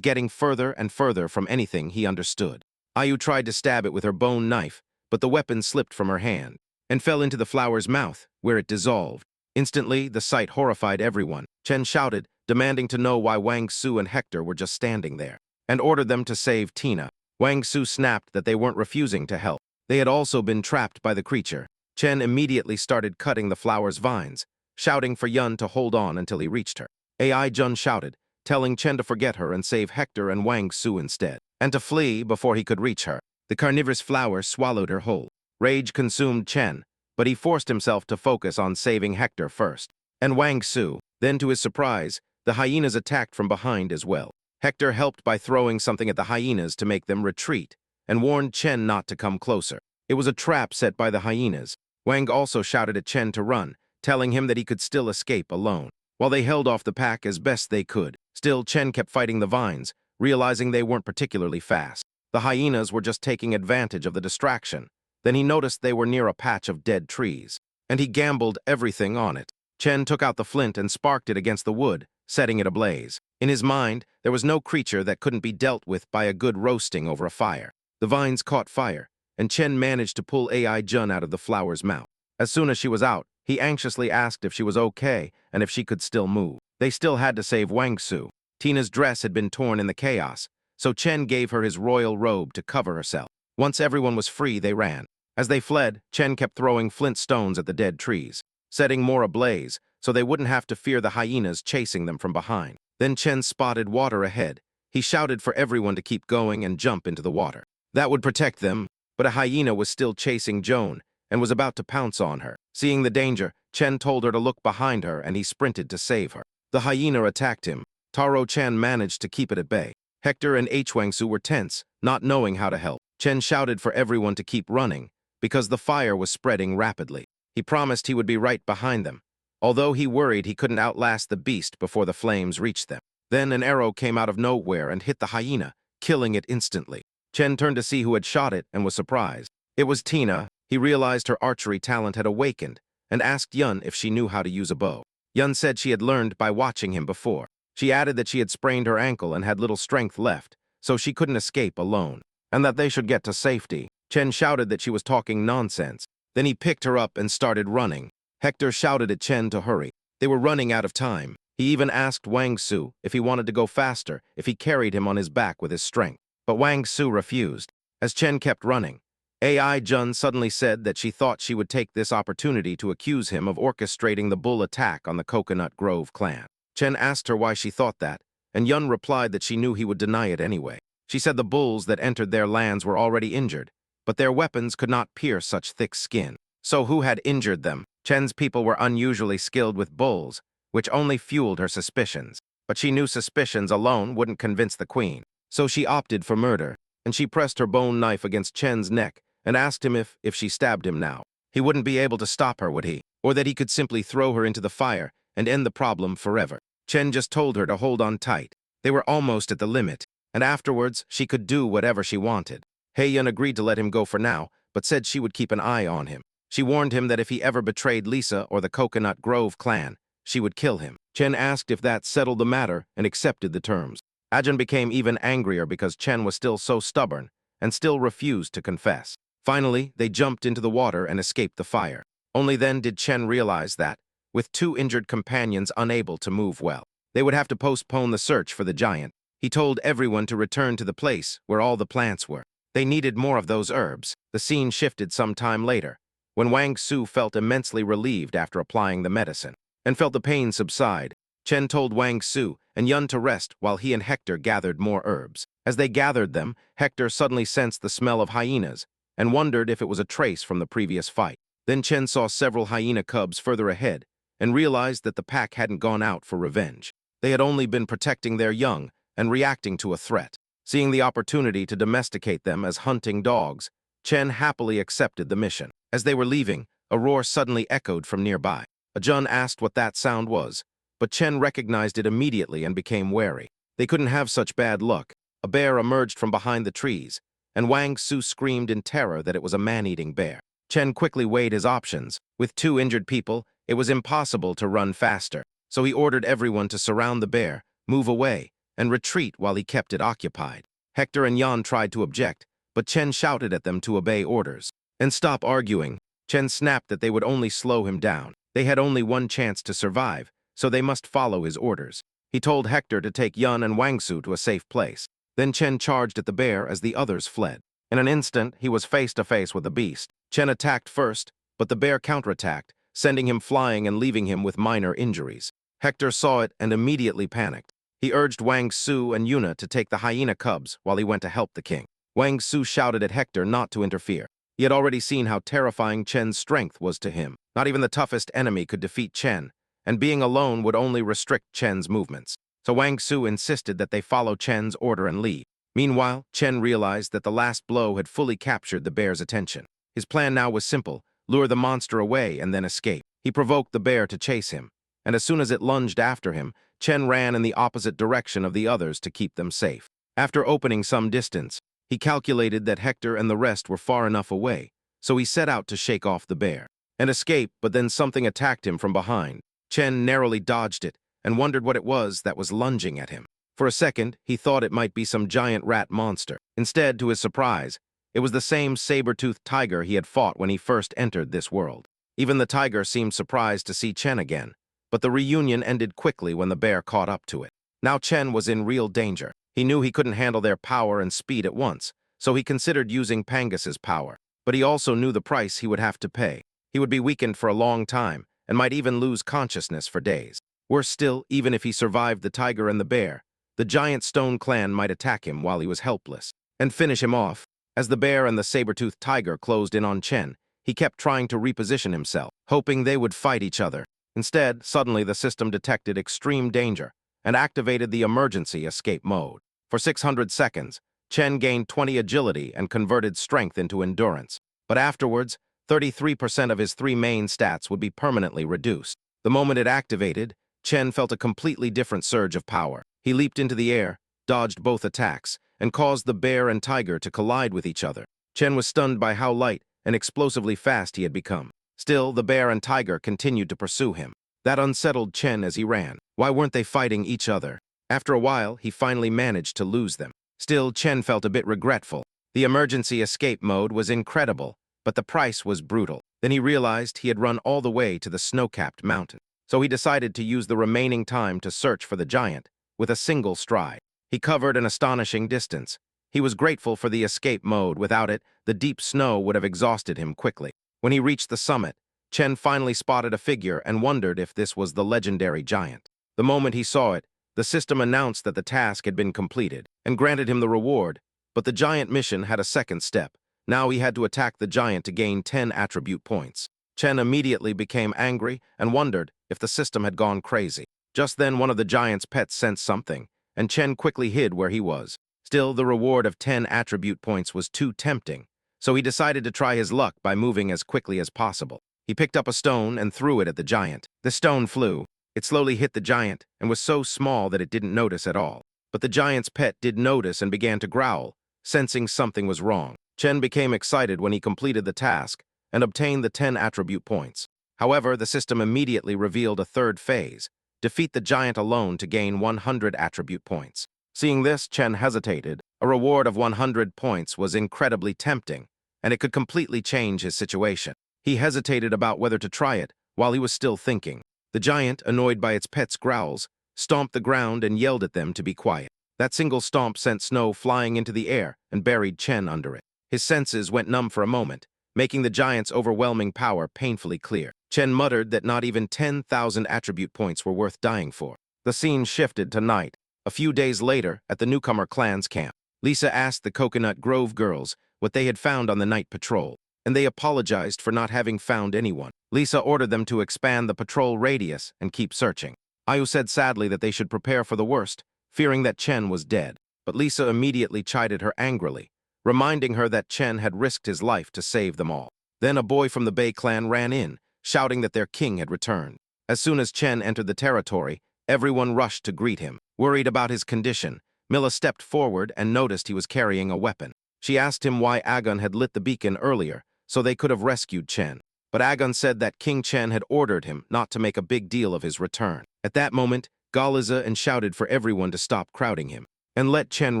getting further and further from anything he understood. Ayu tried to stab it with her bone knife, but the weapon slipped from her hand and fell into the flower's mouth, where it dissolved. Instantly, the sight horrified everyone. Chen shouted, demanding to know why Wang Su and Hector were just standing there, and ordered them to save Tina. Wang Su snapped that they weren't refusing to help. They had also been trapped by the creature. Chen immediately started cutting the flower's vines, shouting for Yun to hold on until he reached her. Ai Jun shouted, telling Chen to forget her and save Hector and Wang Su instead, and to flee before he could reach her. The carnivorous flower swallowed her whole. Rage consumed Chen, but he forced himself to focus on saving Hector first, and Wang Su. Then, to his surprise, the hyenas attacked from behind as well. Hector helped by throwing something at the hyenas to make them retreat, and warned Chen not to come closer. It was a trap set by the hyenas. Wang also shouted at Chen to run, telling him that he could still escape alone. while they held off the pack as best they could. Still, Chen kept fighting the vines, realizing they weren't particularly fast. The hyenas were just taking advantage of the distraction. Then he noticed they were near a patch of dead trees, and he gambled everything on it. Chen took out the flint and sparked it against the wood, setting it ablaze. In his mind, there was no creature that couldn't be dealt with by a good roasting over a fire. The vines caught fire, and Chen managed to pull Ai Jun out of the flower's mouth. As soon as she was out, he anxiously asked if she was okay and if she could still move. They still had to save Wang Su. Tina's dress had been torn in the chaos, so Chen gave her his royal robe to cover herself. Once everyone was free, they ran. As they fled, Chen kept throwing flint stones at the dead trees, setting more ablaze so they wouldn't have to fear the hyenas chasing them from behind. Then Chen spotted water ahead. He shouted for everyone to keep going and jump into the water. That would protect them, but a hyena was still chasing Joan and was about to pounce on her. Seeing the danger, Chen told her to look behind her and he sprinted to save her. The hyena attacked him. Taro Chan managed to keep it at bay. Hector and Wangsu were tense, not knowing how to help. Chen shouted for everyone to keep running, because the fire was spreading rapidly. He promised he would be right behind them, although he worried he couldn't outlast the beast before the flames reached them. Then an arrow came out of nowhere and hit the hyena, killing it instantly. Chen turned to see who had shot it and was surprised. It was Tina. He realized her archery talent had awakened and asked Yun if she knew how to use a bow. Yun said she had learned by watching him before. She added that she had sprained her ankle and had little strength left, so she couldn't escape alone, and that they should get to safety. Chen shouted that she was talking nonsense. Then he picked her up and started running. Hector shouted at Chen to hurry. They were running out of time. He even asked Wang Su if he wanted to go faster if he carried him on his back with his strength. But Wang Su refused. As Chen kept running, Ai Jun suddenly said that she thought she would take this opportunity to accuse him of orchestrating the bull attack on the Coconut Grove clan. Chen asked her why she thought that, and Yun replied that she knew he would deny it anyway. She said the bulls that entered their lands were already injured, but their weapons could not pierce such thick skin. So who had injured them? Chen's people were unusually skilled with bulls, which only fueled her suspicions. But she knew suspicions alone wouldn't convince the queen. So she opted for murder, and she pressed her bone knife against Chen's neck and asked him if she stabbed him now, he wouldn't be able to stop her, would he? Or that he could simply throw her into the fire and end the problem forever. Chen just told her to hold on tight. They were almost at the limit, and afterwards she could do whatever she wanted. Heiyun agreed to let him go for now, but said she would keep an eye on him. She warned him that if he ever betrayed Lisa or the Coconut Grove clan, she would kill him. Chen asked if that settled the matter and accepted the terms. Ajun became even angrier because Chen was still so stubborn and still refused to confess. Finally, they jumped into the water and escaped the fire. Only then did Chen realize that, with two injured companions unable to move well, they would have to postpone the search for the giant. He told everyone to return to the place where all the plants were. They needed more of those herbs. The scene shifted some time later, when Wang Su felt immensely relieved after applying the medicine, and felt the pain subside. Chen told Wang Su and Yun to rest while he and Hector gathered more herbs. As they gathered them, Hector suddenly sensed the smell of hyenas and wondered if it was a trace from the previous fight. Then Chen saw several hyena cubs further ahead and realized that the pack hadn't gone out for revenge. They had only been protecting their young and reacting to a threat. Seeing the opportunity to domesticate them as hunting dogs, Chen happily accepted the mission. As they were leaving, a roar suddenly echoed from nearby. Ajun asked what that sound was, but Chen recognized it immediately and became wary. They couldn't have such bad luck. A bear emerged from behind the trees, and Wang Su screamed in terror that it was a man-eating bear. Chen quickly weighed his options. With two injured people, it was impossible to run faster, so he ordered everyone to surround the bear, move away, and retreat while he kept it occupied. Hector and Yan tried to object, but Chen shouted at them to obey orders and stop arguing. Chen snapped that they would only slow him down. They had only one chance to survive, so they must follow his orders. He told Hector to take Yun and Wang Su to a safe place. Then Chen charged at the bear as the others fled. In an instant, he was face to face with the beast. Chen attacked first, but the bear counterattacked, sending him flying and leaving him with minor injuries. Hector saw it and immediately panicked. He urged Wang Su and Yuna to take the hyena cubs while he went to help the king. Wang Su shouted at Hector not to interfere. He had already seen how terrifying Chen's strength was to him. Not even the toughest enemy could defeat Chen, and being alone would only restrict Chen's movements. So Wang Su insisted that they follow Chen's order and leave. Meanwhile, Chen realized that the last blow had fully captured the bear's attention. His plan now was simple: lure the monster away and then escape. He provoked the bear to chase him, and as soon as it lunged after him, Chen ran in the opposite direction of the others to keep them safe. After opening some distance, he calculated that Hector and the rest were far enough away, so he set out to shake off the bear and escape, but then something attacked him from behind. Chen narrowly dodged it and wondered what it was that was lunging at him. For a second, he thought it might be some giant rat monster. Instead, to his surprise, it was the same saber-toothed tiger he had fought when he first entered this world. Even the tiger seemed surprised to see Chen again, but the reunion ended quickly when the bear caught up to it. Now Chen was in real danger. He knew he couldn't handle their power and speed at once, so he considered using Pangasi's power. But he also knew the price he would have to pay. He would be weakened for a long time, and might even lose consciousness for days. Worse still, even if he survived the tiger and the bear, the giant stone clan might attack him while he was helpless, and finish him off. As the bear and the saber-toothed tiger closed in on Chen, he kept trying to reposition himself, hoping they would fight each other. Instead, suddenly the system detected extreme danger and activated the emergency escape mode. For 600 seconds, Chen gained 20 agility and converted strength into endurance. But afterwards, 33% of his 3 main stats would be permanently reduced. The moment it activated, Chen felt a completely different surge of power. He leaped into the air, dodged both attacks, and caused the bear and tiger to collide with each other. Chen was stunned by how light and explosively fast he had become. Still, the bear and tiger continued to pursue him. That unsettled Chen as he ran. Why weren't they fighting each other? After a while, he finally managed to lose them. Still, Chen felt a bit regretful. The emergency escape mode was incredible, but the price was brutal. Then he realized he had run all the way to the snow-capped mountain. So he decided to use the remaining time to search for the giant, with a single stride. He covered an astonishing distance. He was grateful for the escape mode. Without it, the deep snow would have exhausted him quickly. When he reached the summit, Chen finally spotted a figure and wondered if this was the legendary giant. The moment he saw it, the system announced that the task had been completed and granted him the reward, but the giant mission had a second step. Now he had to attack the giant to gain 10 attribute points. Chen immediately became angry and wondered if the system had gone crazy. Just then, one of the giant's pets sensed something, and Chen quickly hid where he was. Still, the reward of 10 attribute points was too tempting, so he decided to try his luck by moving as quickly as possible. He picked up a stone and threw it at the giant. The stone flew. It slowly hit the giant and was so small that it didn't notice at all. But the giant's pet did notice and began to growl, sensing something was wrong. Chen became excited when he completed the task and obtained the 10 attribute points. However, the system immediately revealed a third phase: defeat the giant alone to gain 100 attribute points. Seeing this, Chen hesitated. A reward of 100 points was incredibly tempting, and it could completely change his situation. He hesitated about whether to try it while he was still thinking. The giant, annoyed by its pet's growls, stomped the ground and yelled at them to be quiet. That single stomp sent snow flying into the air and buried Chen under it. His senses went numb for a moment, making the giant's overwhelming power painfully clear. Chen muttered that not even 10,000 attribute points were worth dying for. The scene shifted to night. A few days later, at the newcomer clan's camp, Lisa asked the Coconut Grove girls what they had found on the night patrol, and they apologized for not having found anyone. Lisa ordered them to expand the patrol radius and keep searching. Ayu said sadly that they should prepare for the worst, fearing that Chen was dead. But Lisa immediately chided her angrily, reminding her that Chen had risked his life to save them all. Then a boy from the Bay clan ran in, shouting that their king had returned. As soon as Chen entered the territory, everyone rushed to greet him. Worried about his condition, Milla stepped forward and noticed he was carrying a weapon. She asked him why Agon had lit the beacon earlier, so they could have rescued Chen. But Agon said that King Chen had ordered him not to make a big deal of his return. At that moment, Galiza and shouted for everyone to stop crowding him and let Chen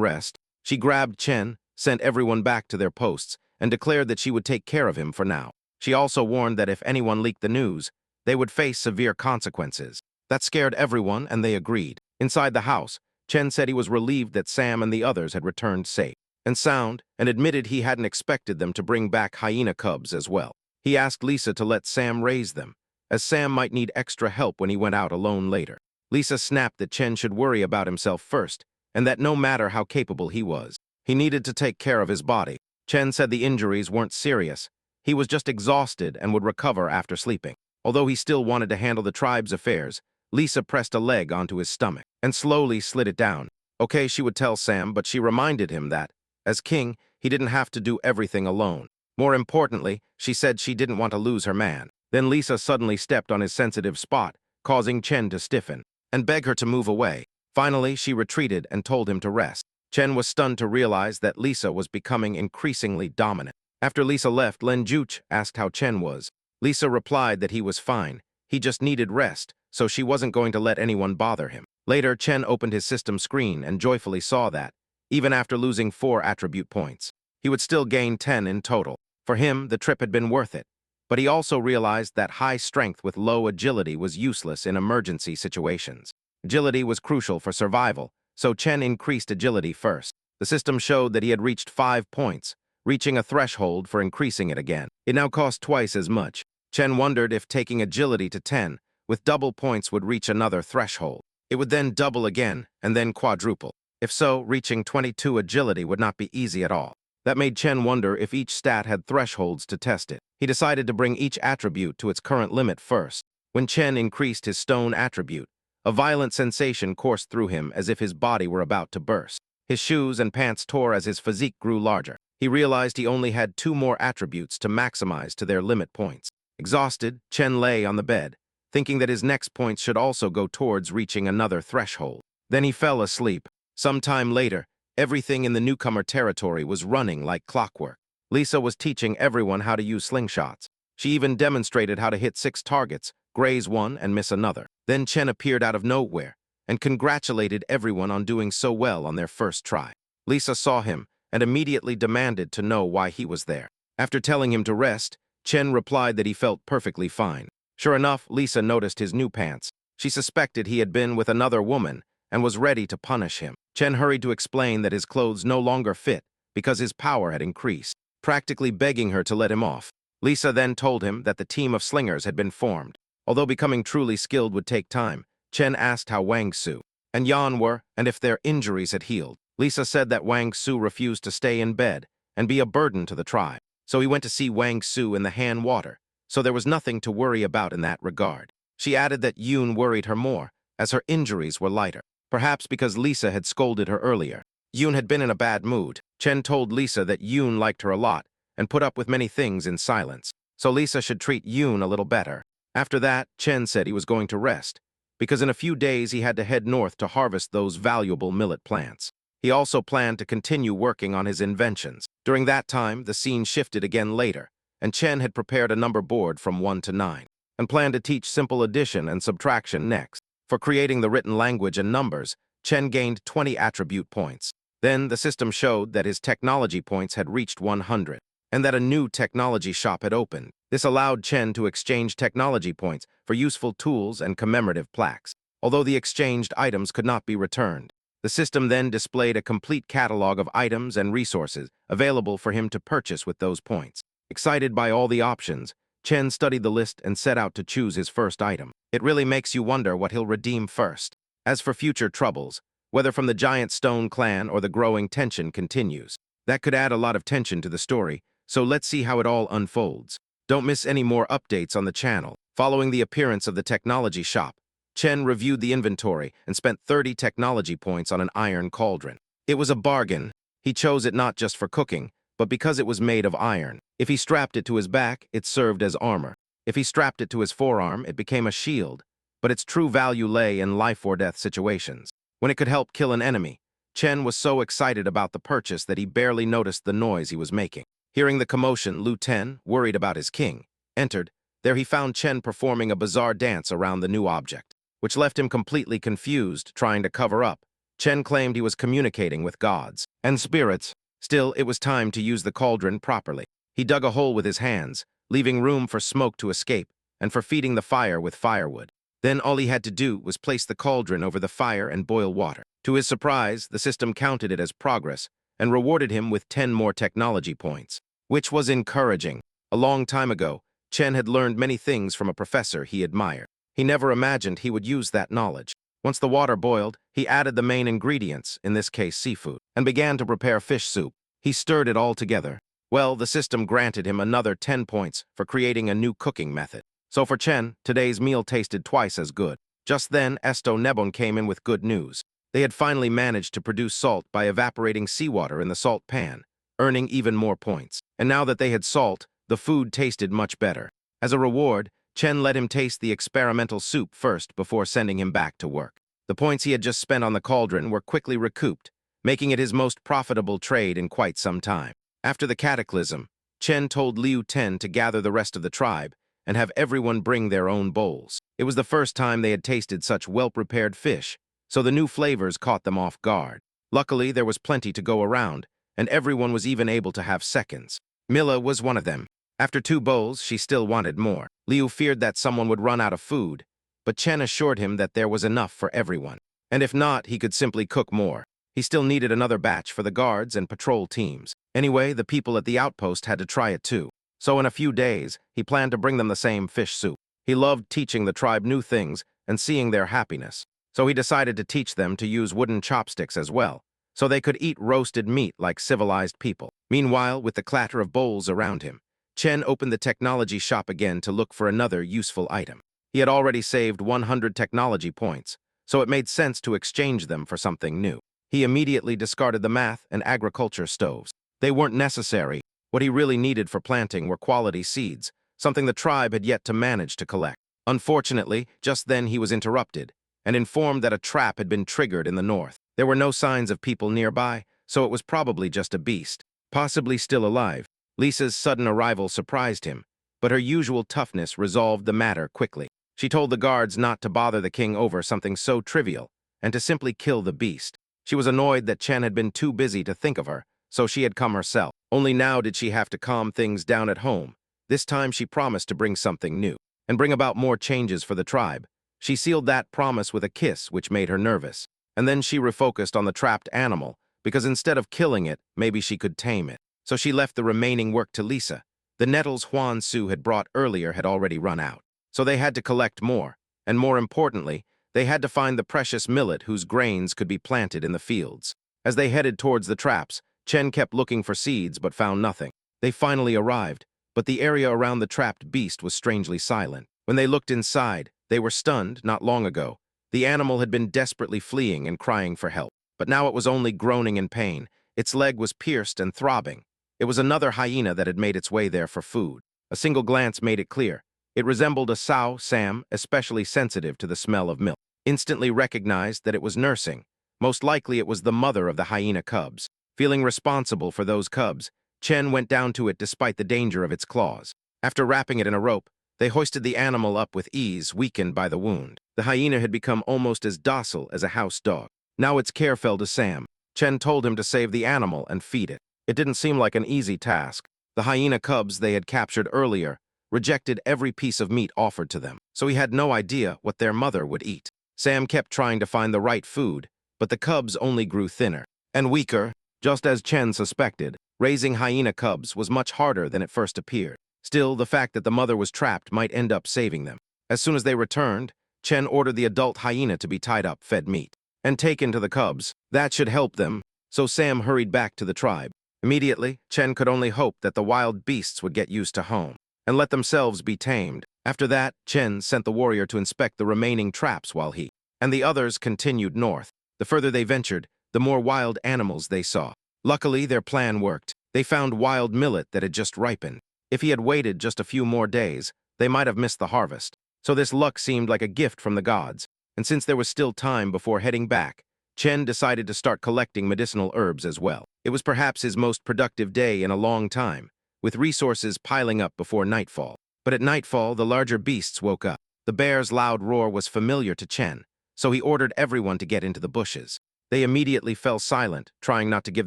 rest. She grabbed Chen, sent everyone back to their posts, and declared that she would take care of him for now. She also warned that if anyone leaked the news, they would face severe consequences. That scared everyone, and they agreed. Inside the house, Chen said he was relieved that Sam and the others had returned safe and sound, and admitted he hadn't expected them to bring back hyena cubs as well. He asked Lisa to let Sam raise them, as Sam might need extra help when he went out alone later. Lisa snapped that Chen should worry about himself first, and that no matter how capable he was, he needed to take care of his body. Chen said the injuries weren't serious. He was just exhausted and would recover after sleeping. Although he still wanted to handle the tribe's affairs, Lisa pressed a leg onto his stomach and slowly slid it down. Okay, she would tell Sam, but she reminded him that, as king, he didn't have to do everything alone. More importantly, she said she didn't want to lose her man. Then Lisa suddenly stepped on his sensitive spot, causing Chen to stiffen and beg her to move away. Finally, she retreated and told him to rest. Chen was stunned to realize that Lisa was becoming increasingly dominant. After Lisa left, Len Juch asked how Chen was. Lisa replied that he was fine. He just needed rest, so she wasn't going to let anyone bother him. Later, Chen opened his system screen and joyfully saw that, even after losing 4 attribute points, he would still gain 10 in total. For him, the trip had been worth it. But he also realized that high strength with low agility was useless in emergency situations. Agility was crucial for survival, so Chen increased agility first. The system showed that he had reached 5 points, reaching a threshold for increasing it again. It now cost twice as much. Chen wondered if taking agility to 10 with double points would reach another threshold. It would then double again, and then quadruple. If so, reaching 22 agility would not be easy at all. That made Chen wonder if each stat had thresholds to test it. He decided to bring each attribute to its current limit first. When Chen increased his stone attribute, a violent sensation coursed through him as if his body were about to burst. His shoes and pants tore as his physique grew larger. He realized he only had 2 more attributes to maximize to their limit points. Exhausted, Chen lay on the bed, thinking that his next points should also go towards reaching another threshold. Then he fell asleep. Some time later, everything in the newcomer territory was running like clockwork. Lisa was teaching everyone how to use slingshots. She even demonstrated how to hit 6 targets, graze one, and miss another. Then Chen appeared out of nowhere and congratulated everyone on doing so well on their first try. Lisa saw him and immediately demanded to know why he was there. After telling him to rest, Chen replied that he felt perfectly fine. Sure enough, Lisa noticed his new pants. She suspected he had been with another woman and was ready to punish him. Chen hurried to explain that his clothes no longer fit because his power had increased, practically begging her to let him off. Lisa then told him that the team of slingers had been formed. Although becoming truly skilled would take time, Chen asked how Wang Su and Yan were and if their injuries had healed. Lisa said that Wang Su refused to stay in bed and be a burden to the tribe, so he went to see Wang Su in the Han water, so there was nothing to worry about in that regard. She added that Yoon worried her more, as her injuries were lighter, perhaps because Lisa had scolded her earlier. Yoon had been in a bad mood. Chen told Lisa that Yoon liked her a lot and put up with many things in silence, so Lisa should treat Yoon a little better. After that, Chen said he was going to rest, because in a few days he had to head north to harvest those valuable millet plants. He also planned to continue working on his inventions. During that time, the scene shifted again later, and Chen had prepared a number board from 1 to 9, and planned to teach simple addition and subtraction next. For creating the written language and numbers, Chen gained 20 attribute points. Then the system showed that his technology points had reached 100, and that a new technology shop had opened. This allowed Chen to exchange technology points for useful tools and commemorative plaques, although the exchanged items could not be returned. The system then displayed a complete catalog of items and resources available for him to purchase with those points. Excited by all the options, Chen studied the list and set out to choose his first item. It really makes you wonder what he'll redeem first. As for future troubles, whether from the giant stone clan or the growing tension continues, that could add a lot of tension to the story, so let's see how it all unfolds. Don't miss any more updates on the channel. Following the appearance of the technology shop, Chen reviewed the inventory and spent 30 technology points on an iron cauldron. It was a bargain. He chose it not just for cooking, but because it was made of iron. If he strapped it to his back, it served as armor. If he strapped it to his forearm, it became a shield. But its true value lay in life-or-death situations. When it could help kill an enemy, Chen was so excited about the purchase that he barely noticed the noise he was making. Hearing the commotion, Lu Ten, worried about his king, entered. There he found Chen performing a bizarre dance around the new object, which left him completely confused, trying to cover up. Chen claimed he was communicating with gods and spirits. Still, it was time to use the cauldron properly. He dug a hole with his hands, leaving room for smoke to escape and for feeding the fire with firewood. Then all he had to do was place the cauldron over the fire and boil water. To his surprise, the system counted it as progress and rewarded him with 10 more technology points, which was encouraging. A long time ago, Chen had learned many things from a professor he admired. He never imagined he would use that knowledge. Once the water boiled, he added the main ingredients, in this case seafood, and began to prepare fish soup. He stirred it all together. Well, the system granted him another 10 points for creating a new cooking method. So for Chen, today's meal tasted twice as good. Just then, Esto Nebon came in with good news. They had finally managed to produce salt by evaporating seawater in the salt pan, earning even more points. And now that they had salt, the food tasted much better. As a reward, Chen let him taste the experimental soup first before sending him back to work. The points he had just spent on the cauldron were quickly recouped, making it his most profitable trade in quite some time. After the cataclysm, Chen told Liu Ten to gather the rest of the tribe and have everyone bring their own bowls. It was the first time they had tasted such well-prepared fish, so the new flavors caught them off guard. Luckily, there was plenty to go around, and everyone was even able to have seconds. Milla was one of them. After 2 bowls, she still wanted more. Liu feared that someone would run out of food, but Chen assured him that there was enough for everyone. And if not, he could simply cook more. He still needed another batch for the guards and patrol teams. Anyway, the people at the outpost had to try it too. So in a few days, he planned to bring them the same fish soup. He loved teaching the tribe new things and seeing their happiness. So he decided to teach them to use wooden chopsticks as well, so they could eat roasted meat like civilized people. Meanwhile, with the clatter of bowls around him, Chen opened the technology shop again to look for another useful item. He had already saved 100 technology points, so it made sense to exchange them for something new. He immediately discarded the math and agriculture stoves. They weren't necessary. What he really needed for planting were quality seeds, something the tribe had yet to manage to collect. Unfortunately, just then he was interrupted and informed that a trap had been triggered in the north. There were no signs of people nearby, so it was probably just a beast, possibly still alive. Lisa's sudden arrival surprised him, but her usual toughness resolved the matter quickly. She told the guards not to bother the king over something so trivial and to simply kill the beast. She was annoyed that Chen had been too busy to think of her, so she had come herself. Only now did she have to calm things down at home. This time she promised to bring something new and bring about more changes for the tribe. She sealed that promise with a kiss, which made her nervous. And then she refocused on the trapped animal, because instead of killing it, maybe she could tame it. So she left the remaining work to Lisa. The nettles Huan Su had brought earlier had already run out, so they had to collect more, and more importantly, they had to find the precious millet whose grains could be planted in the fields. As they headed towards the traps, Chen kept looking for seeds but found nothing. They finally arrived, but the area around the trapped beast was strangely silent. When they looked inside, they were stunned. Not long ago, the animal had been desperately fleeing and crying for help, but now it was only groaning in pain. Its leg was pierced and throbbing. It was another hyena that had made its way there for food. A single glance made it clear. It resembled a sow Sam, especially sensitive to the smell of milk. Instantly recognized that it was nursing. Most likely it was the mother of the hyena cubs. Feeling responsible for those cubs, Chen went down to it despite the danger of its claws. After wrapping it in a rope, they hoisted the animal up with ease, weakened by the wound. The hyena had become almost as docile as a house dog. Now its care fell to Sam. Chen told him to save the animal and feed it. It didn't seem like an easy task. The hyena cubs they had captured earlier rejected every piece of meat offered to them, so he had no idea what their mother would eat. Sam kept trying to find the right food, but the cubs only grew thinner and weaker. Just as Chen suspected, raising hyena cubs was much harder than it first appeared. Still, the fact that the mother was trapped might end up saving them. As soon as they returned, Chen ordered the adult hyena to be tied up, fed meat, and taken to the cubs. That should help them, so Sam hurried back to the tribe. Immediately, Chen could only hope that the wild beasts would get used to home and let themselves be tamed. After that, Chen sent the warrior to inspect the remaining traps while he and the others continued north. The further they ventured, the more wild animals they saw. Luckily, their plan worked. They found wild millet that had just ripened. If he had waited just a few more days, they might have missed the harvest. So this luck seemed like a gift from the gods, and since there was still time before heading back, Chen decided to start collecting medicinal herbs as well. It was perhaps his most productive day in a long time, with resources piling up before nightfall. But at nightfall, the larger beasts woke up. The bear's loud roar was familiar to Chen, so he ordered everyone to get into the bushes. They immediately fell silent, trying not to give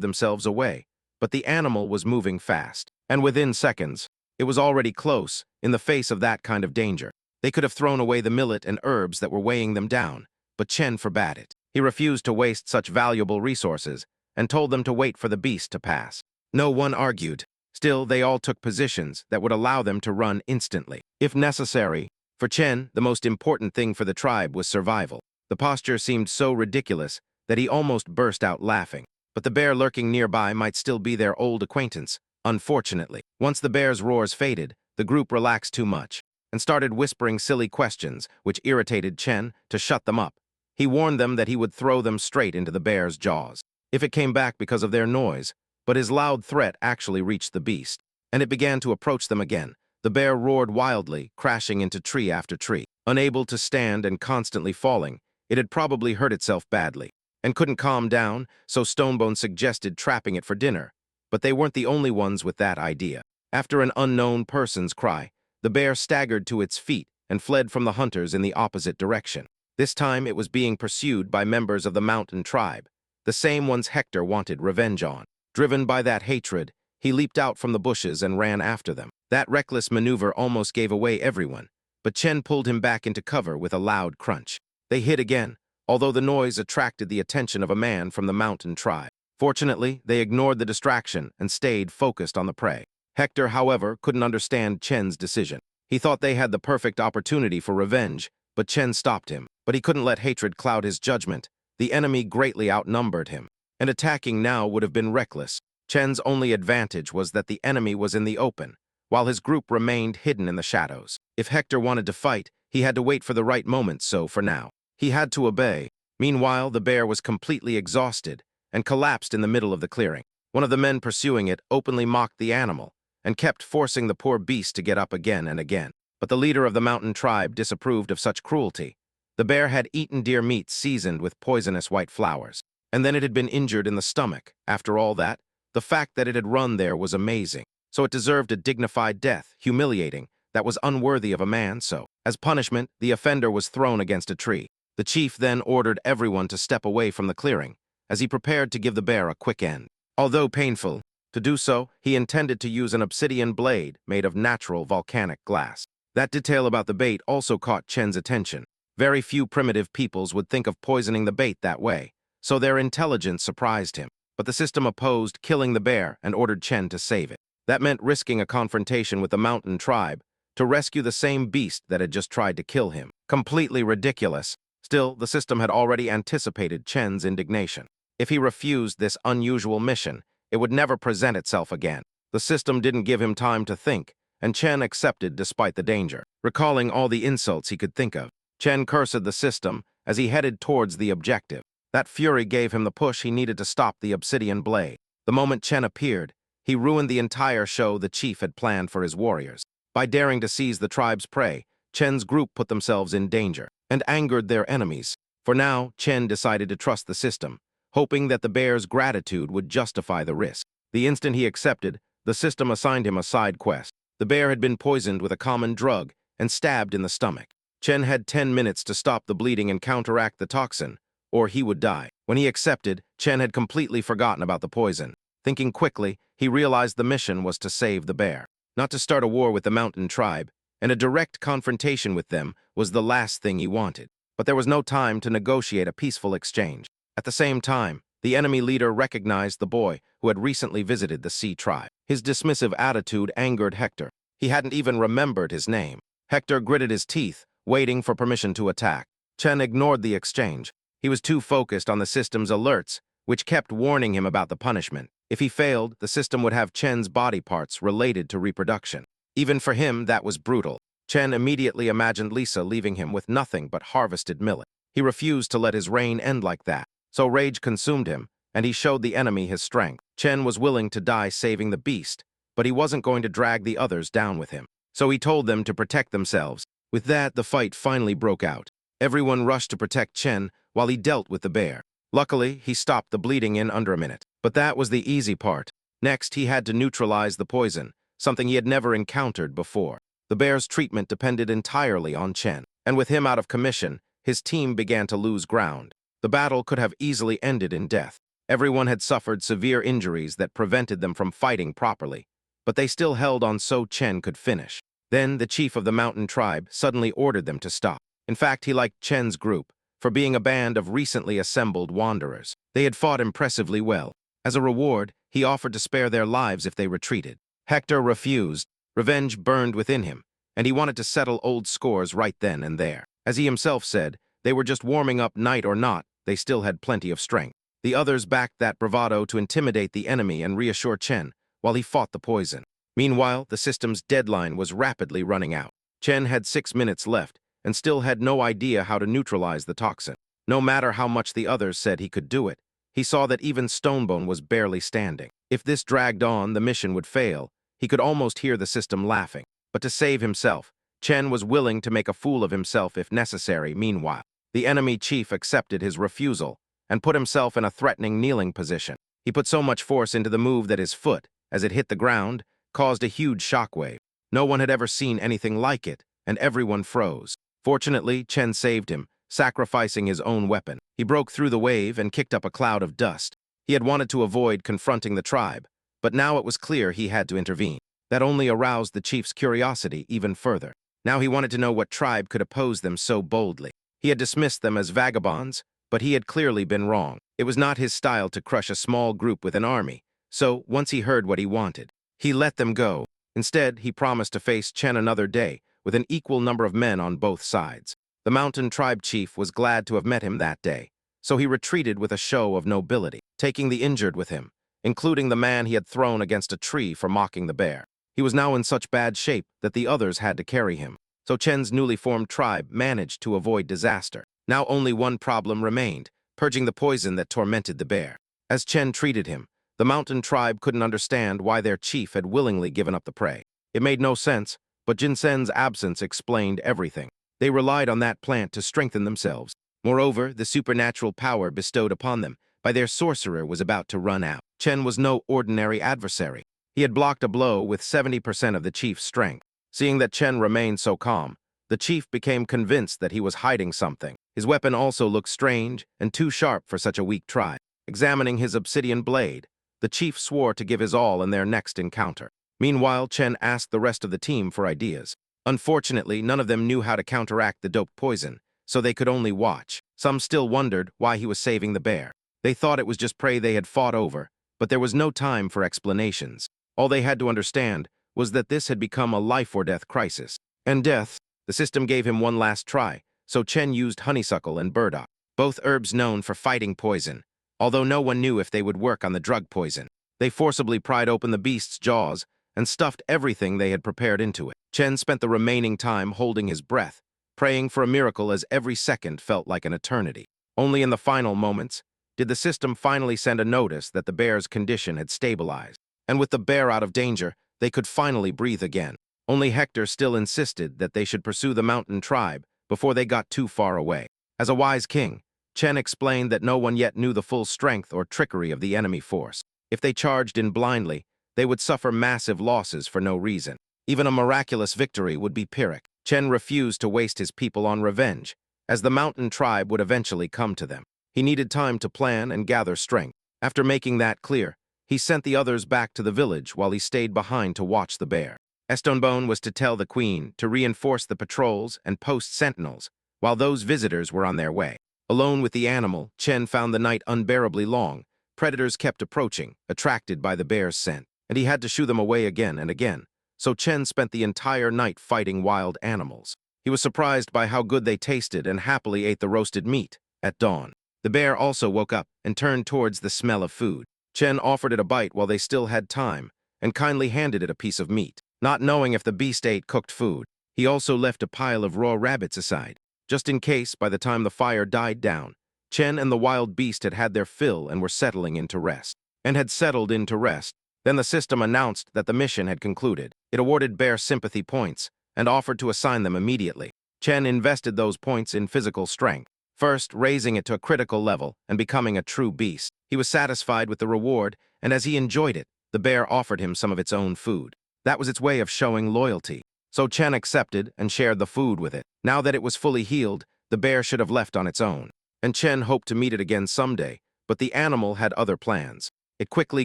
themselves away, but the animal was moving fast, and within seconds, it was already close. In the face of that kind of danger, they could have thrown away the millet and herbs that were weighing them down, but Chen forbade it. He refused to waste such valuable resources and told them to wait for the beast to pass. No one argued. Still, they all took positions that would allow them to run instantly, if necessary. For Chen, the most important thing for the tribe was survival. The posture seemed so ridiculous that he almost burst out laughing. But the bear lurking nearby might still be their old acquaintance, unfortunately. Once the bear's roars faded, the group relaxed too much and started whispering silly questions, which irritated Chen to shut them up. He warned them that he would throw them straight into the bear's jaws if it came back because of their noise, but his loud threat actually reached the beast, and it began to approach them again. The bear roared wildly, crashing into tree after tree. Unable to stand and constantly falling, it had probably hurt itself badly and couldn't calm down, so Stonebone suggested trapping it for dinner. But they weren't the only ones with that idea. After an unknown person's cry, the bear staggered to its feet and fled from the hunters in the opposite direction. This time it was being pursued by members of the mountain tribe, the same ones Hector wanted revenge on. Driven by that hatred, he leaped out from the bushes and ran after them. That reckless maneuver almost gave away everyone, but Chen pulled him back into cover with a loud crunch. They hit again, although the noise attracted the attention of a man from the mountain tribe. Fortunately, they ignored the distraction and stayed focused on the prey. Hector, however, couldn't understand Chen's decision. He thought they had the perfect opportunity for revenge, but Chen stopped him. But he couldn't let hatred cloud his judgment. The enemy greatly outnumbered him, and attacking now would have been reckless. Chen's only advantage was that the enemy was in the open, while his group remained hidden in the shadows. If Hector wanted to fight, he had to wait for the right moment, so for now, he had to obey. Meanwhile, the bear was completely exhausted and collapsed in the middle of the clearing. One of the men pursuing it openly mocked the animal and kept forcing the poor beast to get up again and again. But the leader of the mountain tribe disapproved of such cruelty. The bear had eaten deer meat seasoned with poisonous white flowers, and then it had been injured in the stomach. After all that, the fact that it had run there was amazing. So it deserved a dignified death, humiliating, that was unworthy of a man, so, as punishment, the offender was thrown against a tree. The chief then ordered everyone to step away from the clearing, as he prepared to give the bear a quick end. Although painful, to do so, he intended to use an obsidian blade made of natural volcanic glass. That detail about the bait also caught Chen's attention. Very few primitive peoples would think of poisoning the bait that way, so their intelligence surprised him. But the system opposed killing the bear and ordered Chen to save it. That meant risking a confrontation with the mountain tribe to rescue the same beast that had just tried to kill him. Completely ridiculous. Still, the system had already anticipated Chen's indignation. If he refused this unusual mission, it would never present itself again. The system didn't give him time to think, and Chen accepted despite the danger. Recalling all the insults he could think of, Chen cursed the system as he headed towards the objective. That fury gave him the push he needed to stop the obsidian blade. The moment Chen appeared, he ruined the entire show the chief had planned for his warriors. By daring to seize the tribe's prey, Chen's group put themselves in danger and angered their enemies. For now, Chen decided to trust the system, hoping that the bear's gratitude would justify the risk. The instant he accepted, the system assigned him a side quest. The bear had been poisoned with a common drug and stabbed in the stomach. Chen had 10 minutes to stop the bleeding and counteract the toxin, or he would die. When he accepted, Chen had completely forgotten about the poison. Thinking quickly, he realized the mission was to save the bear, not to start a war with the mountain tribe, and a direct confrontation with them was the last thing he wanted. But there was no time to negotiate a peaceful exchange. At the same time, the enemy leader recognized the boy who had recently visited the Sea tribe. His dismissive attitude angered Hector. He hadn't even remembered his name. Hector gritted his teeth, waiting for permission to attack. Chen ignored the exchange. He was too focused on the system's alerts, which kept warning him about the punishment. If he failed, the system would have Chen's body parts related to reproduction. Even for him, that was brutal. Chen immediately imagined Lisa leaving him with nothing but harvested millet. He refused to let his reign end like that, so rage consumed him, and he showed the enemy his strength. Chen was willing to die saving the beast, but he wasn't going to drag the others down with him. So he told them to protect themselves. With that, the fight finally broke out. Everyone rushed to protect Chen while he dealt with the bear. Luckily, he stopped the bleeding in under a minute. But that was the easy part. Next, he had to neutralize the poison, something he had never encountered before. The bear's treatment depended entirely on Chen, and with him out of commission, his team began to lose ground. The battle could have easily ended in death. Everyone had suffered severe injuries that prevented them from fighting properly, but they still held on so Chen could finish. Then the chief of the mountain tribe suddenly ordered them to stop. In fact, he liked Chen's group for being a band of recently assembled wanderers. They had fought impressively well. As a reward, he offered to spare their lives if they retreated. Hector refused. Revenge burned within him, and he wanted to settle old scores right then and there. As he himself said, they were just warming up. Night or not, they still had plenty of strength. The others backed that bravado to intimidate the enemy and reassure Chen while he fought the poison. Meanwhile, the system's deadline was rapidly running out. Chen had 6 minutes left and still had no idea how to neutralize the toxin. No matter how much the others said he could do it, he saw that even Stonebone was barely standing. If this dragged on, the mission would fail. He could almost hear the system laughing. but to save himself. Chen was willing to make a fool of himself if necessary. Meanwhile, the enemy chief accepted his refusal and put himself in a threatening kneeling position. He put so much force into the move that his foot, as it hit the ground, caused a huge shockwave. No one had ever seen anything like it, and everyone froze. Fortunately, Chen saved him, sacrificing his own weapon. He broke through the wave and kicked up a cloud of dust. He had wanted to avoid confronting the tribe, but now it was clear he had to intervene. That only aroused the chief's curiosity even further. Now he wanted to know what tribe could oppose them so boldly. He had dismissed them as vagabonds, but he had clearly been wrong. It was not his style to crush a small group with an army, so once he heard what he wanted, he let them go. Instead, he promised to face Chen another day, with an equal number of men on both sides. The mountain tribe chief was glad to have met him that day, so he retreated with a show of nobility, taking the injured with him, including the man he had thrown against a tree for mocking the bear. He was now in such bad shape that the others had to carry him, so Chen's newly formed tribe managed to avoid disaster. Now only one problem remained, purging the poison that tormented the bear. As Chen treated him, the mountain tribe couldn't understand why their chief had willingly given up the prey. It made no sense, but Jinsen's absence explained everything. They relied on that plant to strengthen themselves. Moreover, the supernatural power bestowed upon them by their sorcerer was about to run out. Chen was no ordinary adversary. He had blocked a blow with 70% of the chief's strength. Seeing that Chen remained so calm, the chief became convinced that he was hiding something. His weapon also looked strange and too sharp for such a weak tribe. Examining his obsidian blade, the chief swore to give his all in their next encounter. Meanwhile, Chen asked the rest of the team for ideas. Unfortunately, none of them knew how to counteract the dope poison, so they could only watch. Some still wondered why he was saving the bear. They thought it was just prey they had fought over, but there was no time for explanations. All they had to understand was that this had become a life-or-death crisis. And death, the system gave him one last try, so Chen used honeysuckle and burdock, both herbs known for fighting poison, although no one knew if they would work on the drug poison. They forcibly pried open the beast's jaws and stuffed everything they had prepared into it. Chen spent the remaining time holding his breath, praying for a miracle as every second felt like an eternity. Only in the final moments did the system finally send a notice that the bear's condition had stabilized. And with the bear out of danger, they could finally breathe again. Only Hector still insisted that they should pursue the mountain tribe before they got too far away. As a wise king, Chen explained that no one yet knew the full strength or trickery of the enemy force. If they charged in blindly, they would suffer massive losses for no reason. Even a miraculous victory would be Pyrrhic. Chen refused to waste his people on revenge, as the mountain tribe would eventually come to them. He needed time to plan and gather strength. After making that clear, he sent the others back to the village while he stayed behind to watch the bear. Estonbone was to tell the queen to reinforce the patrols and post sentinels, while those visitors were on their way. Alone with the animal, Chen found the night unbearably long. Predators kept approaching, attracted by the bear's scent, and he had to shoo them away again and again. So Chen spent the entire night fighting wild animals. He was surprised by how good they tasted and happily ate the roasted meat. At dawn, the bear also woke up and turned towards the smell of food. Chen offered it a bite while they still had time, and kindly handed it a piece of meat. Not knowing if the beast ate cooked food, he also left a pile of raw rabbits aside, just in case by the time the fire died down, Chen and the wild beast had had their fill and were settling into rest. Then the system announced that the mission had concluded. It awarded bear sympathy points and offered to assign them immediately. Chen invested those points in physical strength, first raising it to a critical level and becoming a true beast. He was satisfied with the reward, and as he enjoyed it, the bear offered him some of its own food. That was its way of showing loyalty. So Chen accepted and shared the food with it. Now that it was fully healed, the bear should have left on its own. And Chen hoped to meet it again someday, but the animal had other plans. It quickly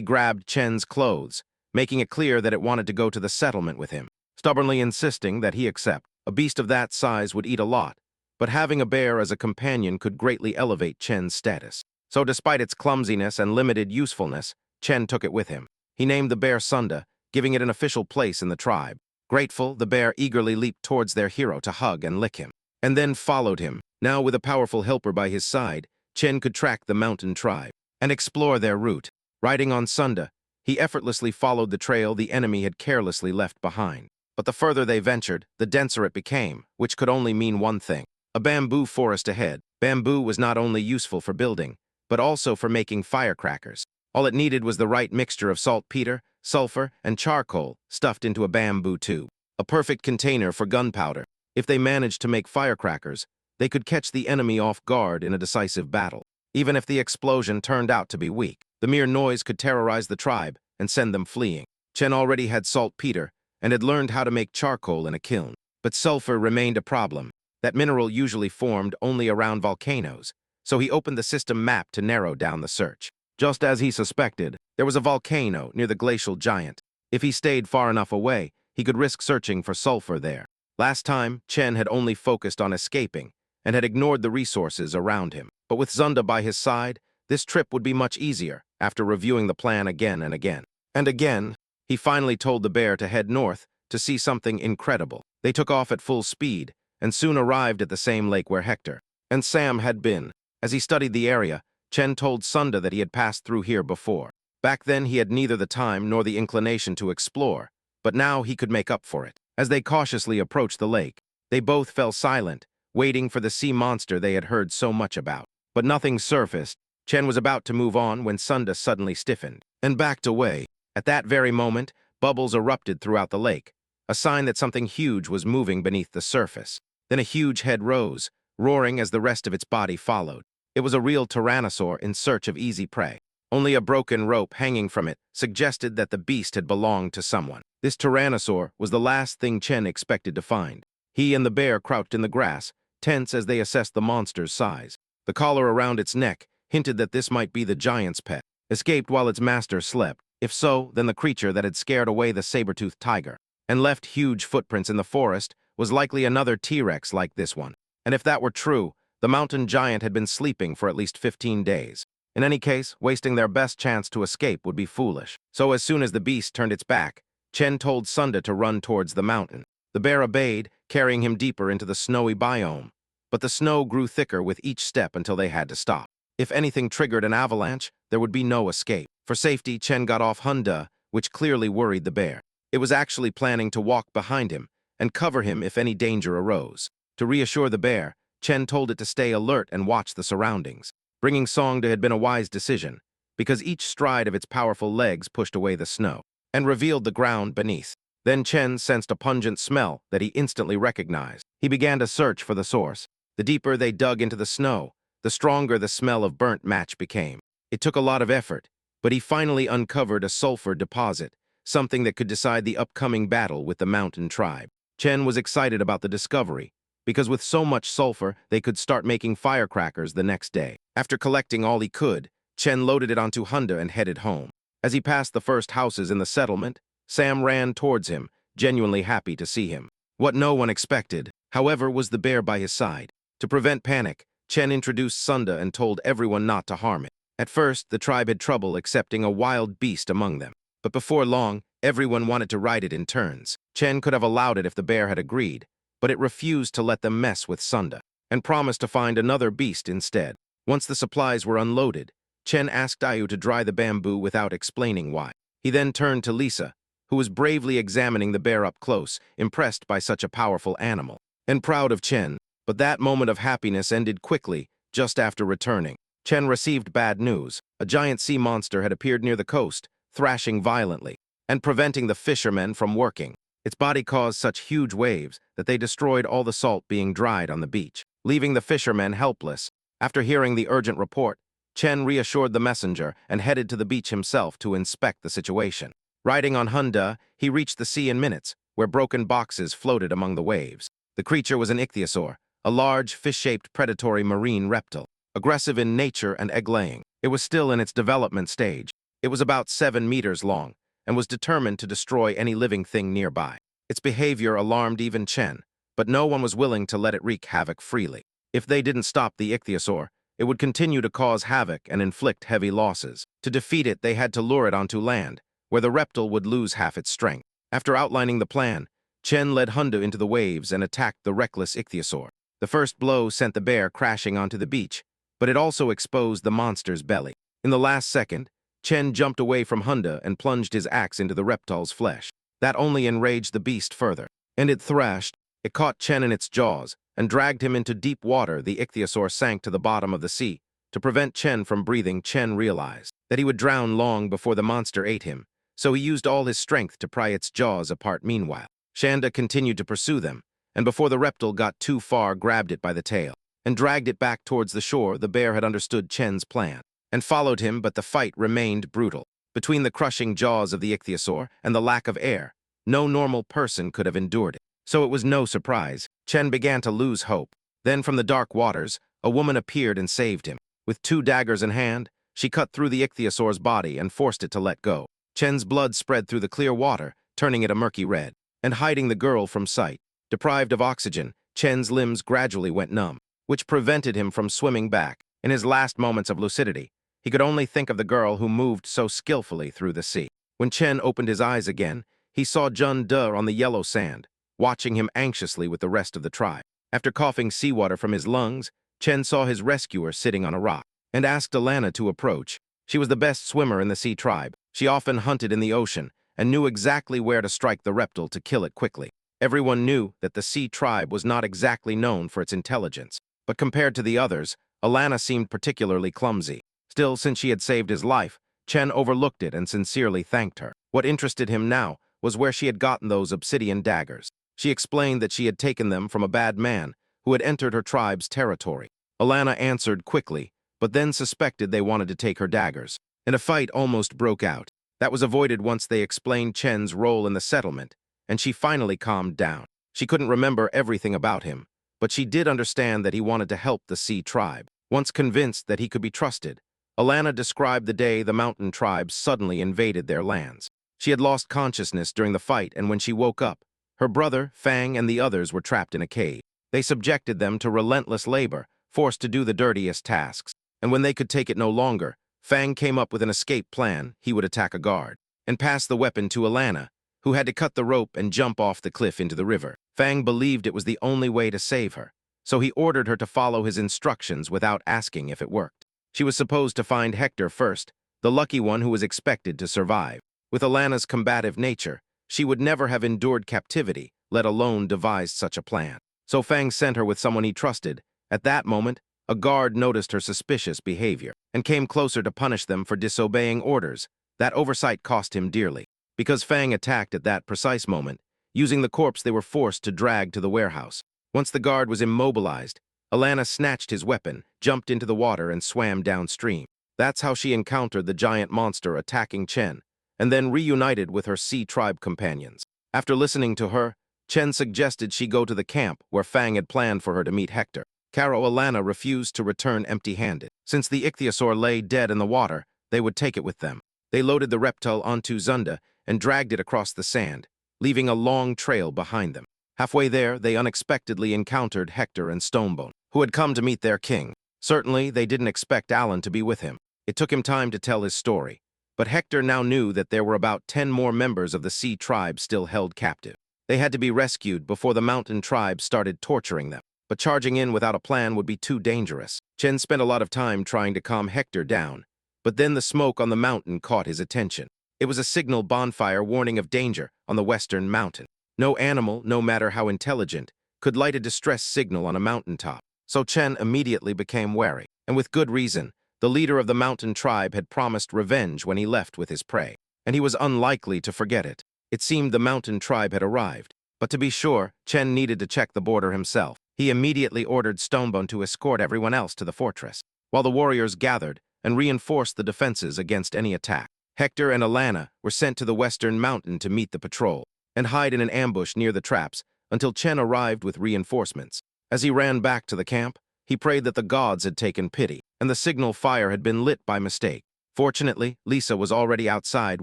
grabbed Chen's clothes, making it clear that it wanted to go to the settlement with him, stubbornly insisting that he accept. A beast of that size would eat a lot, but having a bear as a companion could greatly elevate Chen's status. So despite its clumsiness and limited usefulness, Chen took it with him. He named the bear Sunda, giving it an official place in the tribe. Grateful, the bear eagerly leaped towards their hero to hug and lick him, and then followed him. Now with a powerful helper by his side, Chen could track the mountain tribe and explore their route. Riding on Sunda, he effortlessly followed the trail the enemy had carelessly left behind. But the further they ventured, the denser it became, which could only mean one thing: a bamboo forest ahead. Bamboo was not only useful for building, but also for making firecrackers. All it needed was the right mixture of saltpeter, sulfur, and charcoal stuffed into a bamboo tube. a perfect container for gunpowder. If they managed to make firecrackers, they could catch the enemy off guard in a decisive battle. Even if the explosion turned out to be weak, the mere noise could terrorize the tribe and send them fleeing. Chen already had saltpeter and had learned how to make charcoal in a kiln. But sulfur remained a problem. That mineral usually formed only around volcanoes, so he opened the system map to narrow down the search. Just as he suspected, there was a volcano near the glacial giant. If he stayed far enough away, he could risk searching for sulfur there. Last time, Chen had only focused on escaping and had ignored the resources around him. But with Zunda by his side, this trip would be much easier after reviewing the plan again and again. And again, he finally told the bear to head north to see something incredible. They took off at full speed and soon arrived at the same lake where Hector and Sam had been. As he studied the area, Chen told Sunda that he had passed through here before. Back then, he had neither the time nor the inclination to explore, but now he could make up for it. As they cautiously approached the lake, they both fell silent, waiting for the sea monster they had heard so much about. But nothing surfaced. Chen was about to move on when Sunda suddenly stiffened and backed away. At that very moment, bubbles erupted throughout the lake, a sign that something huge was moving beneath the surface. Then a huge head rose, roaring as the rest of its body followed. It was a real tyrannosaur in search of easy prey. Only a broken rope hanging from it suggested that the beast had belonged to someone. This tyrannosaur was the last thing Chen expected to find. He and the bear crouched in the grass, tense as they assessed the monster's size. The collar around its neck hinted that this might be the giant's pet, escaped while its master slept. If so, then the creature that had scared away the saber-toothed tiger and left huge footprints in the forest was likely another T-Rex like this one. And if that were true, the mountain giant had been sleeping for at least 15 days. In any case, wasting their best chance to escape would be foolish. So as soon as the beast turned its back, Chen told Sunda to run towards the mountain. The bear obeyed, carrying him deeper into the snowy biome. But the snow grew thicker with each step until they had to stop. If anything triggered an avalanche, there would be no escape. For safety, Chen got off Hunda, which clearly worried the bear. It was actually planning to walk behind him and cover him if any danger arose. To reassure the bear, Chen told it to stay alert and watch the surroundings. Bringing Songda had been a wise decision, because each stride of its powerful legs pushed away the snow and revealed the ground beneath. Then Chen sensed a pungent smell that he instantly recognized. He began to search for the source. The deeper they dug into the snow, the stronger the smell of burnt match became. It took a lot of effort, but he finally uncovered a sulfur deposit, something that could decide the upcoming battle with the mountain tribe. Chen was excited about the discovery, because with so much sulfur, they could start making firecrackers the next day. After collecting all he could, Chen loaded it onto Hunda and headed home. As he passed the first houses in the settlement, Sam ran towards him, genuinely happy to see him. What no one expected, however, was the bear by his side. To prevent panic, Chen introduced Sunda and told everyone not to harm it. At first, the tribe had trouble accepting a wild beast among them. But before long, everyone wanted to ride it in turns. Chen could have allowed it if the bear had agreed, but it refused to let them mess with Sunda, and promised to find another beast instead. Once the supplies were unloaded, Chen asked Ayu to dry the bamboo without explaining why. He then turned to Lisa, who was bravely examining the bear up close, impressed by such a powerful animal, and proud of Chen. But that moment of happiness ended quickly, just after returning. Chen received bad news. A giant sea monster had appeared near the coast, thrashing violently, and preventing the fishermen from working. Its body caused such huge waves that they destroyed all the salt being dried on the beach, leaving the fishermen helpless. After hearing the urgent report, Chen reassured the messenger and headed to the beach himself to inspect the situation. Riding on Hunda, he reached the sea in minutes, where broken boxes floated among the waves. The creature was an ichthyosaur, a large, fish-shaped predatory marine reptile, aggressive in nature and egg-laying. It was still in its development stage. It was about 7 meters long and was determined to destroy any living thing nearby. Its behavior alarmed even Chen, but no one was willing to let it wreak havoc freely. If they didn't stop the ichthyosaur, it would continue to cause havoc and inflict heavy losses. To defeat it, they had to lure it onto land, where the reptile would lose half its strength. After outlining the plan, Chen led Hunda into the waves and attacked the reckless ichthyosaur. The first blow sent the bear crashing onto the beach, but it also exposed the monster's belly. In the last second, Chen jumped away from Hunda and plunged his axe into the reptile's flesh. That only enraged the beast further, and it thrashed. It caught Chen in its jaws and dragged him into deep water. The ichthyosaur sank to the bottom of the sea. To prevent Chen from breathing, Chen realized that he would drown long before the monster ate him, so he used all his strength to pry its jaws apart meanwhile. Shanda continued to pursue them, and before the reptile got too far, grabbed it by the tail and dragged it back towards the shore. The bear had understood Chen's plan and followed him, but the fight remained brutal. Between the crushing jaws of the ichthyosaur and the lack of air, no normal person could have endured it. So it was no surprise. Chen began to lose hope. Then from the dark waters, a woman appeared and saved him. With 2 daggers in hand, she cut through the ichthyosaur's body and forced it to let go. Chen's blood spread through the clear water, turning it a murky red, and hiding the girl from sight. Deprived of oxygen, Chen's limbs gradually went numb, which prevented him from swimming back. In his last moments of lucidity, he could only think of the girl who moved so skillfully through the sea. When Chen opened his eyes again, he saw Jun De on the yellow sand, watching him anxiously with the rest of the tribe. After coughing seawater from his lungs, Chen saw his rescuer sitting on a rock and asked Alana to approach. She was the best swimmer in the sea tribe. She often hunted in the ocean and knew exactly where to strike the reptile to kill it quickly. Everyone knew that the sea tribe was not exactly known for its intelligence, but compared to the others, Alana seemed particularly clumsy. Still, since she had saved his life, Chen overlooked it and sincerely thanked her. What interested him now was where she had gotten those obsidian daggers. She explained that she had taken them from a bad man who had entered her tribe's territory. Alana answered quickly, but then suspected they wanted to take her daggers, and a fight almost broke out. That was avoided once they explained Chen's role in the settlement, and she finally calmed down. She couldn't remember everything about him, but she did understand that he wanted to help the sea tribe. Once convinced that he could be trusted, Alana described the day the mountain tribes suddenly invaded their lands. She had lost consciousness during the fight, and when she woke up, her brother, Fang, and the others were trapped in a cave. They subjected them to relentless labor, forced to do the dirtiest tasks. And when they could take it no longer, Fang came up with an escape plan. He would attack a guard and pass the weapon to Alana, who had to cut the rope and jump off the cliff into the river. Fang believed it was the only way to save her, so he ordered her to follow his instructions without asking if it worked. She was supposed to find Hector first, the lucky one who was expected to survive. With Alana's combative nature, she would never have endured captivity, let alone devised such a plan. So Fang sent her with someone he trusted. At that moment, a guard noticed her suspicious behavior and came closer to punish them for disobeying orders. That oversight cost him dearly, because Fang attacked at that precise moment, using the corpse they were forced to drag to the warehouse. Once the guard was immobilized, Alana snatched his weapon, jumped into the water, and swam downstream. That's how she encountered the giant monster attacking Chen, and then reunited with her sea tribe companions. After listening to her, Chen suggested she go to the camp where Fang had planned for her to meet Hector. Alana refused to return empty-handed. Since the ichthyosaur lay dead in the water, they would take it with them. They loaded the reptile onto Zunda and dragged it across the sand, leaving a long trail behind them. Halfway there, they unexpectedly encountered Hector and Stonebone, who had come to meet their king. Certainly, they didn't expect Alan to be with him. It took him time to tell his story, but Hector now knew that there were about 10 more members of the sea tribe still held captive. They had to be rescued before the mountain tribe started torturing them. But charging in without a plan would be too dangerous. Chen spent a lot of time trying to calm Hector down, but then the smoke on the mountain caught his attention. It was a signal bonfire warning of danger on the western mountain. No animal, no matter how intelligent, could light a distress signal on a mountaintop. So Chen immediately became wary, and with good reason. The leader of the mountain tribe had promised revenge when he left with his prey, and he was unlikely to forget it. It seemed the mountain tribe had arrived, but to be sure, Chen needed to check the border himself. He immediately ordered Stonebone to escort everyone else to the fortress, while the warriors gathered and reinforced the defenses against any attack. Hector and Alana were sent to the western mountain to meet the patrol and hide in an ambush near the traps until Chen arrived with reinforcements. As he ran back to the camp, he prayed that the gods had taken pity and the signal fire had been lit by mistake. Fortunately, Lisa was already outside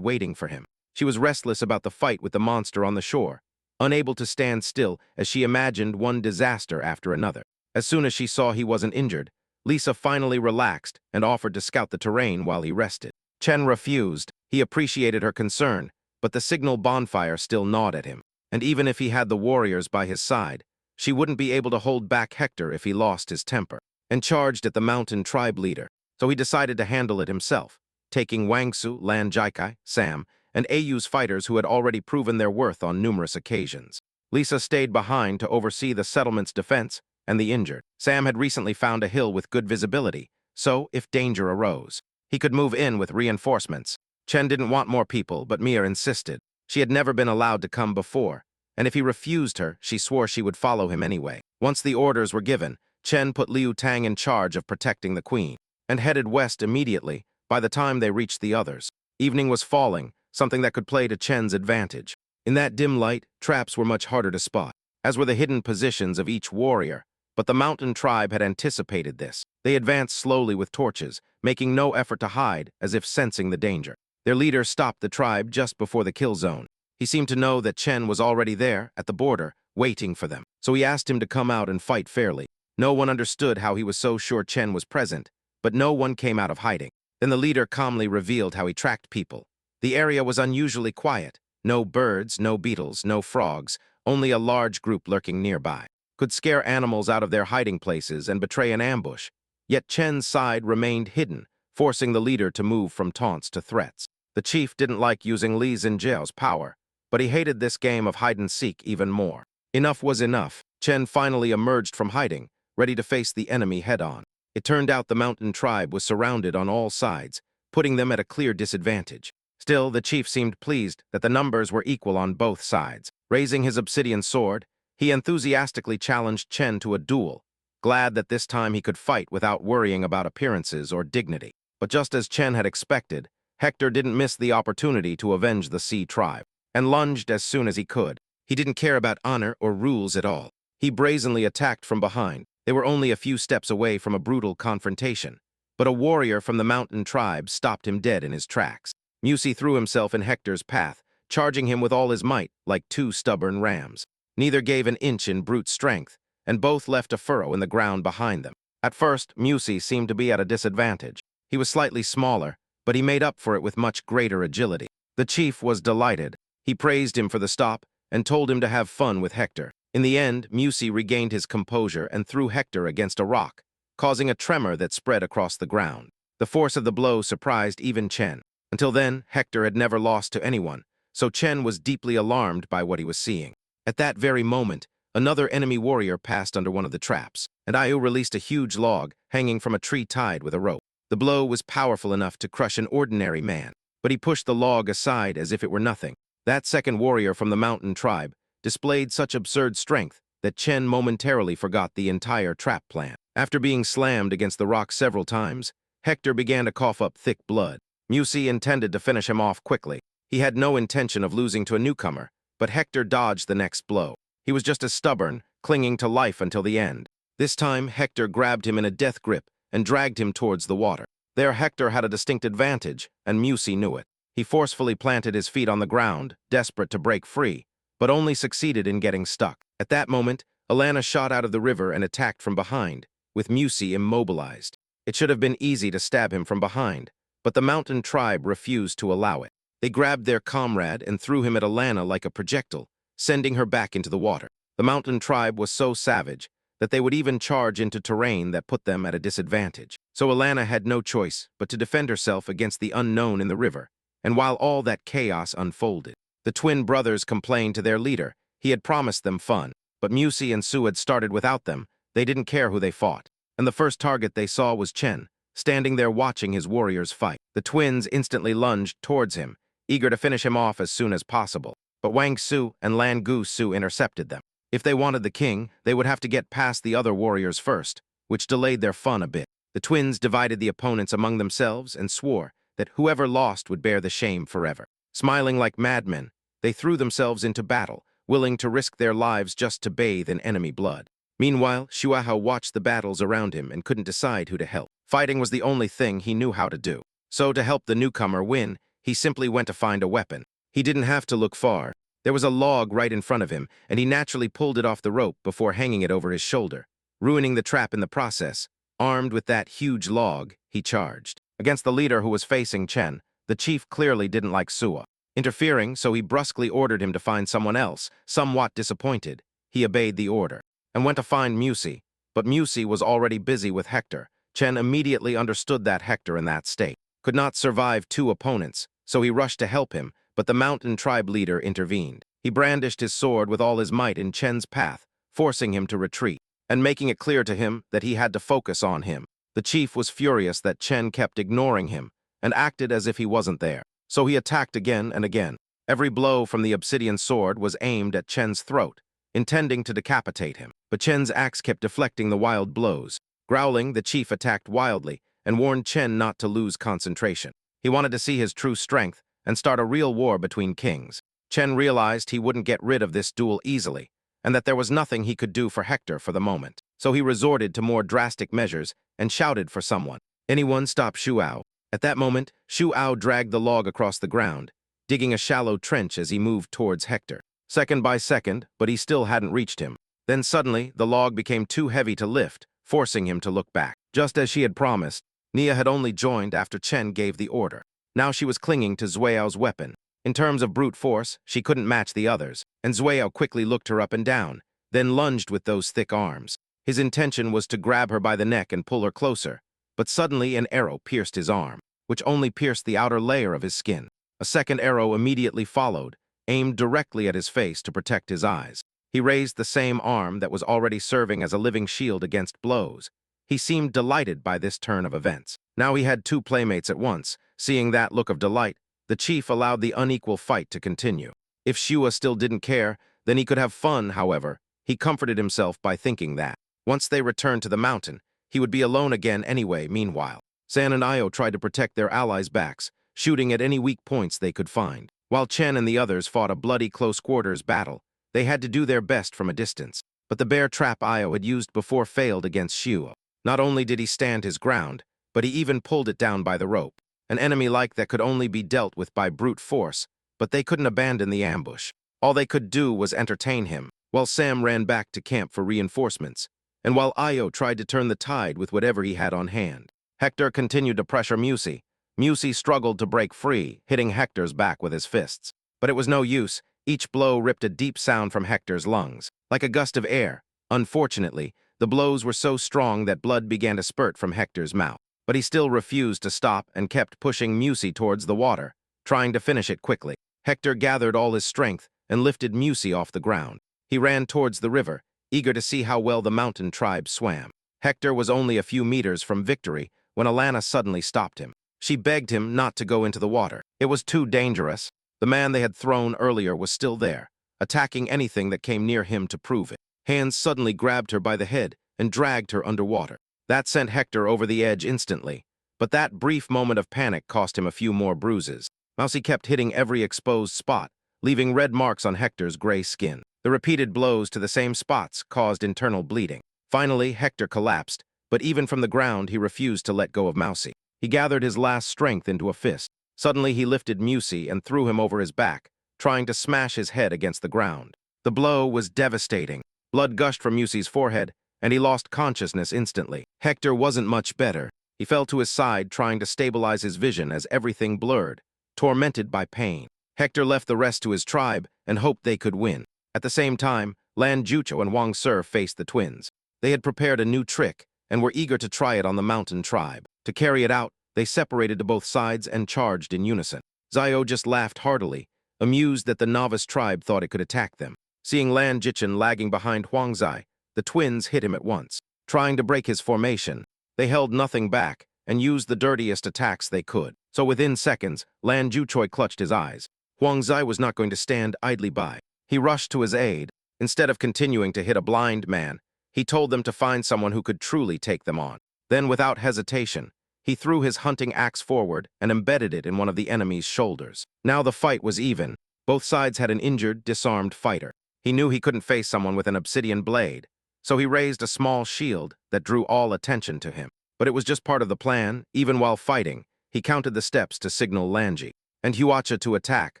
waiting for him. She was restless about the fight with the monster on the shore, unable to stand still as she imagined one disaster after another. As soon as she saw he wasn't injured, Lisa finally relaxed and offered to scout the terrain while he rested. Chen refused. He appreciated her concern, but the signal bonfire still gnawed at him. And even if he had the warriors by his side, she wouldn't be able to hold back Hector if he lost his temper, and charged at the mountain tribe leader. So he decided to handle it himself, taking Wangsu, Lan Jikai, Sam, and Ayu's fighters who had already proven their worth on numerous occasions. Lisa stayed behind to oversee the settlement's defense and the injured. Sam had recently found a hill with good visibility, so if danger arose, he could move in with reinforcements. Chen didn't want more people, but Mia insisted. She had never been allowed to come before, and if he refused her, she swore she would follow him anyway. Once the orders were given, Chen put Liu Tang in charge of protecting the queen, and headed west immediately by the time they reached the others. Evening was falling, something that could play to Chen's advantage. In that dim light, traps were much harder to spot, as were the hidden positions of each warrior, but the mountain tribe had anticipated this. They advanced slowly with torches, making no effort to hide, as if sensing the danger. Their leader stopped the tribe just before the kill zone. He seemed to know that Chen was already there, at the border, waiting for them, so he asked him to come out and fight fairly. No one understood how he was so sure Chen was present, but no one came out of hiding. Then the leader calmly revealed how he tracked people. The area was unusually quiet. No birds, no beetles, no frogs, only a large group lurking nearby. Could scare animals out of their hiding places and betray an ambush. Yet Chen's side remained hidden, forcing the leader to move from taunts to threats. The chief didn't like using Li Zhenjiao's power, but he hated this game of hide-and-seek even more. Enough was enough. Chen finally emerged from hiding, ready to face the enemy head-on. It turned out the mountain tribe was surrounded on all sides, putting them at a clear disadvantage. Still, the chief seemed pleased that the numbers were equal on both sides. Raising his obsidian sword, he enthusiastically challenged Chen to a duel, glad that this time he could fight without worrying about appearances or dignity. But just as Chen had expected, Hector didn't miss the opportunity to avenge the Sea tribe, and lunged as soon as he could. He didn't care about honor or rules at all. He brazenly attacked from behind. They were only a few steps away from a brutal confrontation, but a warrior from the mountain tribe stopped him dead in his tracks. Musi threw himself in Hector's path, charging him with all his might like two stubborn rams. Neither gave an inch in brute strength, and both left a furrow in the ground behind them. At first, Musi seemed to be at a disadvantage. He was slightly smaller, but he made up for it with much greater agility. The chief was delighted. He praised him for the stop and told him to have fun with Hector. In the end, Musi regained his composure and threw Hector against a rock, causing a tremor that spread across the ground. The force of the blow surprised even Chen. Until then, Hector had never lost to anyone, so Chen was deeply alarmed by what he was seeing. At that very moment, another enemy warrior passed under one of the traps, and Ayu released a huge log hanging from a tree tied with a rope. The blow was powerful enough to crush an ordinary man, but he pushed the log aside as if it were nothing. That second warrior from the mountain tribe displayed such absurd strength that Chen momentarily forgot the entire trap plan. After being slammed against the rock several times, Hector began to cough up thick blood. Musi intended to finish him off quickly. He had no intention of losing to a newcomer, but Hector dodged the next blow. He was just as stubborn, clinging to life until the end. This time, Hector grabbed him in a death grip and dragged him towards the water. There, Hector had a distinct advantage, and Musi knew it. He forcefully planted his feet on the ground, desperate to break free, but only succeeded in getting stuck. At that moment, Alana shot out of the river and attacked from behind, with Musi immobilized. It should have been easy to stab him from behind, but the mountain tribe refused to allow it. They grabbed their comrade and threw him at Alana like a projectile, sending her back into the water. The mountain tribe was so savage that they would even charge into terrain that put them at a disadvantage. So Alana had no choice but to defend herself against the unknown in the river. And while all that chaos unfolded, the twin brothers complained to their leader. He had promised them fun, but Musi and Su had started without them. They didn't care who they fought. And the first target they saw was Chen, standing there watching his warriors fight. The twins instantly lunged towards him, eager to finish him off as soon as possible. But Wang Su and Lan Gu Su intercepted them. If they wanted the king, they would have to get past the other warriors first, which delayed their fun a bit. The twins divided the opponents among themselves and swore that whoever lost would bear the shame forever. Smiling like madmen, they threw themselves into battle, willing to risk their lives just to bathe in enemy blood. Meanwhile, Shuahao watched the battles around him and couldn't decide who to help. Fighting was the only thing he knew how to do. So to help the newcomer win, he simply went to find a weapon. He didn't have to look far. There was a log right in front of him, and he naturally pulled it off the rope before hanging it over his shoulder, ruining the trap in the process. Armed with that huge log, he charged. Against the leader who was facing Chen, the chief clearly didn't like Sua. Interfering, so he brusquely ordered him to find someone else. Somewhat disappointed, he obeyed the order, and went to find Musi. But Musi was already busy with Hector. Chen immediately understood that Hector in that state could not survive two opponents, so he rushed to help him, but the mountain tribe leader intervened. He brandished his sword with all his might in Chen's path, forcing him to retreat, and making it clear to him that he had to focus on him. The chief was furious that Chen kept ignoring him and acted as if he wasn't there, so he attacked again and again. Every blow from the obsidian sword was aimed at Chen's throat, intending to decapitate him. But Chen's axe kept deflecting the wild blows. Growling, the chief attacked wildly and warned Chen not to lose concentration. He wanted to see his true strength and start a real war between kings. Chen realized he wouldn't get rid of this duel easily, and that there was nothing he could do for Hector for the moment. So he resorted to more drastic measures and shouted for someone. "Anyone stop Shuao." At that moment, Shuao dragged the log across the ground, digging a shallow trench as he moved towards Hector. Second by second, but he still hadn't reached him. Then suddenly, the log became too heavy to lift, forcing him to look back. Just as she had promised, Nia had only joined after Chen gave the order. Now she was clinging to Zueao's weapon. In terms of brute force, she couldn't match the others, and Zueao quickly looked her up and down, then lunged with those thick arms. His intention was to grab her by the neck and pull her closer, but suddenly an arrow pierced his arm, which only pierced the outer layer of his skin. A second arrow immediately followed, aimed directly at his face to protect his eyes. He raised the same arm that was already serving as a living shield against blows. He seemed delighted by this turn of events. Now he had two playmates at once. Seeing that look of delight, the chief allowed the unequal fight to continue. If Shua still didn't care, then he could have fun, however. He comforted himself by thinking that, once they returned to the mountain, he would be alone again anyway. Meanwhile, San and Io tried to protect their allies' backs, shooting at any weak points they could find. While Chen and the others fought a bloody close-quarters battle, they had to do their best from a distance. But the bear trap Io had used before failed against Shua. Not only did he stand his ground, but he even pulled it down by the rope. An enemy like that could only be dealt with by brute force, but they couldn't abandon the ambush. All they could do was entertain him, while Sam ran back to camp for reinforcements, and while Io tried to turn the tide with whatever he had on hand. Hector continued to pressure Musi. Musi struggled to break free, hitting Hector's back with his fists. But it was no use. Each blow ripped a deep sound from Hector's lungs, like a gust of air. Unfortunately, the blows were so strong that blood began to spurt from Hector's mouth. But he still refused to stop and kept pushing Musi towards the water, trying to finish it quickly. Hector gathered all his strength and lifted Musi off the ground. He ran towards the river, eager to see how well the mountain tribe swam. Hector was only a few meters from victory when Alana suddenly stopped him. She begged him not to go into the water. It was too dangerous. The man they had thrown earlier was still there, attacking anything that came near him to prove it. Hands suddenly grabbed her by the head and dragged her underwater. That sent Hector over the edge instantly, but that brief moment of panic cost him a few more bruises. Mousy kept hitting every exposed spot, leaving red marks on Hector's gray skin. The repeated blows to the same spots caused internal bleeding. Finally, Hector collapsed, but even from the ground he refused to let go of Mousy. He gathered his last strength into a fist. Suddenly he lifted Musi and threw him over his back, trying to smash his head against the ground. The blow was devastating. Blood gushed from Musi's forehead, and he lost consciousness instantly. Hector wasn't much better. He fell to his side, trying to stabilize his vision as everything blurred, tormented by pain. Hector left the rest to his tribe and hoped they could win. At the same time, Lan Jucho and Wang Sur faced the twins. They had prepared a new trick and were eager to try it on the mountain tribe. To carry it out, they separated to both sides and charged in unison. Zio just laughed heartily, amused that the novice tribe thought it could attack them. Seeing Lan Jichin lagging behind Huangzai, the twins hit him at once. Trying to break his formation, they held nothing back and used the dirtiest attacks they could. So within seconds, Lan Juchoi clutched his eyes. Huangzai was not going to stand idly by. He rushed to his aid. Instead of continuing to hit a blind man, he told them to find someone who could truly take them on. Then, without hesitation, he threw his hunting axe forward and embedded it in one of the enemy's shoulders. Now the fight was even. Both sides had an injured, disarmed fighter. He knew he couldn't face someone with an obsidian blade, so he raised a small shield that drew all attention to him. But it was just part of the plan. Even while fighting, he counted the steps to signal Lanji and Huacha to attack,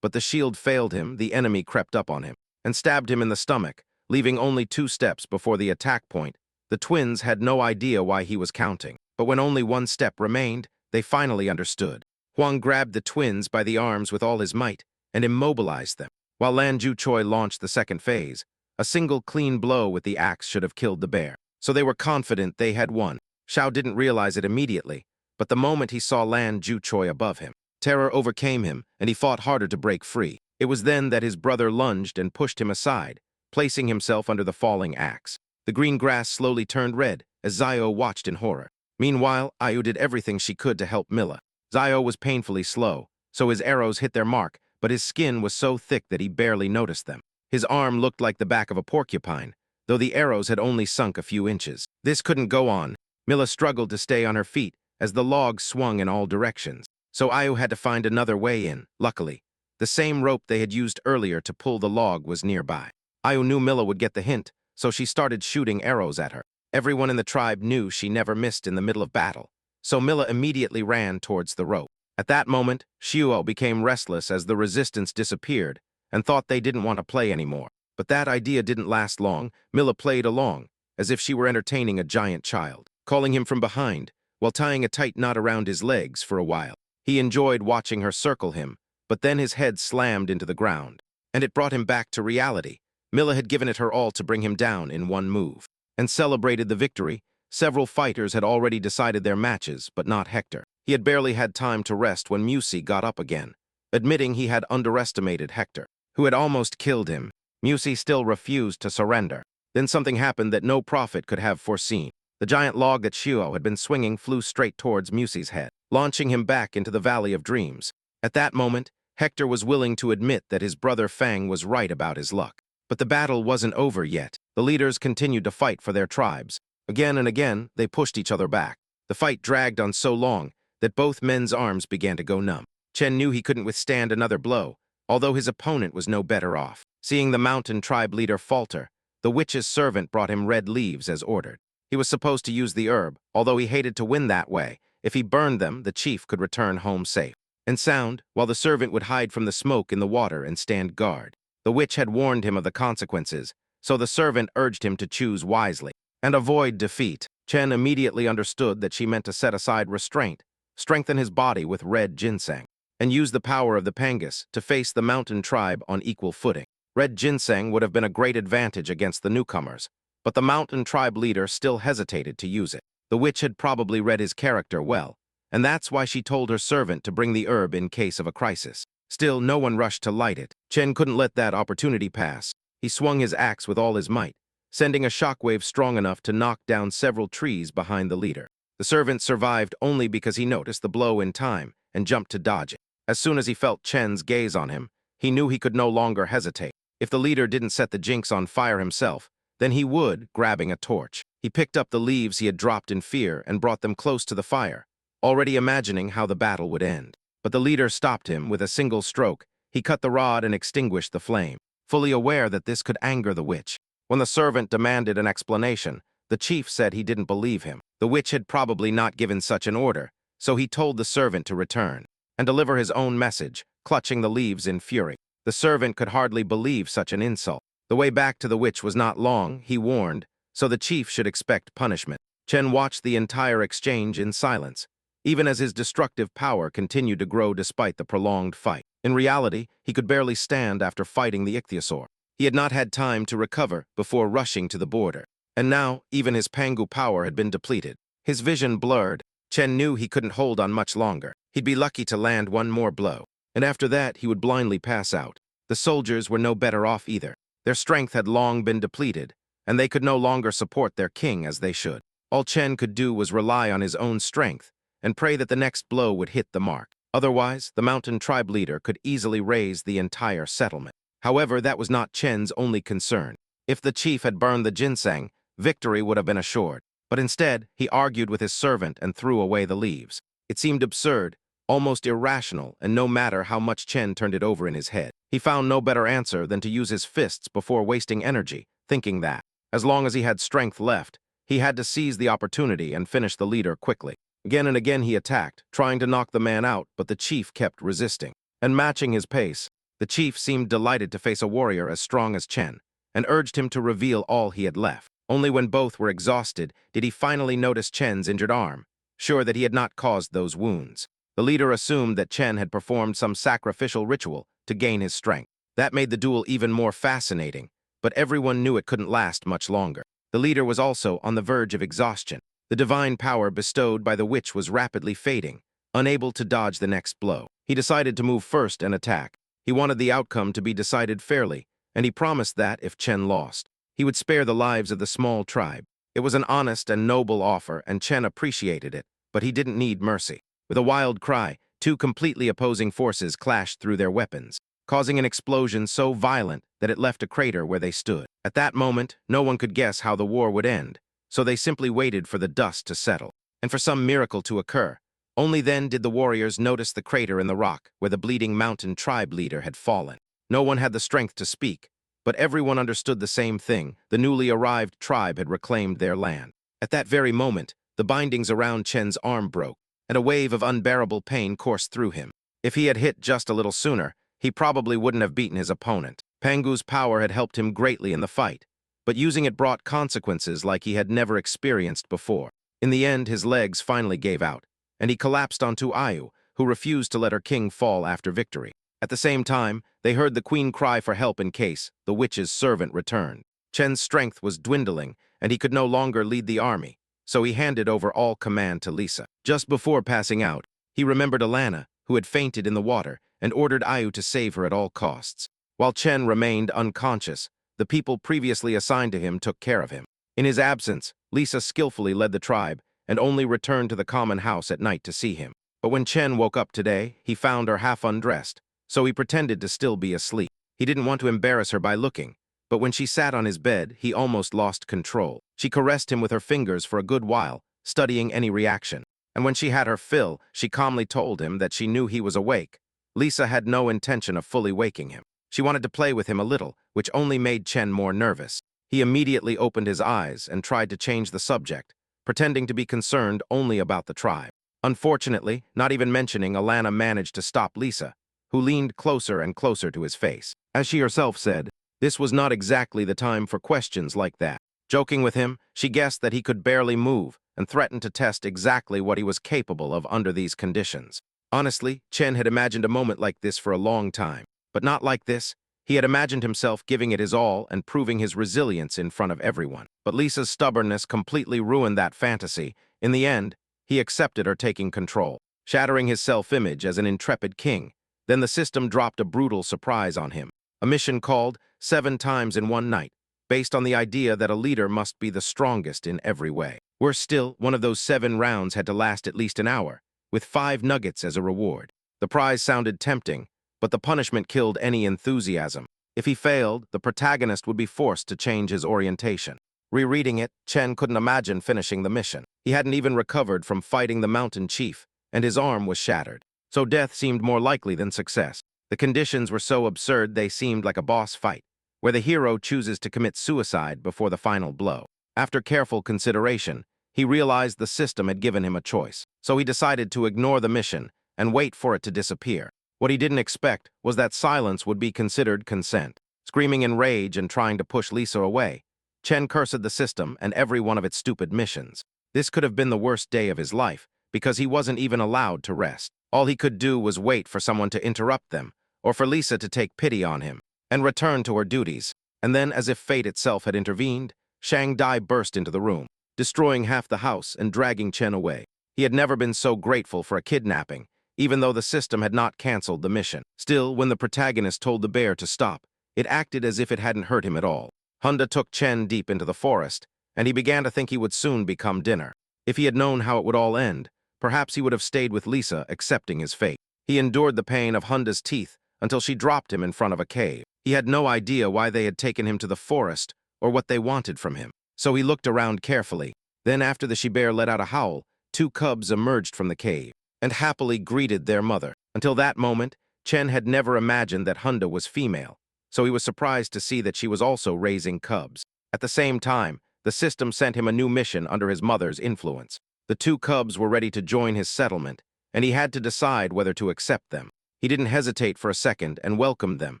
but the shield failed him. The enemy crept up on him and stabbed him in the stomach, leaving only 2 steps before the attack point. The twins had no idea why he was counting, but when only 1 step remained, they finally understood. Huang grabbed the twins by the arms with all his might and immobilized them, while Lan Juchoi launched the second phase. A single clean blow with the axe should have killed the bear, so they were confident they had won. Xiao didn't realize it immediately, but the moment he saw Lan Juchoi above him, terror overcame him and he fought harder to break free. It was then that his brother lunged and pushed him aside, placing himself under the falling axe. The green grass slowly turned red as Zio watched in horror. Meanwhile, Ayu did everything she could to help Milla. Zio was painfully slow, so his arrows hit their mark, but his skin was so thick that he barely noticed them. His arm looked like the back of a porcupine, though the arrows had only sunk a few inches. This couldn't go on. Milla struggled to stay on her feet as the log swung in all directions. So Ayu had to find another way in. Luckily, the same rope they had used earlier to pull the log was nearby. Ayu knew Milla would get the hint, so she started shooting arrows at her. Everyone in the tribe knew she never missed in the middle of battle, so Milla immediately ran towards the rope. At that moment, Shuo became restless as the resistance disappeared and thought they didn't want to play anymore. But that idea didn't last long. Milla played along, as if she were entertaining a giant child, calling him from behind, while tying a tight knot around his legs for a while. He enjoyed watching her circle him, but then his head slammed into the ground, and it brought him back to reality. Milla had given it her all to bring him down in one move, and celebrated the victory. Several fighters had already decided their matches, but not Hector. He had barely had time to rest when Musi got up again, admitting he had underestimated Hector, who had almost killed him. Musi still refused to surrender. Then something happened that no prophet could have foreseen. The giant log that Shuo had been swinging flew straight towards Musi's head, launching him back into the Valley of Dreams. At that moment, Hector was willing to admit that his brother Fang was right about his luck. But the battle wasn't over yet. The leaders continued to fight for their tribes. Again and again, they pushed each other back. The fight dragged on so long that both men's arms began to go numb. Chen knew he couldn't withstand another blow, although his opponent was no better off. Seeing the mountain tribe leader falter, the witch's servant brought him red leaves as ordered. He was supposed to use the herb, although he hated to win that way. If he burned them, the chief could return home safe and sound, while the servant would hide from the smoke in the water and stand guard. The witch had warned him of the consequences, so the servant urged him to choose wisely and avoid defeat. Chen immediately understood that she meant to set aside restraint, strengthen his body with red ginseng, and use the power of the Pangas to face the mountain tribe on equal footing. Red ginseng would have been a great advantage against the newcomers, but the mountain tribe leader still hesitated to use it. The witch had probably read his character well, and that's why she told her servant to bring the herb in case of a crisis. Still, no one rushed to light it. Chen couldn't let that opportunity pass. He swung his axe with all his might, sending a shockwave strong enough to knock down several trees behind the leader. The servant survived only because he noticed the blow in time and jumped to dodge it. As soon as he felt Chen's gaze on him, he knew he could no longer hesitate. If the leader didn't set the jinx on fire himself, then he would, grabbing a torch. He picked up the leaves he had dropped in fear and brought them close to the fire, already imagining how the battle would end. But the leader stopped him with a single stroke. He cut the rod and extinguished the flame, fully aware that this could anger the witch. When the servant demanded an explanation, the chief said he didn't believe him. The witch had probably not given such an order, so he told the servant to return and deliver his own message, clutching the leaves in fury. The servant could hardly believe such an insult. The way back to the witch was not long, he warned, so the chief should expect punishment. Chen watched the entire exchange in silence, even as his destructive power continued to grow despite the prolonged fight. In reality, he could barely stand after fighting the ichthyosaur. He had not had time to recover before rushing to the border, and now even his Pangu power had been depleted. His vision blurred. Chen knew he couldn't hold on much longer. He'd be lucky to land one more blow, and after that he would blindly pass out. The soldiers were no better off either. Their strength had long been depleted, and they could no longer support their king as they should. All Chen could do was rely on his own strength and pray that the next blow would hit the mark. Otherwise, the mountain tribe leader could easily raise the entire settlement. However, that was not Chen's only concern. If the chief had burned the ginseng, victory would have been assured. But instead, he argued with his servant and threw away the leaves. It seemed absurd, almost irrational, and no matter how much Chen turned it over in his head, he found no better answer than to use his fists before wasting energy, thinking that, as long as he had strength left, he had to seize the opportunity and finish the leader quickly. Again and again he attacked, trying to knock the man out, but the chief kept resisting. And matching his pace, the chief seemed delighted to face a warrior as strong as Chen, and urged him to reveal all he had left. Only when both were exhausted did he finally notice Chen's injured arm, sure that he had not caused those wounds. The leader assumed that Chen had performed some sacrificial ritual to gain his strength. That made the duel even more fascinating, but everyone knew it couldn't last much longer. The leader was also on the verge of exhaustion. The divine power bestowed by the witch was rapidly fading, unable to dodge the next blow. He decided to move first and attack. He wanted the outcome to be decided fairly, and he promised that, if Chen lost, he would spare the lives of the small tribe. It was an honest and noble offer, and Chen appreciated it, but he didn't need mercy. With a wild cry, two completely opposing forces clashed through their weapons. causing an explosion so violent that it left a crater where they stood. At that moment, no one could guess how the war would end, so they simply waited for the dust to settle, and for some miracle to occur. Only then did the warriors notice the crater in the rock where the Bleeding Mountain tribe leader had fallen. No one had the strength to speak, but everyone understood the same thing. The newly arrived tribe had reclaimed their land. At that very moment, the bindings around Chen's arm broke, and a wave of unbearable pain coursed through him. If he had hit just a little sooner, he probably wouldn't have beaten his opponent. Pangu's power had helped him greatly in the fight, but using it brought consequences like he had never experienced before. In the end, his legs finally gave out, and he collapsed onto Ayu, who refused to let her king fall after victory. At the same time, they heard the queen cry for help in case the witch's servant returned. Chen's strength was dwindling, and he could no longer lead the army, so he handed over all command to Lisa. Just before passing out, he remembered Alana, who had fainted in the water, and ordered Ayu to save her at all costs. While Chen remained unconscious, the people previously assigned to him took care of him. In his absence, Lisa skillfully led the tribe and only returned to the common house at night to see him. But when Chen woke up today, he found her half undressed, so he pretended to still be asleep. He didn't want to embarrass her by looking, but when she sat on his bed, he almost lost control. She caressed him with her fingers for a good while, studying any reaction. And when she had her fill, she calmly told him that she knew he was awake. Lisa had no intention of fully waking him. She wanted to play with him a little, which only made Chen more nervous. He immediately opened his eyes and tried to change the subject, pretending to be concerned only about the tribe. Unfortunately, not even mentioning Alana managed to stop Lisa, who leaned closer and closer to his face. As she herself said, this was not exactly the time for questions like that. Joking with him, she guessed that he could barely move and threatened to test exactly what he was capable of under these conditions. Honestly, Chen had imagined a moment like this for a long time, but not like this. He had imagined himself giving it his all and proving his resilience in front of everyone. But Lisa's stubbornness completely ruined that fantasy. In the end, he accepted her taking control, shattering his self-image as an intrepid king. Then the system dropped a brutal surprise on him. A mission called 7 times in one night, based on the idea that a leader must be the strongest in every way. Worse still, one of those 7 rounds had to last at least an hour, with 5 nuggets as a reward. The prize sounded tempting, but the punishment killed any enthusiasm. If he failed, the protagonist would be forced to change his orientation. Rereading it, Chen couldn't imagine finishing the mission. He hadn't even recovered from fighting the mountain chief, and his arm was shattered. So death seemed more likely than success. The conditions were so absurd they seemed like a boss fight, where the hero chooses to commit suicide before the final blow. After careful consideration, he realized the system had given him a choice, so he decided to ignore the mission and wait for it to disappear. What he didn't expect was that silence would be considered consent. Screaming in rage and trying to push Lisa away, Chen cursed the system and every one of its stupid missions. This could have been the worst day of his life, because he wasn't even allowed to rest. All he could do was wait for someone to interrupt them, or for Lisa to take pity on him, and return to her duties. And then, as if fate itself had intervened, Shang Dai burst into the room, destroying half the house and dragging Chen away. He had never been so grateful for a kidnapping, even though the system had not canceled the mission. Still, when the protagonist told the bear to stop, it acted as if it hadn't hurt him at all. Honda took Chen deep into the forest, and he began to think he would soon become dinner. If he had known how it would all end, perhaps he would have stayed with Lisa, accepting his fate. He endured the pain of Honda's teeth until she dropped him in front of a cave. He had no idea why they had taken him to the forest or what they wanted from him, so he looked around carefully. Then, after the she-bear let out a howl, 2 cubs emerged from the cave and happily greeted their mother. Until that moment, Chen had never imagined that Honda was female, so he was surprised to see that she was also raising cubs. At the same time, the system sent him a new mission under his mother's influence. The 2 cubs were ready to join his settlement, and he had to decide whether to accept them. He didn't hesitate for a second and welcomed them,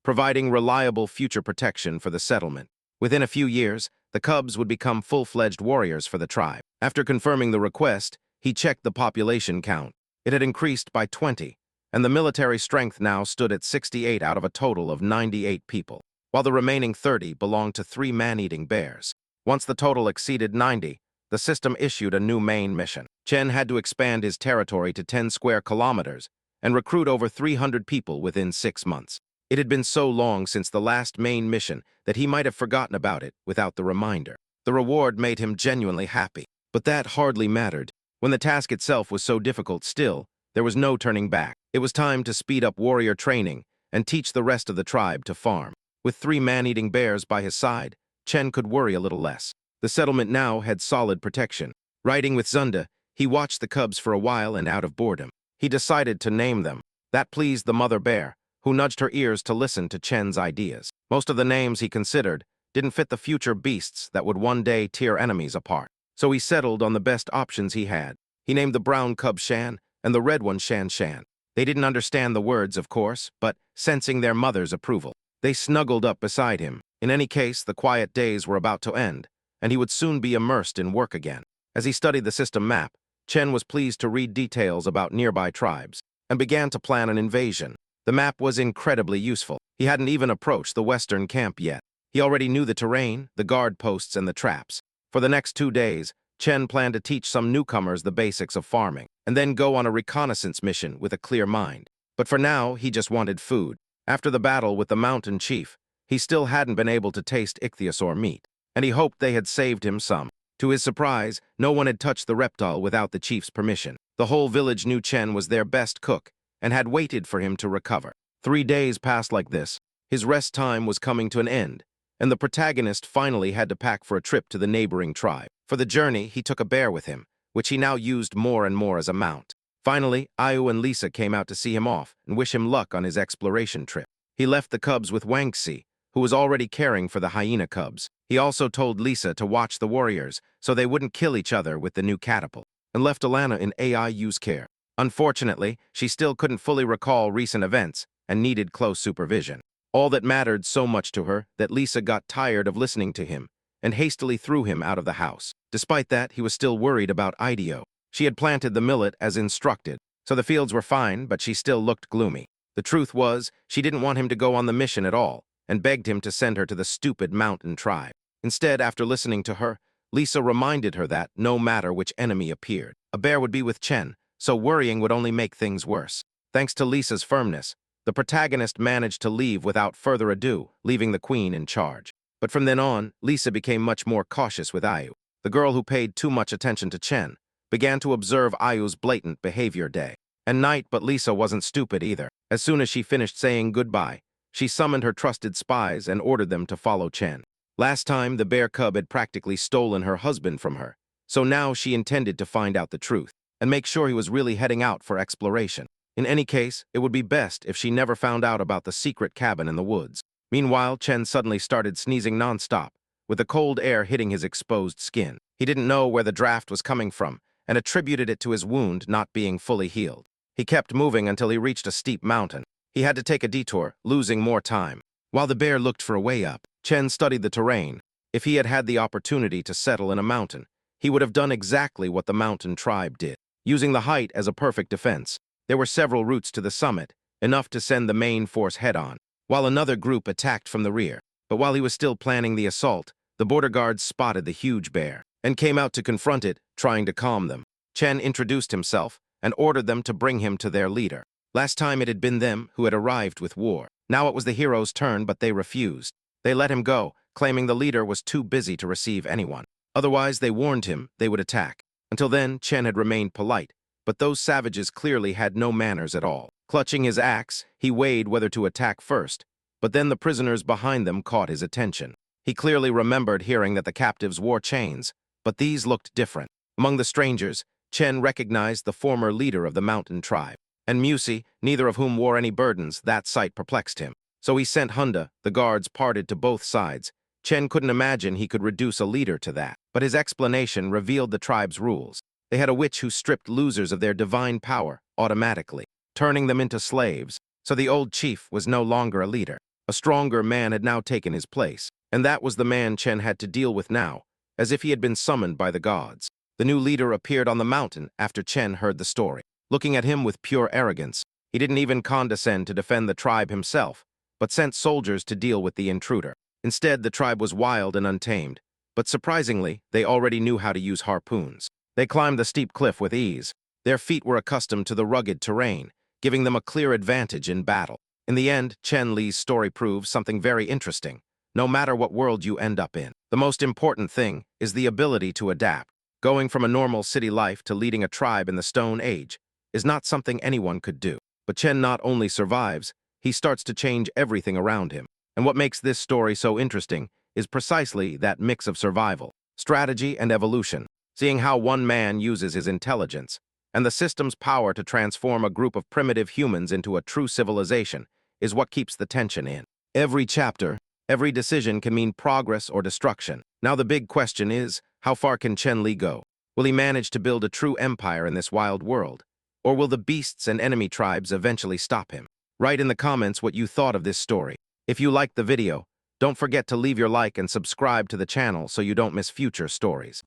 providing reliable future protection for the settlement. Within a few years, the cubs would become full-fledged warriors for the tribe. After confirming the request, he checked the population count. It had increased by 20, and the military strength now stood at 68 out of a total of 98 people, while the remaining 30 belonged to 3 man-eating bears. Once the total exceeded 90, the system issued a new main mission. Chen had to expand his territory to 10 square kilometers and recruit over 300 people within 6 months. It had been so long since the last main mission that he might have forgotten about it without the reminder. The reward made him genuinely happy, but that hardly mattered. When the task itself was so difficult still, there was no turning back. It was time to speed up warrior training and teach the rest of the tribe to farm. With 3 man-eating bears by his side, Chen could worry a little less. The settlement now had solid protection. Riding with Zunda, he watched the cubs for a while and out of boredom. He decided to name them. That pleased the mother bear, who nudged her ears to listen to Chen's ideas. Most of the names he considered didn't fit the future beasts that would one day tear enemies apart. So he settled on the best options he had. He named the brown cub Shan and the red one Shan Shan. They didn't understand the words, of course, but sensing their mother's approval, they snuggled up beside him. In any case, the quiet days were about to end, and he would soon be immersed in work again. As he studied the system map, Chen was pleased to read details about nearby tribes and began to plan an invasion. The map was incredibly useful. He hadn't even approached the western camp yet. He already knew the terrain, the guard posts, and the traps. For the next 2 days, Chen planned to teach some newcomers the basics of farming, and then go on a reconnaissance mission with a clear mind. But for now, he just wanted food. After the battle with the mountain chief, he still hadn't been able to taste ichthyosaur meat, and he hoped they had saved him some. To his surprise, no one had touched the reptile without the chief's permission. The whole village knew Chen was their best cook and had waited for him to recover. 3 days passed like this. His rest time was coming to an end, and the protagonist finally had to pack for a trip to the neighboring tribe. For the journey, he took a bear with him, which he now used more and more as a mount. Finally, Ayu and Lisa came out to see him off and wish him luck on his exploration trip. He left the cubs with Wangxi, who was already caring for the hyena cubs. He also told Lisa to watch the warriors so they wouldn't kill each other with the new catapult, and left Alana in AIU's care. Unfortunately, she still couldn't fully recall recent events and needed close supervision. All that mattered so much to her that Lisa got tired of listening to him and hastily threw him out of the house. Despite that, he was still worried about Ideo. She had planted the millet as instructed, so the fields were fine, but she still looked gloomy. The truth was, she didn't want him to go on the mission at all, and begged him to send her to the stupid mountain tribe. Instead, after listening to her, Lisa reminded her that, no matter which enemy appeared, a bear would be with Chen, so worrying would only make things worse. Thanks to Lisa's firmness, the protagonist managed to leave without further ado, leaving the queen in charge. But from then on, Lisa became much more cautious with Ayu. The girl who paid too much attention to Chen began to observe Ayu's blatant behavior day and night, but Lisa wasn't stupid either. As soon as she finished saying goodbye, she summoned her trusted spies and ordered them to follow Chen. Last time, the bear cub had practically stolen her husband from her, so now she intended to find out the truth and make sure he was really heading out for exploration. In any case, it would be best if she never found out about the secret cabin in the woods. Meanwhile, Chen suddenly started sneezing non-stop, with the cold air hitting his exposed skin. He didn't know where the draft was coming from and attributed it to his wound not being fully healed. He kept moving until he reached a steep mountain. He had to take a detour, losing more time. While the bear looked for a way up, Chen studied the terrain. If he had had the opportunity to settle in a mountain, he would have done exactly what the mountain tribe did, using the height as a perfect defense. There were several routes to the summit, enough to send the main force head-on, while another group attacked from the rear. But while he was still planning the assault, the border guards spotted the huge bear and came out to confront it, trying to calm them. Chen introduced himself and ordered them to bring him to their leader. Last time it had been them who had arrived with war. Now it was the hero's turn, but they refused. They let him go, claiming the leader was too busy to receive anyone. Otherwise, they warned him they would attack. Until then, Chen had remained polite, but those savages clearly had no manners at all. Clutching his axe, he weighed whether to attack first, but then the prisoners behind them caught his attention. He clearly remembered hearing that the captives wore chains, but these looked different. Among the strangers, Chen recognized the former leader of the mountain tribe, and Musi, neither of whom wore any burdens. That sight perplexed him. So he sent Hunda. The guards parted to both sides. Chen couldn't imagine he could reduce a leader to that, but his explanation revealed the tribe's rules. They had a witch who stripped losers of their divine power automatically, turning them into slaves, so the old chief was no longer a leader. A stronger man had now taken his place, and that was the man Chen had to deal with now, as if he had been summoned by the gods. The new leader appeared on the mountain after Chen heard the story. Looking at him with pure arrogance, he didn't even condescend to defend the tribe himself, but sent soldiers to deal with the intruder. Instead, the tribe was wild and untamed, but surprisingly, they already knew how to use harpoons. They climbed the steep cliff with ease. Their feet were accustomed to the rugged terrain, giving them a clear advantage in battle. In the end, Chen Li's story proves something very interesting. No matter what world you end up in, the most important thing is the ability to adapt. Going from a normal city life to leading a tribe in the Stone Age is not something anyone could do. But Chen not only survives, he starts to change everything around him. And what makes this story so interesting is precisely that mix of survival, strategy, and evolution, seeing how one man uses his intelligence and the system's power to transform a group of primitive humans into a true civilization is what keeps the tension in. Every chapter, every decision can mean progress or destruction. Now the big question is, how far can Chen Li go? Will he manage to build a true empire in this wild world? Or will the beasts and enemy tribes eventually stop him? Write in the comments what you thought of this story. If you liked the video, don't forget to leave your like and subscribe to the channel so you don't miss future stories.